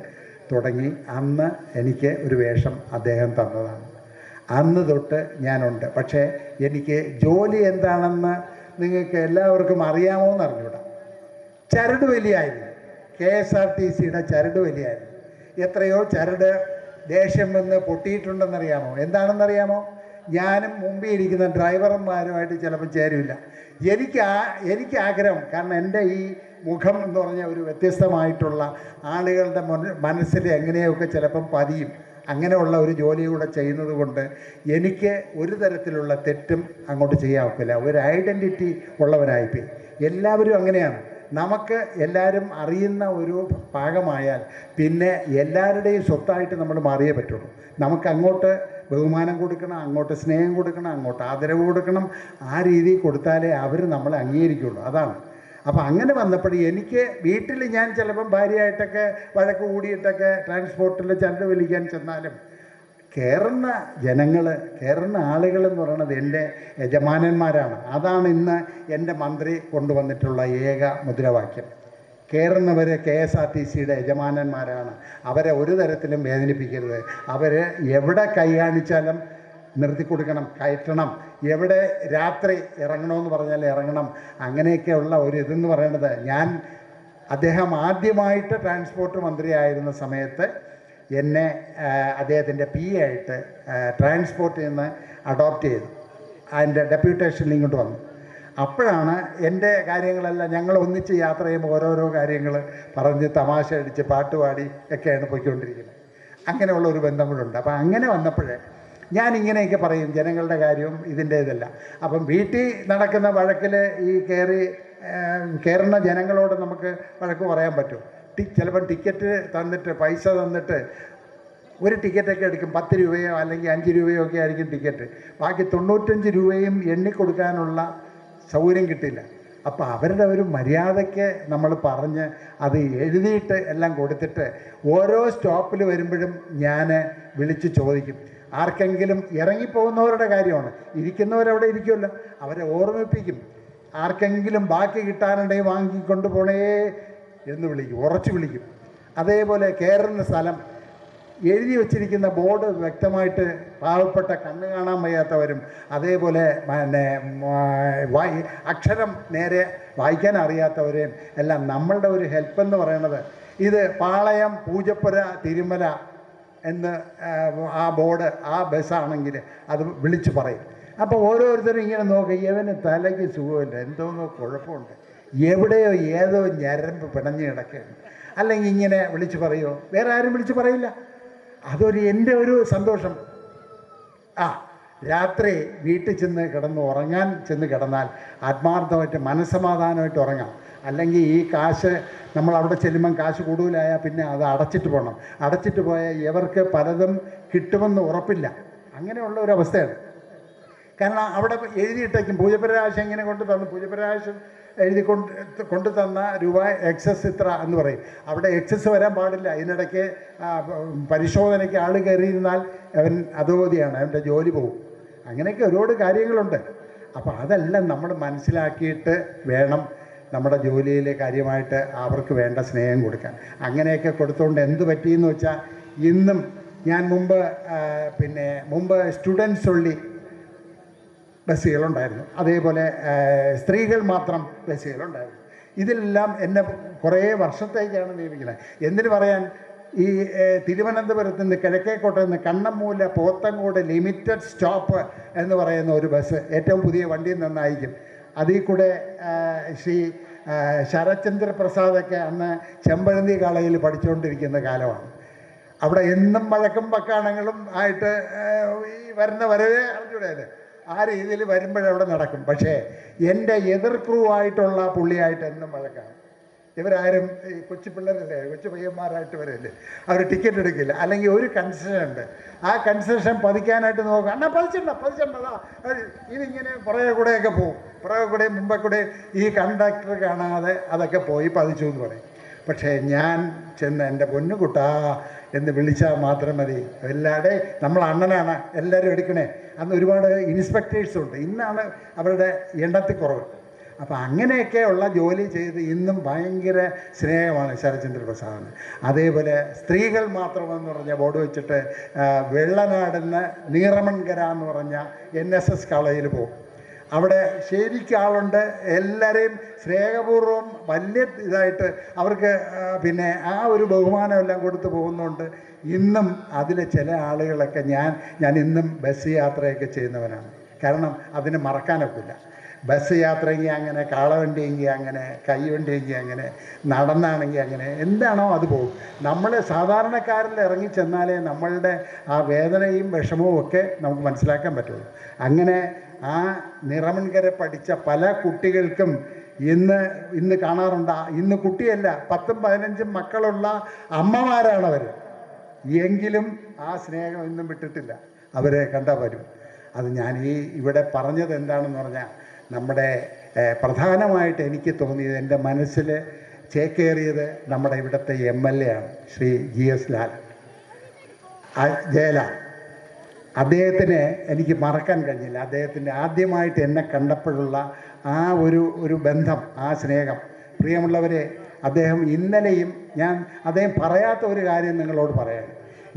തുടങ്ങി. അന്ന് എനിക്ക് ഒരു വേഷം അദ്ദേഹം തന്നതാണ്. അന്ന് തൊട്ട് ഞാനുണ്ട്. പക്ഷേ എനിക്ക് ജോലി എന്താണെന്ന് നിങ്ങൾക്ക് എല്ലാവർക്കും അറിയാമോ എന്ന് അറിഞ്ഞൂടാ. ചരട് വലിയായിരുന്നു, KSRTCയുടെ ചരട് വലിയായിരുന്നു. എത്രയോ ചരട് ദേഷ്യം വന്ന് പൊട്ടിയിട്ടുണ്ടെന്നറിയാമോ? എന്താണെന്നറിയാമോ? ഞാനും മുമ്പിൽ ഇരിക്കുന്ന ഡ്രൈവർമാരുമായിട്ട് ചിലപ്പോൾ ചേരില്ല. എനിക്ക് ആഗ്രഹം, കാരണം എൻ്റെ ഈ മുഖം എന്ന് പറഞ്ഞാൽ ഒരു വ്യത്യസ്തമായിട്ടുള്ള ആളുകളുടെ മനസ്സിൽ എങ്ങനെയൊക്കെ ചിലപ്പം പതിയും. അങ്ങനെയുള്ള ഒരു ജോലി കൂടെ ചെയ്യുന്നത് കൊണ്ട് എനിക്ക് ഒരു തരത്തിലുള്ള തെറ്റും അങ്ങോട്ട് ചെയ്യാൻ ഒക്കില്ല. ഒരു ഐഡൻറ്റിറ്റി ഉള്ളവരായിപ്പോയി. എല്ലാവരും അങ്ങനെയാണ്. നമുക്ക് എല്ലാവരും അറിയുന്ന ഒരു ഭാഗമായാൽ പിന്നെ എല്ലാവരുടെയും സ്വത്തായിട്ട് നമ്മൾ മാറിയേ പറ്റുള്ളൂ. നമുക്ക് അങ്ങോട്ട് ബഹുമാനം കൊടുക്കണം, അങ്ങോട്ട് സ്നേഹം കൊടുക്കണം, അങ്ങോട്ട് ആദരവ് കൊടുക്കണം. ആ രീതി കൊടുത്താലേ അവർ നമ്മളെ അംഗീകരിക്കുള്ളൂ. അതാണ്. അപ്പോൾ അങ്ങനെ വന്നപ്പോൾ എനിക്ക് വീട്ടിൽ ഞാൻ ചിലപ്പം ഭാര്യയായിട്ടൊക്കെ വഴക്ക് കൂടിയിട്ടൊക്കെ ട്രാൻസ്പോർട്ടിൽ ചരട് വലിക്കാൻ ചെന്നാലും കയറുന്ന ആളുകളെന്ന് പറയുന്നത് എൻ്റെ യജമാനന്മാരാണ്. അതാണ് ഇന്ന് എൻ്റെ മന്ത്രി കൊണ്ടുവന്നിട്ടുള്ള ഏക മുദ്രാവാക്യം. കയറുന്നവർ KSRTCയുടെ യജമാനന്മാരാണ്. അവരെ ഒരു തരത്തിലും വേദനിപ്പിക്കരുത്. അവർ എവിടെ കൈ കാണിച്ചാലും നിർത്തിക്കൊടുക്കണം, കയറ്റണം. എവിടെ രാത്രി ഇറങ്ങണമെന്ന് പറഞ്ഞാൽ ഇറങ്ങണം. അങ്ങനെയൊക്കെയുള്ള ഒരു ഇതെന്ന് പറയുന്നത്, അദ്ദേഹം ആദ്യമായിട്ട് ട്രാൻസ്പോർട്ട് മന്ത്രിയായിരുന്ന സമയത്ത് എന്നെ അദ്ദേഹത്തിൻ്റെ PA ആയിട്ട് ട്രാൻസ്പോർട്ടിൽ നിന്ന് അഡോപ്റ്റ് ചെയ്തു. അതിൻ്റെ ഡെപ്യൂട്ടേഷനിൽ ഇങ്ങോട്ട് വന്നു. അപ്പോഴാണ് എൻ്റെ കാര്യങ്ങളെല്ലാം ഞങ്ങൾ ഒന്നിച്ച് യാത്ര ചെയ്യുമ്പോൾ ഓരോരോ കാര്യങ്ങൾ പറഞ്ഞ് തമാശ അടിച്ച് പാട്ടുപാടി ഒക്കെയാണ് പോയിക്കൊണ്ടിരിക്കുന്നത്. അങ്ങനെയുള്ള ഒരു ബന്ധം കൂടെ ഉണ്ട്. അപ്പം അങ്ങനെ വന്നപ്പോഴേ ഞാൻ ഇങ്ങനെയൊക്കെ പറയും, ജനങ്ങളുടെ കാര്യവും ഇതിൻ്റെ ഇതല്ല. അപ്പം വീട്ടിൽ നടക്കുന്ന വഴക്കിൽ ഈ കയറുന്ന ജനങ്ങളോട് നമുക്ക് വഴക്ക് പറയാൻ പറ്റും. ചിലപ്പം ടിക്കറ്റ് തന്നിട്ട് പൈസ തന്നിട്ട് ഒരു ടിക്കറ്റൊക്കെ എടുക്കും, 10 രൂപയോ അല്ലെങ്കിൽ 5 രൂപയോ ഒക്കെ ആയിരിക്കും ടിക്കറ്റ്. ബാക്കി 95 രൂപയും എണ്ണിക്കൊടുക്കാനുള്ള സൗകര്യം കിട്ടില്ല. അപ്പോൾ അവരുടെ ഒരു മര്യാദയ്ക്ക് നമ്മൾ പറഞ്ഞ് അത് എഴുതിയിട്ട് എല്ലാം കൊടുത്തിട്ട് ഓരോ സ്റ്റോപ്പിൽ വരുമ്പോഴും ഞാൻ വിളിച്ച് ചോദിക്കും. ആർക്കെങ്കിലും ഇറങ്ങിപ്പോകുന്നവരുടെ കാര്യമാണ്, ഇരിക്കുന്നവരവിടെ ഇരിക്കുമല്ലോ, അവരെ ഓർമ്മിപ്പിക്കും. ആർക്കെങ്കിലും ബാക്കി കിട്ടാനുണ്ടെങ്കിൽ വാങ്ങിക്കൊണ്ട് പോണേ എന്ന് വിളിക്കും, ഉറച്ചു വിളിക്കും. അതേപോലെ കയറുന്ന സ്ഥലം എഴുതി വച്ചിരിക്കുന്ന ബോർഡ് വ്യക്തമായിട്ട് പാവപ്പെട്ട കണ്ണ് കാണാൻ വയ്യാത്തവരും അതേപോലെ അക്ഷരം നേരെ വായിക്കാൻ അറിയാത്തവരെയും എല്ലാം നമ്മളുടെ ഒരു ഹെൽപ്പ് എന്ന് പറയുന്നത് ഇത് പാളയം പൂജപ്പുര തിരുമല എന്ന് ആ ബോർഡ് ആ ബസ്സാണെങ്കിൽ അത് വിളിച്ചു പറയും. അപ്പോൾ ഓരോരുത്തരും ഇങ്ങനെ നോക്കി, ഇവന് തലയ്ക്ക് സുഖമില്ല, എന്തോന്നോ കുഴപ്പമുണ്ട്, എവിടെയോ ഏതോ ഞരമ്പ് പിണഞ്ഞ് കിടക്കുകയാണ്, അല്ലെങ്കിൽ ഇങ്ങനെ വിളിച്ചു പറയുമോ, വേറെ ആരും വിളിച്ചു പറയില്ല. അതൊരു എൻ്റെ ഒരു സന്തോഷം. രാത്രി വീട്ടിൽ ചെന്ന് ഉറങ്ങാൻ കിടന്നാൽ ആത്മാർത്ഥമായിട്ട് മനസ്സമാധാനമായിട്ട് ഉറങ്ങാം. അല്ലെങ്കിൽ ഈ കാശ് നമ്മൾ അവിടെ ചെല്ലുമ്പം കാശ് കൂടുതലായാൽ പിന്നെ അത് അടച്ചിട്ട് പോകണം. അടച്ചിട്ട് പോയാൽ ഇവർക്ക് പലതും കിട്ടുമെന്ന് ഉറപ്പില്ല. അങ്ങനെയുള്ള ഒരു അവസ്ഥയാണ്. കാരണം അവിടെ എഴുതിയിട്ടേക്കും പൂജപ്രകാശം ഇങ്ങനെ കൊണ്ട് തന്നു, പൂജപ്രകാശം എഴുതി കൊണ്ട് തന്ന രൂപ എക്സസ് ഇത്ര എന്ന് പറയും. അവിടെ എക്സസ് വരാൻ പാടില്ല. ഇതിനിടയ്ക്ക് പരിശോധനയ്ക്ക് ആൾ കയറിയിരുന്നാൽ അവൻ അധോഗതിയാണ്, അവൻ്റെ ജോലി പോകും. അങ്ങനെയൊക്കെ ഒരുപാട് കാര്യങ്ങളുണ്ട്. അപ്പോൾ അതെല്ലാം നമ്മൾ മനസ്സിലാക്കിയിട്ട് വേണം നമ്മുടെ ജോലിയിലെ കാര്യമായിട്ട് അവർക്ക് വേണ്ട സ്നേഹം കൊടുക്കാൻ. അങ്ങനെയൊക്കെ കൊടുത്തുകൊണ്ട് എന്ത് പറ്റിയെന്ന് വെച്ചാൽ, ഇന്നും ഞാൻ മുമ്പ് സ്റ്റുഡൻസ് ഉള്ളി ബസ്സുകളുണ്ടായിരുന്നു, അതേപോലെ സ്ത്രീകൾ മാത്രം ബസ്സുകളുണ്ടായിരുന്നു. ഇതിലെല്ലാം എന്നെ കുറേ വർഷത്തേക്കാണ് നിയമിക്കുന്നത്. എന്തിനു പറയാൻ, ഈ തിരുവനന്തപുരത്ത് നിന്ന് കിഴക്കേക്കോട്ടയിൽ നിന്ന് കണ്ണമ്മൂല പോത്തങ്കോട് ലിമിറ്റഡ് സ്റ്റോപ്പ് എന്ന് പറയുന്ന ഒരു ബസ് ഏറ്റവും പുതിയ വണ്ടിയിൽ നിന്നായിരിക്കും. അതിൽ കൂടെ ശ്രീ ശരത്ചന്ദ്ര പ്രസാദൊക്കെ അന്ന് ചെമ്പഴന്തി കളയിൽ പഠിച്ചുകൊണ്ടിരിക്കുന്ന കാലമാണ്. അവിടെ എന്നും വഴക്കും പക്കാണങ്ങളും ആയിട്ട് ഈ വരുന്ന വരവേ അറിഞ്ഞൂടെ, ആ രീതിയിൽ വരുമ്പോഴവിടെ നടക്കും. പക്ഷേ എൻ്റെ എതിർ ക്രൂ ആയിട്ടുള്ള പുള്ളിയായിട്ട് എന്നും വഴക്കാണ്. ഇവരാരും ഈ കൊച്ചു പിള്ളേരല്ലേ, കൊച്ചു പയ്യന്മാരായിട്ട് വരല്ലേ, അവർ ടിക്കറ്റ് എടുക്കില്ല. അല്ലെങ്കിൽ ഒരു കൺസെഷൻ ഉണ്ട്, ആ കൺസെഷൻ പതിക്കാനായിട്ട് നോക്കുക, എന്നാൽ പതിച്ചണ്ടതാ ഇതിങ്ങനെ പുറകെ കൂടെയൊക്കെ പോകും, പുറകെ കൂടെ മുമ്പേ കൂടെ ഈ കണ്ടക്ടർ കാണാതെ അതൊക്കെ പോയി പതിച്ചു എന്ന് പറയും. പക്ഷേ ഞാൻ ചെന്ന് എൻ്റെ പൊന്നുകുട്ടാ എന്ന് വിളിച്ചാൽ മാത്രം മതി. എല്ലാവരുടെയും നമ്മൾ അണ്ണനാണ്, എല്ലാവരും എടുക്കണേ. അന്ന് ഒരുപാട് ഇൻസ്പെക്ടേഴ്സുണ്ട്, ഇന്നാണ് അവരുടെ എണ്ണത്തിൽ കുറവ്. അപ്പോൾ അങ്ങനെയൊക്കെ ഉള്ള ജോലി ചെയ്ത് ഇന്നും ഭയങ്കര സ്നേഹമാണ് ശരത്ചന്ദ്ര പ്രസാദിന്. അതേപോലെ സ്ത്രീകൾ മാത്രമെന്ന് പറഞ്ഞ ബോർഡ് വെച്ചിട്ട് വെള്ളനാടുന്ന് നീറമൺകര എന്ന് പറഞ്ഞ NSS കോളേജിൽ പോകും. അവിടെ ശരിക്കും ആളുണ്ട്, എല്ലാവരെയും സ്നേഹപൂർവ്വം വലിയ ഇതായിട്ട് അവർക്ക് ആ ഒരു ബഹുമാനം എല്ലാം കൊടുത്ത് പോകുന്നുണ്ട്. ഇന്നും അതിലെ ചില ആളുകളൊക്കെ ഞാൻ ഇന്നും ബസ് യാത്രയൊക്കെ ചെയ്യുന്നവനാണ്. കാരണം അതിന് മറക്കാനൊക്കില്ല. ബസ് യാത്രയെങ്കിൽ അങ്ങനെ, കാളവണ്ടിയെങ്കിൽ അങ്ങനെ, കൈവണ്ടിയെങ്കിൽ അങ്ങനെ, നടന്നാണെങ്കിൽ അങ്ങനെ, എന്താണോ അത് പോകും. നമ്മൾ സാധാരണക്കാരിൽ ഇറങ്ങി ചെന്നാലേ നമ്മളുടെ ആ വേദനയും വിഷമവും ഒക്കെ നമുക്ക് മനസ്സിലാക്കാൻ പറ്റുള്ളൂ. അങ്ങനെ ആ നിറമൺകര പഠിച്ച പല കുട്ടികൾക്കും ഇന്ന് കാണാറുണ്ട്. ഇന്ന് കുട്ടിയല്ല, 10ഉം 15ഉം മക്കളുള്ള അമ്മമാരാണവർ. എങ്കിലും ആ സ്നേഹം ഇന്നും വിട്ടിട്ടില്ല, അവരെ കണ്ടാൽ വരും. അത് ഞാൻ ഇവിടെ പറഞ്ഞത് എന്താണെന്ന് പറഞ്ഞാൽ, നമ്മുടെ പ്രധാനമായിട്ട് എനിക്ക് തോന്നിയത്, എൻ്റെ മനസ്സിൽ ചേക്കേറിയത് നമ്മുടെ ഇവിടുത്തെ MLA ആണ്, ശ്രീ GS ജയലാൽ. അദ്ദേഹത്തിന് എനിക്ക് മറക്കാൻ കഴിഞ്ഞില്ല. അദ്ദേഹത്തിൻ്റെ ആദ്യമായിട്ട് എന്നെ കണ്ടപ്പോഴുള്ള ആ ഒരു ബന്ധം, ആ സ്നേഹം. പ്രിയമുള്ളവരെ, അദ്ദേഹം ഇന്നലെയും, അദ്ദേഹം പറയാത്ത ഒരു കാര്യം നിങ്ങളോട് പറയാം.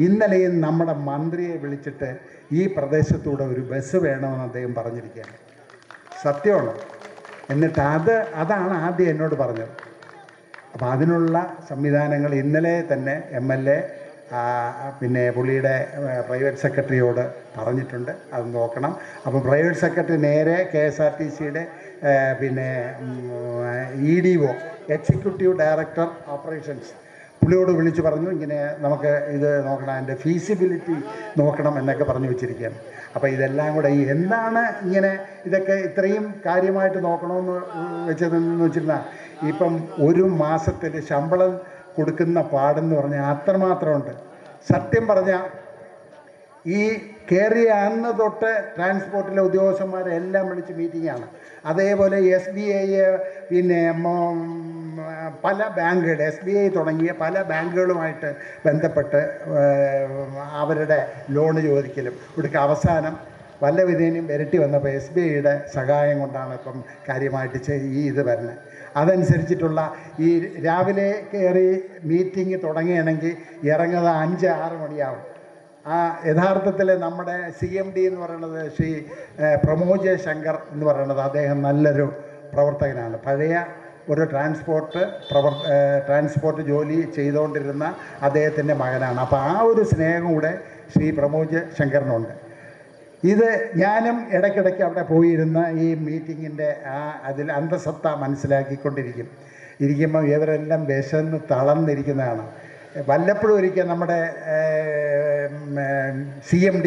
ഇന്നലെയും നമ്മുടെ മന്ത്രിയെ വിളിച്ചിട്ട് ഈ പ്രദേശത്തൂടെ ഒരു ബസ് വേണമെന്ന് അദ്ദേഹം പറഞ്ഞിരിക്കുകയാണ്. സത്യമാണ്. എന്നിട്ട് അതാണ് ആദ്യം എന്നോട് പറഞ്ഞത്. അപ്പോൾ അതിനുള്ള സംവിധാനങ്ങൾ ഇന്നലെ തന്നെ MLA പുള്ളിയുടെ പ്രൈവറ്റ് സെക്രട്ടറിയോട് പറഞ്ഞിട്ടുണ്ട്, അത് നോക്കണം. അപ്പോൾ പ്രൈവറ്റ് സെക്രട്ടറി നേരെ KSRTCയുടെ EDO, എക്സിക്യൂട്ടീവ് ഡയറക്ടർ ഓപ്പറേഷൻസ്, പുള്ളിയോട് വിളിച്ച് പറഞ്ഞു, ഇങ്ങനെ നമുക്ക് ഇത് നോക്കണം, അതിൻ്റെ ഫീസിബിലിറ്റി നോക്കണം എന്നൊക്കെ പറഞ്ഞു വെച്ചിരിക്കുകയാണ്. അപ്പോൾ ഇതെല്ലാം കൂടെ എന്താണ് ഇങ്ങനെ ഇതൊക്കെ ഇത്രയും കാര്യമായിട്ട് നോക്കണമെന്ന് വെച്ചതെന്ന് വെച്ചിരുന്നാൽ, ഇപ്പം ഒരു മാസത്തിൽ ശമ്പളം കൊടുക്കുന്ന പാടെന്ന് പറഞ്ഞാൽ അത്രമാത്രമുണ്ട്. സത്യം പറഞ്ഞാൽ ഈ കയറിയ അന്ന് തൊട്ട് ട്രാൻസ്പോർട്ടിലെ ഉദ്യോഗസ്ഥന്മാരെ എല്ലാം വിളിച്ച് മീറ്റിങ്ങാണ്. അതേപോലെ SBI പിന്നെ പല ബാങ്കുകൾ SBI തുടങ്ങിയ പല ബാങ്കുകളുമായിട്ട് ബന്ധപ്പെട്ട് അവരുടെ ലോണ് ചോദിക്കലും ഒടുക്ക അവസാനം വല്ല വിധേനയും ഇരട്ടി വന്നപ്പോൾ SBIയുടെ സഹായം കൊണ്ടാണ് ഇപ്പം കാര്യമായിട്ട് ഇത് വരുന്നത്. അതനുസരിച്ചിട്ടുള്ള ഈ രാവിലെ കയറി മീറ്റിംഗ് തുടങ്ങുകയാണെങ്കിൽ ഇറങ്ങുന്നത് 5-6 മണിയാവും. യഥാർത്ഥത്തിൽ നമ്മുടെ CMD എന്ന് പറയുന്നത് ശ്രീ പ്രമോജ് ശങ്കർ എന്ന് പറയുന്നത് അദ്ദേഹം നല്ലൊരു പ്രവർത്തകനാണ്. പഴയ ഒരു ട്രാൻസ്പോർട്ട് ജോലി ചെയ്തുകൊണ്ടിരുന്ന അദ്ദേഹത്തിൻ്റെ മകനാണ്. അപ്പോൾ ആ ഒരു സ്നേഹം കൂടെ ശ്രീ പ്രമോജ് ശങ്കറിനുണ്ട്. ഇത് ഞാനും ഇടയ്ക്കിടയ്ക്ക് അവിടെ പോയിരുന്ന ഈ മീറ്റിങ്ങിൻ്റെ അതിൽ അന്തസത്ത ഇരിക്കുമ്പോൾ ഇവരെല്ലാം വിശന്ന് തളർന്നിരിക്കുന്നതാണ്. വല്ലപ്പോഴും ഒരിക്കൽ നമ്മുടെ CMD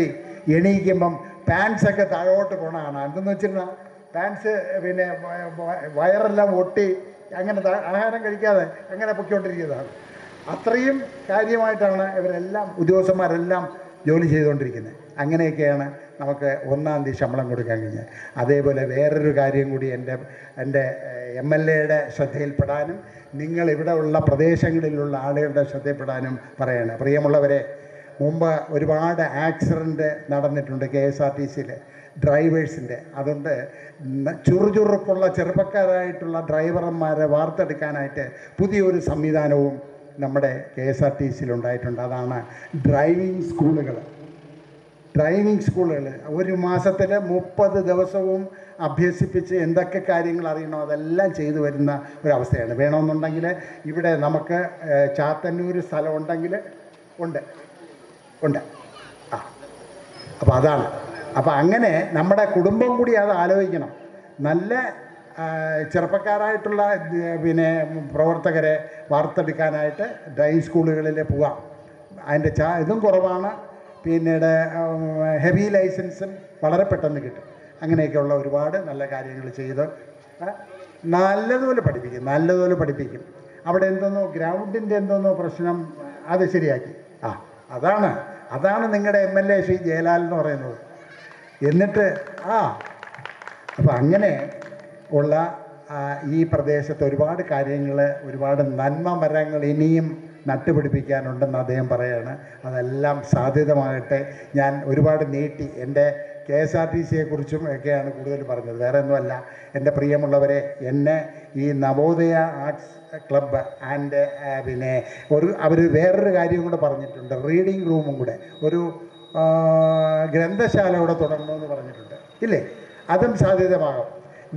എണീക്കുമ്പം പാൻസൊക്കെ താഴോട്ട് പോകണതാണ്. എന്തെന്ന് വെച്ചിരുന്നാൽ പാൻസ് പിന്നെ വയറെല്ലാം ഒട്ടി അങ്ങനെ ആഹാരം കഴിക്കാതെ അങ്ങനെ പൊയ്ക്കൊണ്ടിരിക്കുന്നതാണ്. അത്രയും കാര്യമായിട്ടാണ് ഇവരെല്ലാം ഉദ്യോഗസ്ഥന്മാരെല്ലാം ജോലി ചെയ്തുകൊണ്ടിരിക്കുന്നത്. അങ്ങനെയൊക്കെയാണ് നമുക്ക് 1-ാം തീയതി ശമ്പളം കൊടുക്കാൻ കഴിഞ്ഞത്. അതേപോലെ വേറൊരു കാര്യം കൂടി എൻ്റെ MLAയുടെ ശ്രദ്ധയിൽപ്പെടാനും നിങ്ങൾ ഇവിടെ ഉള്ള പ്രദേശങ്ങളിലുള്ള ആളുകളുടെ ശ്രദ്ധയിൽപ്പെടാനും പറയണം. പ്രിയമുള്ളവരെ, മുമ്പ് ഒരുപാട് ആക്സിഡൻറ്റ് നടന്നിട്ടുണ്ട് KSRTCയിൽ ഡ്രൈവേഴ്സിൻ്റെ. അതുകൊണ്ട് ചുറുചുറുക്കുള്ള ചെറുപ്പക്കാരായിട്ടുള്ള ഡ്രൈവർമാരെ വാർത്തെടുക്കാനായിട്ട് പുതിയൊരു സംവിധാനവും നമ്മുടെ KSRTCയിൽ ഉണ്ടായിട്ടുണ്ട്. അതാണ് ഡ്രൈവിംഗ് സ്കൂളുകൾ. ഒരു മാസത്തിൽ 30 ദിവസവും അഭ്യസിപ്പിച്ച് എന്തൊക്കെ കാര്യങ്ങൾ അറിയണോ അതെല്ലാം ചെയ്തു വരുന്ന ഒരവസ്ഥയാണ്. വേണമെന്നുണ്ടെങ്കിൽ ഇവിടെ നമുക്ക് ചാത്തന്നൂർ സ്ഥലം ഉണ്ടെങ്കിൽ ഉണ്ട്. അപ്പോൾ അതാണ്. അപ്പോൾ അങ്ങനെ നമ്മുടെ കുടുംബം കൂടി അത് ആലോചിക്കണം. നല്ല ചെറുപ്പക്കാരായിട്ടുള്ള പിന്നെ പ്രവർത്തകരെ വാർത്തെടുക്കാനായിട്ട് ഡ്രൈവിംഗ് സ്കൂളുകളിൽ പോവാം. അതിൻ്റെ ഇതും കുറവാണ്. പിന്നീട് ഹെവി ലൈസൻസും വളരെ പെട്ടെന്ന് കിട്ടും. അങ്ങനെയൊക്കെയുള്ള ഒരുപാട് നല്ല കാര്യങ്ങൾ ചെയ്ത് നല്ലതുപോലെ പഠിപ്പിക്കും. അവിടെ എന്തോന്നോ ഗ്രൗണ്ടിൻ്റെ എന്തോന്നോ പ്രശ്നം അത് ശരിയാക്കി. അതാണ് നിങ്ങളുടെ MLA ശ്രീ ജയലാൽ എന്ന് പറയുന്നത്. എന്നിട്ട് അപ്പോൾ അങ്ങനെ ഉള്ള ഈ പ്രദേശത്ത് ഒരുപാട് കാര്യങ്ങൾ, ഒരുപാട് നന്മ മരങ്ങൾ ഇനിയും നട്ടുപിടിപ്പിക്കാനുണ്ടെന്ന് അദ്ദേഹം പറയുകയാണ്. അതെല്ലാം സാധ്യതമാകട്ടെ. ഞാൻ ഒരുപാട് നീട്ടി എൻ്റെ KSRTCയെക്കുറിച്ചും ഒക്കെയാണ് കൂടുതൽ പറഞ്ഞത്. വേറെ ഒന്നുമല്ല. എൻ്റെ പ്രിയമുള്ളവരെ, എന്നെ ഈ നവോദയ ആർട്സ് ക്ലബ്ബ് ആൻഡ് പിന്നെ അവർ വേറൊരു കാര്യം കൂടെ പറഞ്ഞിട്ടുണ്ട്. റീഡിംഗ് റൂമും കൂടെ, ഒരു ഗ്രന്ഥശാല കൂടെ തുടങ്ങണമെന്ന് പറഞ്ഞിട്ടുണ്ട്. ഇല്ലേ? അതും സാധ്യതമാകും.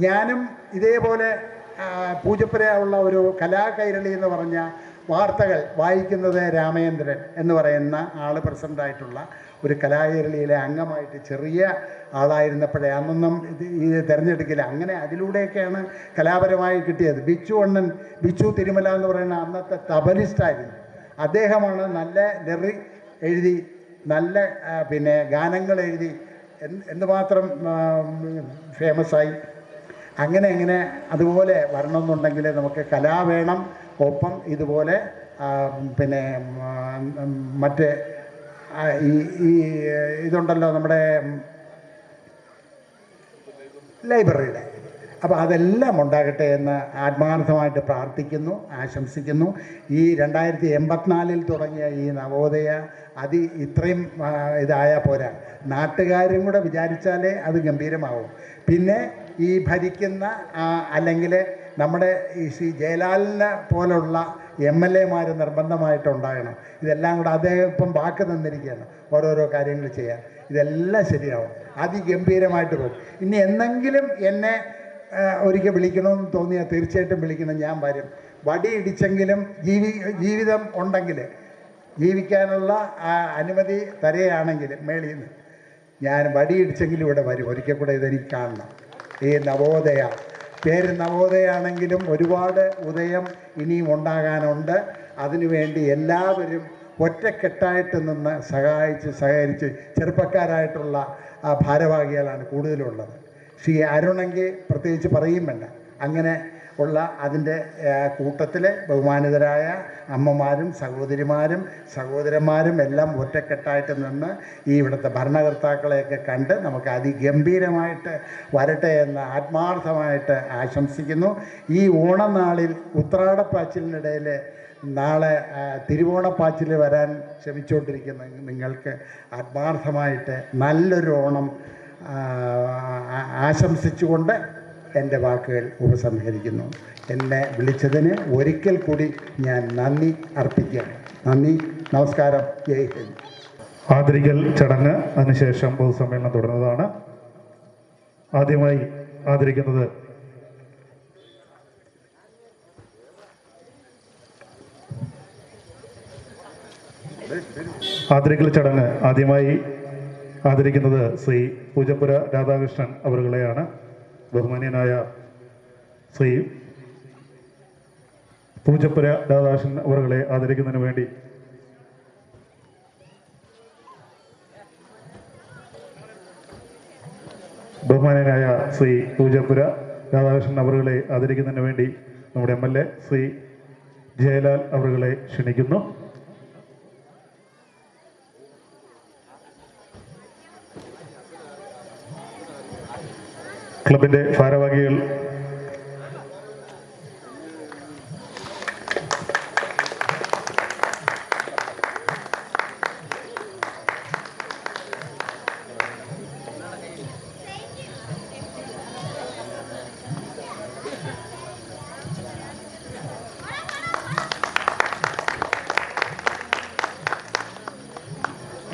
ഞാനും ഇതേപോലെ പൂജപ്പുരയുള്ള ഒരു കലാകൈരളി എന്ന് പറഞ്ഞ വാർത്തകൾ വായിക്കുന്നത് രാമേന്ദ്രൻ എന്ന് പറയുന്ന ആൾ പ്രസിഡൻ്റായിട്ടുള്ള ഒരു കലാകൈരളിയിലെ അംഗമായിട്ട് ചെറിയ ആളായിരുന്നപ്പോഴേ അന്നൊന്നും ഇത് തിരഞ്ഞെടുക്കില്ല. അങ്ങനെ അതിലൂടെയൊക്കെയാണ് കലാപരമായി കിട്ടിയത്. ബിച്ചു തിരുമല എന്ന് പറയുന്ന അന്നത്തെ തബലിസ്റ്റായിരുന്നു. അദ്ദേഹമാണ് നല്ല എഴുതി നല്ല പിന്നെ ഗാനങ്ങൾ എഴുതി എന്തുമാത്രം ഫേമസായി. അങ്ങനെ അതുപോലെ വരണമെന്നുണ്ടെങ്കിൽ നമുക്ക് കല വേണം. ഒപ്പം ഇതുപോലെ പിന്നെ മറ്റ് ഈ ഇതുണ്ടല്ലോ നമ്മുടെ ലൈബ്രറിയുടെ. അപ്പോൾ അതെല്ലാം ഉണ്ടാകട്ടെ എന്ന് ആത്മാർത്ഥമായിട്ട് പ്രാർത്ഥിക്കുന്നു, ആശംസിക്കുന്നു. ഈ 2084 തുടങ്ങിയ ഈ നവോദയ ഇത്രയും ഇതായാൽ പോരാ. നാട്ടുകാരും കൂടെ വിചാരിച്ചാലേ അത് ഗംഭീരമാവും. പിന്നെ ഈ ഭരിക്കുന്ന അല്ലെങ്കിൽ നമ്മുടെ ഈ ശ്രീ ജയലാലിനെ പോലുള്ള MLAമാർ നിർബന്ധമായിട്ടുണ്ടാകണം. ഇതെല്ലാം കൂടെ അദ്ദേഹം ഇപ്പം വാക്ക് തന്നിരിക്കുകയാണ് ഓരോരോ കാര്യങ്ങൾ ചെയ്യാൻ. ഇതെല്ലാം ശരിയാവും, അതിഗംഭീരമായിട്ട് പോകും. ഇനി എന്തെങ്കിലും എന്നെ ഒരിക്കൽ വിളിക്കണമെന്ന് തോന്നിയാൽ തീർച്ചയായിട്ടും വിളിക്കണം, ഞാൻ വരും. വടി ഇടിച്ചെങ്കിലും ജീവിതം ഉണ്ടെങ്കിൽ, ജീവിക്കാനുള്ള അനുമതി തരുകയാണെങ്കിൽ മേളിൽ നിന്ന് ഞാൻ വടി ഇടിച്ചെങ്കിലും ഇവിടെ വരും. ഒരിക്കൽ കൂടെ ഇതെനിക്ക് കാണണം. ഈ നവോദയ പേര് നവോദയാണെങ്കിലും ഒരുപാട് ഉദയം ഇനിയും ഉണ്ടാകാനുണ്ട്. അതിനുവേണ്ടി എല്ലാവരും ഒറ്റക്കെട്ടായിട്ട് നിന്ന് സഹകരിച്ച് ചെറുപ്പക്കാരായിട്ടുള്ള ഭാരവാഹികളാണ് കൂടുതലുള്ളത്. ശ്രീ അരുണെങ്കിൽ പ്രത്യേകിച്ച് പറയും വേണ്ട. അങ്ങനെ ഉള്ള അതിൻ്റെ കൂട്ടത്തിൽ ബഹുമാനിതരായ അമ്മമാരും സഹോദരന്മാരും എല്ലാം ഒറ്റക്കെട്ടായിട്ട് നിന്ന് ഈ ഇവിടുത്തെ ഭരണകർത്താക്കളെയൊക്കെ കണ്ട് നമുക്ക് അതിഗംഭീരമായിട്ട് വരട്ടെ എന്ന് ആത്മാർത്ഥമായിട്ട് ആശംസിക്കുന്നു. ഈ ഓണനാളിൽ ഉത്രാടപ്പാച്ചിലിനിടയിൽ നാളെ തിരുവോണപ്പാച്ചിൽ വരാൻ ശ്രമിച്ചുകൊണ്ടിരിക്കുന്ന നിങ്ങൾക്ക് ആത്മാർത്ഥമായിട്ട് നല്ലൊരു ഓണം ആശംസിച്ചുകൊണ്ട് എൻ്റെ വാക്കുകൾ ഉപസംഹരിക്കുന്നു. എന്നെ വിളിച്ചതിന് ഒരിക്കൽ കൂടി ഞാൻ നന്ദി അർപ്പിക്കുകയാണ്. നന്ദി, നമസ്കാരം, ജയ് ഹിന്ദ്. ആദരിക്കൽ ചടങ്ങ് അതിനുശേഷം പൊതുസമ്മേളനം തുടരുന്നതാണ്. ആദ്യമായി ആദരിക്കുന്നത് ശ്രീ പൂജപ്പുര രാധാകൃഷ്ണൻ അവരുകളെയാണ്. ബഹുമാന്യനായ ശ്രീ പൂജപ്പുര രാധാകൃഷ്ണൻ അവരുകളെ ആദരിക്കുന്നതിന് വേണ്ടി നമ്മുടെ MLA ശ്രീ ജയലാൽ അവരുകളെ ക്ഷണിക്കുന്നു. ക്ലബിൻ്റെ ഭാരവാഹികൾ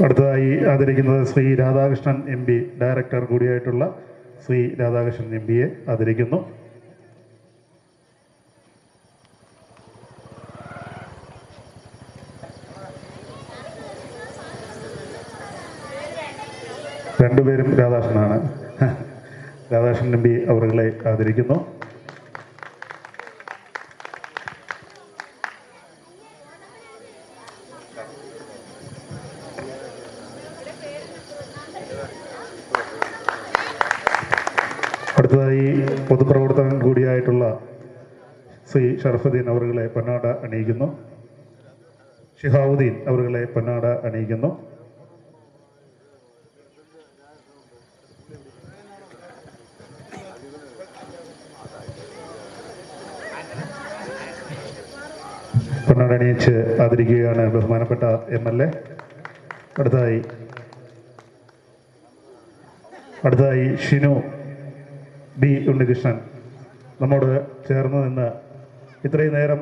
അടുത്തതായി ആദരിക്കുന്നത് ശ്രീ രാധാകൃഷ്ണൻ MP, ഡയറക്ടർ കൂടിയായിട്ടുള്ള ശ്രീ രാധാകൃഷ്ണൻ MPയെ ആദരിക്കുന്നു. രണ്ടുപേരും രാധാകൃഷ്ണനാണ്. രാധാകൃഷ്ണൻ MP അവരുകളെ ആദരിക്കുന്നു. അടുത്തതായി പൊതുപ്രവർത്തകൻ കൂടിയായിട്ടുള്ള ശ്രീ ഷറഫുദ്ദീൻ അവരുകളെ പൊന്നാട അണിയിക്കുന്നു. ഷിഹാവുദ്ദീൻ അവരുകളെ പൊന്നാട അണിയിക്കുന്നു. പൊന്നാട അണിയിച്ച് ആദരിക്കുകയാണ് ബഹുമാനപ്പെട്ട MLA. അടുത്തതായി ഷിനു B. ഉണ്ണികൃഷ്ണൻ നമ്മോട് ചേർന്ന് നിന്ന് ഇത്രയും നേരം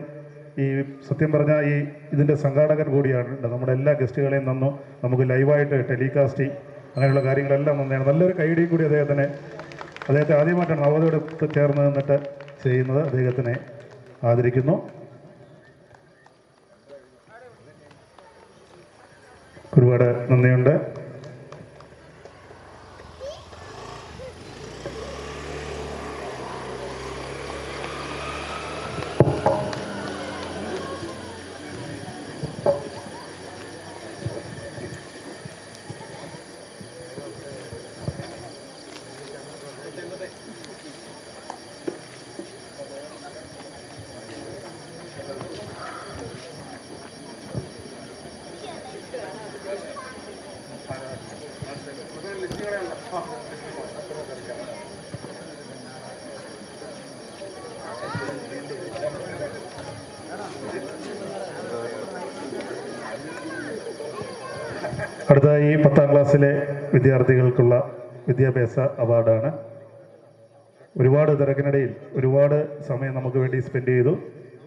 ഈ സത്യം പറഞ്ഞാൽ ഇതിൻ്റെ സംഘാടകൻ കൂടിയാണ്. നമ്മുടെ എല്ലാ ഗസ്റ്റുകളെയും നമുക്ക് ലൈവായിട്ട് ടെലികാസ്റ്റിംഗ് അങ്ങനെയുള്ള കാര്യങ്ങളെല്ലാം നന്നാണ്. നല്ലൊരു കൈഡിയും കൂടി അദ്ദേഹത്തെ ആദ്യമായിട്ടാണ് നവോദയോട് ചേർന്ന് നിന്നിട്ട് ചെയ്യുന്നത്. അദ്ദേഹത്തിനെ ആദരിക്കുന്നു. ഒരുപാട് നന്ദിയുണ്ട്. അടുത്തതായി 10ാം ക്ലാസ്സിലെ വിദ്യാർത്ഥികൾക്കുള്ള വിദ്യാഭ്യാസ അവാർഡാണ്. ഒരുപാട് തിരക്കിനിടയിൽ ഒരുപാട് സമയം നമുക്ക് വേണ്ടി സ്പെൻഡ് ചെയ്തു.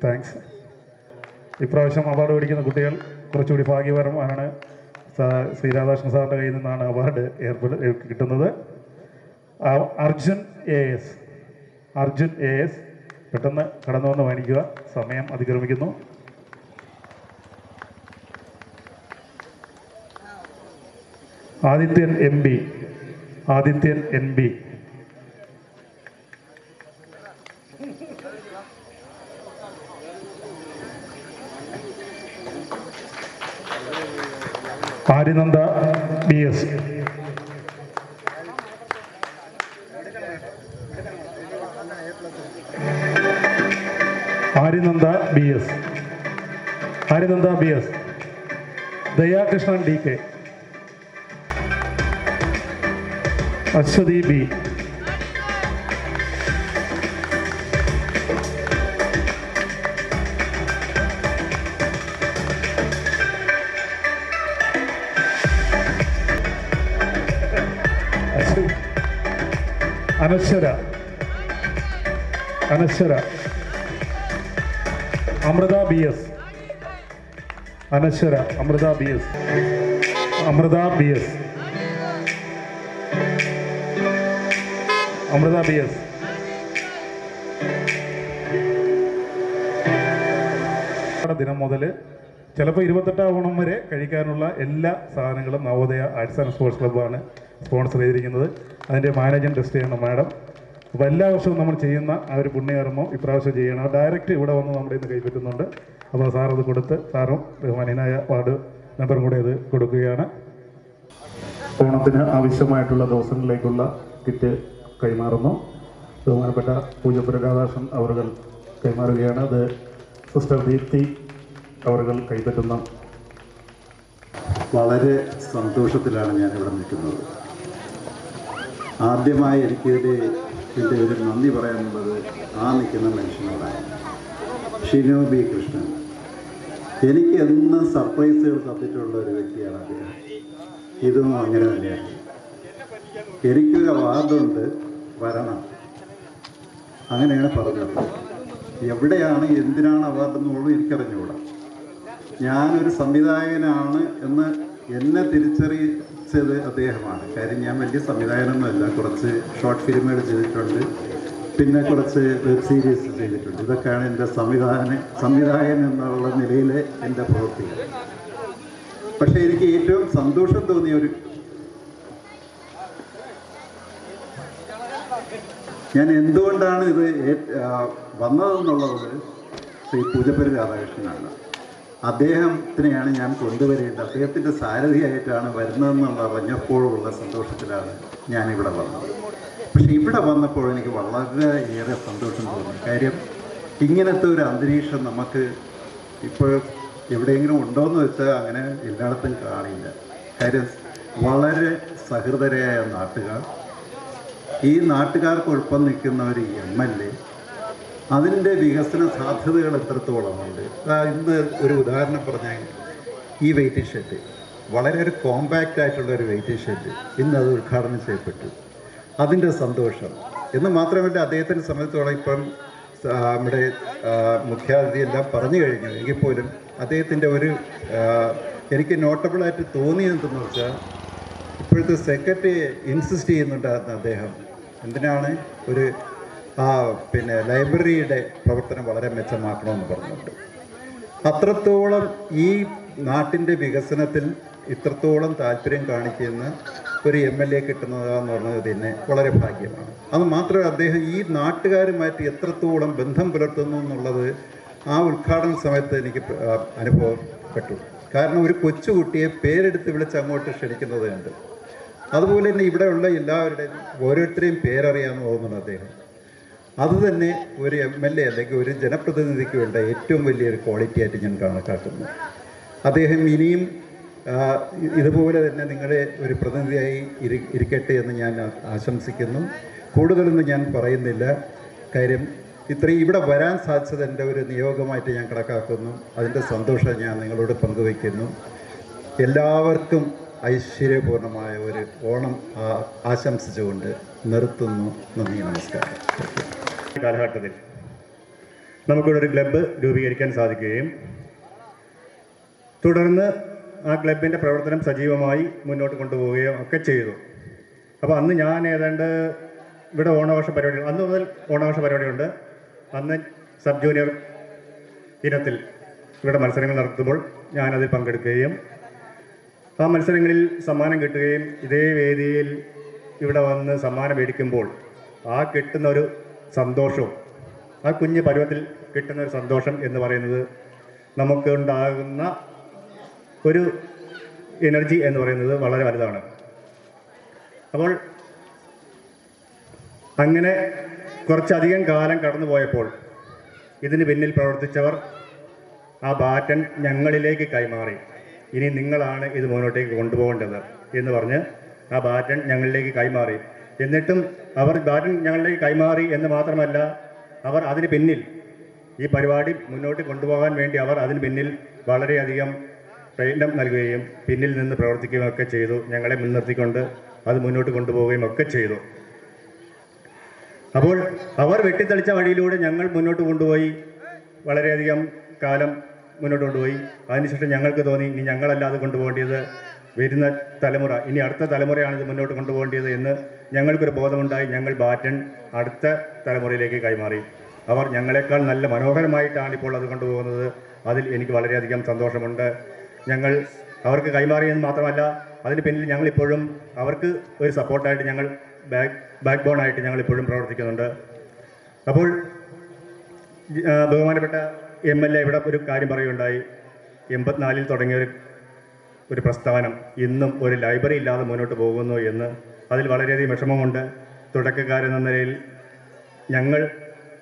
താങ്ക്സ്. ഇപ്രാവശ്യം അവാർഡ് മേടിക്കുന്ന കുട്ടികൾ കുറച്ചുകൂടി ഭാഗ്യപരമാണ്. ശ്രീ രാധാകൃഷ്ണൻ സാറിൻ്റെ കയ്യിൽ നിന്നാണ് അവാർഡ് കിട്ടുന്നത്. അർജുൻ AS പെട്ടെന്ന് കടന്നു വന്ന് വാങ്ങിക്കുക, സമയം അതിക്രമിക്കുന്നു. Adithyan NB Aryananda BS Aryananda B S, Aryananda B S, Dayakrishnan D K, Aswathy B, Anaswara, Anaswara, Amritha B S, Anaswara, Amritha B S, Amritha B S, Amritha B S. ദിനം മുതൽ ചിലപ്പോൾ 28 ഓണം വരെ കഴിക്കാനുള്ള എല്ലാ സാധനങ്ങളും നവോദയ ആർട്സ് ആൻഡ് സ്പോർട്സ് ക്ലബ്ബാണ് സ്പോൺസർ ചെയ്തിരിക്കുന്നത്. അതിൻ്റെ മാനേജിംഗ് ട്രസ്റ്റ് ചെയ്യണം മാഡം. അപ്പോൾ എല്ലാ വർഷവും നമ്മൾ ചെയ്യുന്ന ആ ഒരു പുണ്യകർമ്മം ഇപ്രാവശ്യം ചെയ്യണം. ഡയറക്റ്റ് ഇവിടെ വന്ന് നമ്മുടെ ഇന്ന് കൈപ്പറ്റുന്നുണ്ട്. അപ്പോൾ സാർ അത് കൊടുത്ത് സാറും ബഹുമാനീയനായ വാർഡ് മെമ്പറും കൂടെ ഇത് കൊടുക്കുകയാണ്. ഓണത്തിന് ആവശ്യമായിട്ടുള്ള ദിവസങ്ങളിലേക്കുള്ള കിറ്റ് കൈമാറുന്നു. ബഹുമാനപ്പെട്ട പൂജപ്പുര രാധാകൃഷ്ണൻ അവർ കൈമാറുകയാണ്. അത് സിസ്റ്റർ ദീപ്തി അവർ കൈപ്പറ്റുന്നു. വളരെ സന്തോഷത്തിലാണ് ഞാനിവിടെ നിൽക്കുന്നത്. ആദ്യമായി എനിക്കിതിൽ എൻ്റെ ഒരു നന്ദി പറയാനുള്ളത് ആ നിൽക്കുന്ന മനുഷ്യനോടാണ്, ഷിനു ബി കൃഷ്ണൻ. എനിക്ക് എന്നും സർപ്രൈസുകൾ തന്നിട്ടുള്ള ഒരു വ്യക്തിയാണ് അദ്ദേഹം. ഇതും അങ്ങനെ തന്നെയാണ്. എനിക്കൊരു അവാർഡുണ്ട്, വരണം, അങ്ങനെയാണ് പറഞ്ഞത്. എവിടെയാണ് എന്തിനാണ് അവാർഡ് എന്നുള്ളത് എനിക്കറിഞ്ഞുകൂടാ. ഞാനൊരു സംവിധായകനാണ് എന്ന് എന്നെ തിരിച്ചറിയിച്ചത് അദ്ദേഹമാണ്. കാര്യം ഞാൻ വലിയ സംവിധായകനൊന്നുമല്ല, കുറച്ച് ഷോർട്ട് ഫിലിമുകൾ ചെയ്തിട്ടുണ്ട്, പിന്നെ കുറച്ച് വെബ് സീരീസ് ചെയ്തിട്ടുണ്ട്. ഇതൊക്കെയാണ് എൻ്റെ സംവിധായകൻ എന്നുള്ള നിലയിലെ എൻ്റെ പ്രവൃത്തികൾ. പക്ഷേ എനിക്ക് ഏറ്റവും സന്തോഷം തോന്നിയ ഒരു ഞാൻ എന്തുകൊണ്ടാണ് ഇത് വന്നതെന്നുള്ളത് ശ്രീ പൂജപ്പുര രാധാകൃഷ്ണനാണ്. അദ്ദേഹത്തിനെയാണ് ഞാൻ കൊണ്ടുവരേണ്ടത്. അദ്ദേഹത്തിൻ്റെ സാരഥിയായിട്ടാണ് വരുന്നതെന്നുള്ള അറിഞ്ഞപ്പോഴുള്ള സന്തോഷത്തിലാണ് ഞാനിവിടെ വന്നത്. പക്ഷേ ഇവിടെ വന്നപ്പോൾ എനിക്ക് വളരെയേറെ സന്തോഷം തോന്നി. കാര്യം ഇങ്ങനത്തെ ഒരു അന്തരീക്ഷം നമുക്ക് ഇപ്പോൾ എവിടെയെങ്കിലും ഉണ്ടോയെന്ന് വെച്ചാൽ അങ്ങനെ എല്ലായിടത്തും കാണില്ല. കാര്യം വളരെ സഹൃദയരായ നാട്ടുകാർ, ഈ നാട്ടുകാർക്കൊപ്പം നിൽക്കുന്ന ഒരു MLA, അതിൻ്റെ വികസന സാധ്യതകൾ എത്രത്തോളമുണ്ട്. ഇന്ന് ഒരു ഉദാഹരണം പറഞ്ഞാൽ ഈ വെയിറ്റിംഗ് ഷെഡ് വളരെ ഒരു കോമ്പാക്റ്റ് ആയിട്ടുള്ള ഒരു വെയിറ്റിംഗ് ഷെഡ് ഇന്ന് അത് ഉദ്ഘാടനം ചെയ്യപ്പെട്ടു. അതിൻ്റെ സന്തോഷം എന്ന് മാത്രമല്ല, അദ്ദേഹത്തിനെ സംബന്ധിച്ചോളം ഇപ്പം നമ്മുടെ മുഖ്യാതിഥി എല്ലാം പറഞ്ഞു കഴിഞ്ഞു. എങ്കിൽ പോലും അദ്ദേഹത്തിൻ്റെ ഒരു എനിക്ക് നോട്ടബിളായിട്ട് തോന്നിയതെന്ന് വെച്ചാൽ ഇപ്പോഴത്തെ സെക്രട്ടറി ഇൻസിസ്റ്റ് ചെയ്യുന്നുണ്ടായിരുന്നു അദ്ദേഹം എന്തിനാണ് ഒരു പിന്നെ ലൈബ്രറിയുടെ പ്രവർത്തനം വളരെ മെച്ചമാക്കണമെന്ന് പറഞ്ഞിട്ടുണ്ട്. അത്രത്തോളം ഈ നാട്ടിൻ്റെ വികസനത്തിൽ ഇത്രത്തോളം താല്പര്യം കാണിക്കുന്ന ഒരു MLA കിട്ടുന്നതെന്ന് പറഞ്ഞത് തന്നെ വളരെ ഭാഗ്യമാണ്. അത് മാത്രമല്ല, അദ്ദേഹം ഈ നാട്ടുകാരുമായിട്ട് എത്രത്തോളം ബന്ധം പുലർത്തുന്നു എന്നുള്ളത് ആ ഉദ്ഘാടന സമയത്ത് എനിക്ക് അനുഭവപ്പെട്ടു. കാരണം ഒരു കൊച്ചുകുട്ടിയെ പേരെടുത്ത് വിളിച്ച് അങ്ങോട്ട് ക്ഷണിക്കുന്നത് കണ്ട്, അതുപോലെ തന്നെ ഇവിടെയുള്ള എല്ലാവരുടെയും ഓരോരുത്തരെയും പേരറിയാമെന്ന് തോന്നുന്നു അദ്ദേഹം. അതുതന്നെ ഒരു MLA അല്ലെങ്കിൽ ഒരു ജനപ്രതിനിധിക്ക് വേണ്ട ഏറ്റവും വലിയൊരു ക്വാളിറ്റി ആയിട്ട് ഞാൻ കണക്കാക്കുന്നു. അദ്ദേഹം ഇനിയും ഇതുപോലെ തന്നെ നിങ്ങളെ ഒരു പ്രതിനിധിയായി ഇരിക്കട്ടെ എന്ന് ഞാൻ ആശംസിക്കുന്നു. കൂടുതലൊന്നും ഞാൻ പറയുന്നില്ല. കാര്യം ഇത്രയും ഇവിടെ വരാൻ സാധിച്ചത് എൻ്റെ ഒരു നിയോഗമായിട്ട് ഞാൻ കണക്കാക്കുന്നു. അതിൻ്റെ സന്തോഷം ഞാൻ നിങ്ങളോട് പങ്കുവയ്ക്കുന്നു. എല്ലാവർക്കും ഐശ്വര്യപൂർണമായ ഒരു ഓണം ആശംസിച്ചുകൊണ്ട് നിർത്തുന്നു. നന്ദി, നമസ്കാരം. കാലഘട്ടത്തിൽ നമുക്കിവിടെ ഒരു ക്ലബ്ബ് രൂപീകരിക്കാൻ സാധിക്കുകയും തുടർന്ന് ആ ക്ലബിൻ്റെ പ്രവർത്തനം സജീവമായി മുന്നോട്ട് കൊണ്ടുപോവുകയും ഒക്കെ ചെയ്തു. അപ്പോൾ അന്ന് ഞാൻ ഏതാണ്ട് ഇവിടെ ഓണാഘോഷ പരിപാടികൾ, അന്ന് മുതൽ ഓണാഘോഷ പരിപാടിയുണ്ട്. അന്ന് സബ് ജൂനിയർ ഇനത്തിൽ ഇവിടെ മത്സരങ്ങൾ നടത്തുമ്പോൾ ഞാനതിൽ പങ്കെടുക്കുകയും ആ മത്സരങ്ങളിൽ സമ്മാനം കിട്ടുകയും ഇതേ വേദിയിൽ ഇവിടെ വന്ന് സമ്മാനം മേടിക്കുമ്പോൾ ആ കിട്ടുന്നൊരു സന്തോഷവും, ആ കുഞ്ഞ് പരുവത്തിൽ കിട്ടുന്നൊരു സന്തോഷം എന്ന് പറയുന്നത് നമുക്കുണ്ടാകുന്ന ഒരു എനർജി എന്ന് പറയുന്നത് വളരെ വലുതാണ്. അപ്പോൾ അങ്ങനെ കുറച്ചധികം കാലം കടന്നു പോയപ്പോൾ ഇതിന് പിന്നിൽ പ്രവർത്തിച്ചവർ ആ ബാറ്റൺ ഞങ്ങളിലേക്ക് കൈമാറി. ഇനി നിങ്ങളാണ് ഇത് മുന്നോട്ടേക്ക് കൊണ്ടുപോകേണ്ടത് എന്ന് പറഞ്ഞ് ആ ബാറ്റൺ ഞങ്ങളിലേക്ക് കൈമാറി. എന്നിട്ടും അവർ ബാറ്റൺ ഞങ്ങളിലേക്ക് കൈമാറി എന്ന് മാത്രമല്ല, അവർ അതിന് പിന്നിൽ ഈ പരിപാടി മുന്നോട്ട് കൊണ്ടുപോകാൻ വേണ്ടി അവർ അതിന് പിന്നിൽ വളരെയധികം പ്രയത്നം നൽകുകയും പിന്നിൽ നിന്ന് പ്രവർത്തിക്കുകയും ഒക്കെ ചെയ്തു. ഞങ്ങളെ മുൻനിർത്തിക്കൊണ്ട് അത് മുന്നോട്ട് കൊണ്ടുപോവുകയും ഒക്കെ ചെയ്തു. അപ്പോൾ അവർ വെട്ടിത്തെളിച്ച വഴിയിലൂടെ ഞങ്ങൾ മുന്നോട്ട് കൊണ്ടുപോയി, വളരെയധികം കാലം മുന്നോട്ട് കൊണ്ടുപോയി. അതിനുശേഷം ഞങ്ങൾക്ക് തോന്നി ഇനി ഞങ്ങളല്ല അത് കൊണ്ടുപോകേണ്ടത്, വരുന്ന തലമുറ, ഇനി അടുത്ത തലമുറയാണ് ഇത് മുന്നോട്ട് കൊണ്ടുപോകേണ്ടത് എന്ന് ഞങ്ങൾക്കൊരു ബോധമുണ്ടായി. ഞങ്ങൾ ബാറ്റൺ അടുത്ത തലമുറയിലേക്ക് കൈമാറി. അവർ ഞങ്ങളെക്കാൾ നല്ല മനോഹരമായിട്ടാണ് ഇപ്പോൾ അത് കൊണ്ടുപോകുന്നത്. അതിൽ എനിക്ക് വളരെയധികം സന്തോഷമുണ്ട്. ഞങ്ങൾ അവർക്ക് കൈമാറിയെന്ന് മാത്രമല്ല, അതിന് പിന്നിൽ ഞങ്ങളിപ്പോഴും അവർക്ക് ഒരു സപ്പോർട്ടായിട്ട് ഞങ്ങൾ ബാക്ക് ബോണായിട്ട് ഞങ്ങൾ ഇപ്പോഴും പ്രവർത്തിക്കുന്നുണ്ട്. അപ്പോൾ ബഹുമാനപ്പെട്ട MLA ഇവിടെ ഒരു കാര്യം പറയുകയുണ്ടായി. 84 തുടങ്ങിയ ഒരു പ്രസ്ഥാനം ഇന്നും ഒരു ലൈബ്രറി ഇല്ലാതെ മുന്നോട്ട് പോകുന്നു എന്ന്. അതിൽ വളരെയധികം വിഷമമുണ്ട്. തുടക്കക്കാരെന്ന നിലയിൽ ഞങ്ങൾ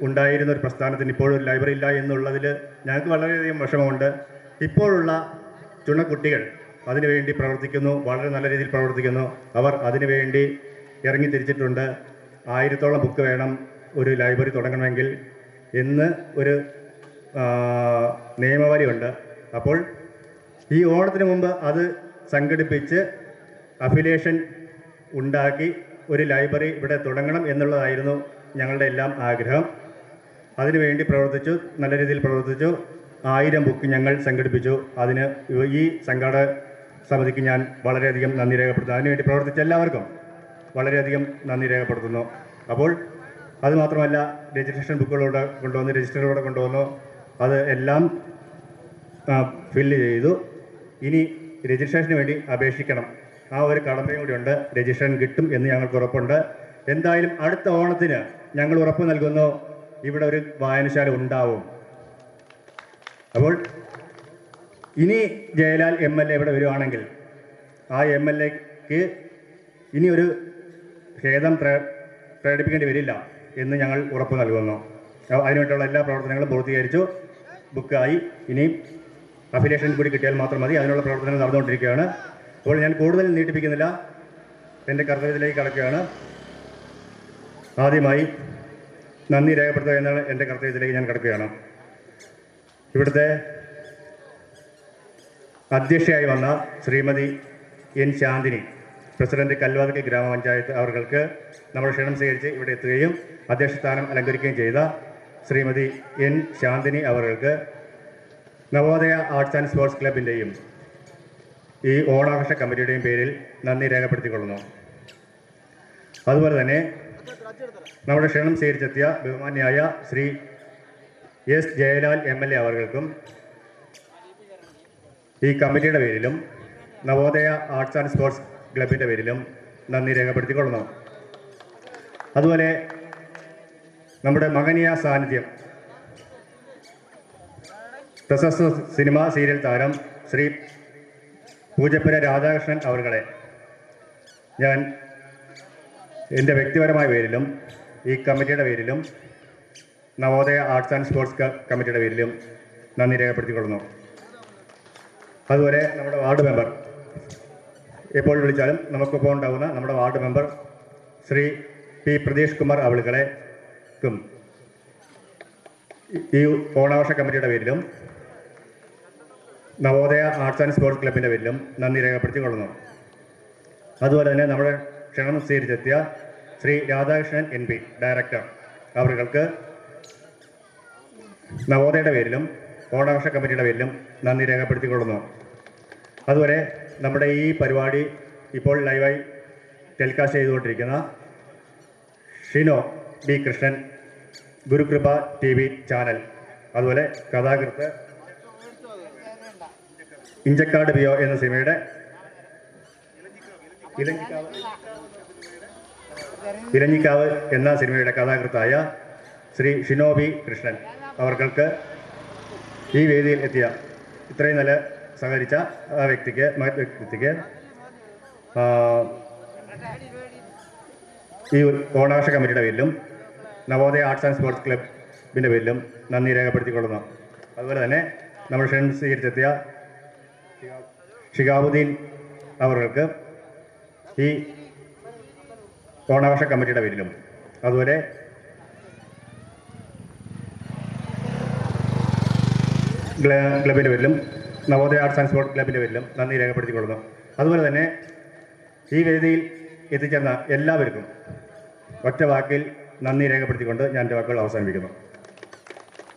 ഉണ്ടായിരുന്ന ഒരു പ്രസ്ഥാനത്തിന് ഇപ്പോഴൊരു ലൈബ്രറി ഇല്ല എന്നുള്ളതിൽ ഞങ്ങൾക്ക് വളരെയധികം വിഷമമുണ്ട്. ഇപ്പോഴുള്ള ചുണക്കുട്ടികൾ അതിനുവേണ്ടി പ്രവർത്തിക്കുന്നു, വളരെ നല്ല രീതിയിൽ പ്രവർത്തിക്കുന്നു. അവർ അതിനുവേണ്ടി ഇറങ്ങി തിരിച്ചിട്ടുണ്ട്. 1000ഓളം ബുക്ക് വേണം ഒരു ലൈബ്രറി തുടങ്ങണമെങ്കിൽ എന്ന് ഒരു നിയമവലിയുണ്ട്. അപ്പോൾ ഈ ഓണത്തിന് മുമ്പ് അത് സംഘടിപ്പിച്ച് അഫിലിയേഷൻ ഉണ്ടാക്കി ഒരു ലൈബ്രറി ഇവിടെ തുടങ്ങണം എന്നുള്ളതായിരുന്നു ഞങ്ങളുടെ എല്ലാം ആഗ്രഹം. അതിനുവേണ്ടി പ്രവർത്തിച്ചു, നല്ല രീതിയിൽ പ്രവർത്തിച്ചു. 1000 ബുക്ക് ഞങ്ങൾ സംഘടിപ്പിച്ചു. അതിന് ഈ സംഘാടക സമിതിക്ക് ഞാൻ വളരെയധികം നന്ദി രേഖപ്പെടുത്തുന്നു. അതിനുവേണ്ടി പ്രവർത്തിച്ച എല്ലാവർക്കും വളരെയധികം നന്ദി രേഖപ്പെടുത്തുന്നു. അപ്പോൾ അതുമാത്രമല്ല, രജിസ്ട്രേഷൻ ബുക്കുകളോടെ കൊണ്ടുവന്നു, രജിസ്റ്ററുകളോടെ കൊണ്ടുവന്നു. അത് എല്ലാം ഫില്ല് ചെയ്തു. ഇനി രജിസ്ട്രേഷന് വേണ്ടി അപേക്ഷിക്കണം. ആ ഒരു കടമയും കൂടിയുണ്ട്. രജിസ്ട്രേഷൻ കിട്ടും എന്ന് ഞങ്ങൾക്ക് ഉറപ്പുണ്ട്. എന്തായാലും അടുത്ത ഓണത്തിന് ഞങ്ങൾ ഉറപ്പ് നൽകുന്നു, ഇവിടെ ഒരു വായനശാല ഉണ്ടാവും. അപ്പോൾ ഇനി ജയലാൽ MLA ഇവിടെ വരുവാണെങ്കിൽ ആ MLAക്ക് ഇനി ഒരു ഖേദം പ്രകടിപ്പിക്കേണ്ടി വരില്ല എന്ന് ഞങ്ങൾ ഉറപ്പ് നൽകുന്നു. അതിനുവേണ്ടിയുള്ള എല്ലാ പ്രവർത്തനങ്ങളും പൂർത്തീകരിച്ചു. ബുക്കായി. ഇനി അഫിലിയേഷൻ കൂടി കിട്ടിയാൽ മാത്രം മതി. അതിനുള്ള പ്രവർത്തനങ്ങൾ നടന്നുകൊണ്ടിരിക്കുകയാണ്. അപ്പോൾ ഞാൻ കൂടുതൽ നീട്ടിപ്പിക്കുന്നില്ല, എൻ്റെ കർത്തവ്യത്തിലേക്ക് കടക്കുകയാണ്. ആദ്യമായി നന്ദി രേഖപ്പെടുത്തുക എന്നാണ് എൻ്റെ കർത്തവ്യത്തിലേക്ക് ഞാൻ കടക്കുകയാണ്. ഇവിടുത്തെ അധ്യക്ഷയായി വന്ന ശ്രീമതി N. ശാന്തിനി, പ്രസിഡന്റ് കൽവാതിക്കൽ ഗ്രാമപഞ്ചായത്ത് അവർക്ക് നമ്മുടെ ക്ഷണം സ്വീകരിച്ച് ഇവിടെ എത്തുകയും അധ്യക്ഷസ്ഥാനം അലങ്കരിക്കുകയും ചെയ്ത ശ്രീമതി N. ശാന്തിനി അവർക്ക് നവോദയ ആർട്സ് ആൻഡ് സ്പോർട്സ് ക്ലബിൻ്റെയും ഈ ഓണാഘോഷ കമ്മിറ്റിയുടെയും പേരിൽ നന്ദി രേഖപ്പെടുത്തിക്കൊള്ളുന്നു. അതുപോലെ തന്നെ നമ്മുടെ ക്ഷണം സ്വീകരിച്ചെത്തിയ ബഹുമാന്യായ ശ്രീ S. ജയലാൽ MLA അവർക്കും ഈ കമ്മിറ്റിയുടെ പേരിലും നവോദയ ആർട്സ് ആൻഡ് സ്പോർട്സ് ക്ലബിൻ്റെ പേരിലും നന്ദി രേഖപ്പെടുത്തിക്കൊള്ളുന്നു. അതുപോലെ നമ്മുടെ മഹനീയ സാന്നിധ്യം പ്രശസ്ത സിനിമാ സീരിയൽ താരം ശ്രീ പൂജപ്പുര രാധാകൃഷ്ണൻ അവർകളെ ഞാൻ എൻ്റെ വ്യക്തിപരമായ പേരിലും ഈ കമ്മിറ്റിയുടെ പേരിലും നവോദയ ആർട്സ് ആൻഡ് സ്പോർട്സ് കമ്മിറ്റിയുടെ പേരിലും നന്ദി രേഖപ്പെടുത്തിക്കൊള്ളുന്നു. അതുപോലെ നമ്മുടെ വാർഡ് മെമ്പർ, എപ്പോൾ വിളിച്ചാലും നമുക്കൊപ്പം ഉണ്ടാകുന്ന നമ്മുടെ ward member Shri P. Pratheesh Kumar അവളുകളെക്കും ഈ ഓണാഘോഷ കമ്മിറ്റിയുടെ പേരിലും നവോദയ ആർട്സ് ആൻഡ് സ്പോർട്സ് ക്ലബിൻ്റെ പേരിലും നന്ദി രേഖപ്പെടുത്തിക്കൊള്ളുന്നു. അതുപോലെ തന്നെ നമ്മുടെ ക്ഷണം സ്വീകരിച്ചെത്തിയ ശ്രീ രാധാകൃഷ്ണൻ NP ഡയറക്ടർ അവർക്ക് നവോദയയുടെ പേരിലും ഓണാഘോഷ കമ്മിറ്റിയുടെ പേരിലും നന്ദി രേഖപ്പെടുത്തിക്കൊള്ളുന്നു. അതുപോലെ നമ്മുടെ ഈ പരിപാടി ഇപ്പോൾ ലൈവായി ടെലികാസ്റ്റ് ചെയ്തുകൊണ്ടിരിക്കുന്ന Shino B. Krishnan, Gurukripa TV channel, അതുപോലെ കഥാകൃത്ത് ഇഞ്ചക്കാട് BO എന്ന സിനിമയുടെ ഇലഞ്ഞിക്കാവ് എന്ന സിനിമയുടെ കഥാകൃത്തായ ശ്രീ ഷിനോ B. കൃഷ്ണൻ അവർക്ക് ഈ വേദിയിൽ എത്തിയ ഇത്രയും നല്ല സഹകരിച്ച ആ വ്യക്തിക്ക് ഈ ഓണാഘോഷ കമ്മിറ്റിയുടെ പേരിലും Navodaya arts and sports club ക്ലബിൻ്റെ പേരിലും നന്ദി രേഖപ്പെടുത്തിക്കൊള്ളുന്നു. അതുപോലെ തന്നെ നമ്മൾ ക്ഷണം സ്വീകരിച്ചെത്തിയ ഷിഹാബുദ്ദീൻ അവർക്ക് ഈ ഓണാഘോഷ കമ്മിറ്റിയുടെ പേരിലും അതുപോലെ ക്ലബിൻ്റെ പേരിലും നവോദയ ആർട്സ് ആൻഡ് സ്പോർട്സ് ക്ലബിൻ്റെ പേരിലും നന്ദി രേഖപ്പെടുത്തിക്കൊള്ളുന്നു. അതുപോലെ തന്നെ ഈ വേദിയിൽ എത്തിച്ചേർന്ന എല്ലാവർക്കും ഒറ്റ വാക്കിൽ നന്ദി രേഖപ്പെടുത്തിക്കൊണ്ട് ഞാൻ എൻ്റെ വാക്കുകൾ അവസാനിപ്പിക്കുന്നു.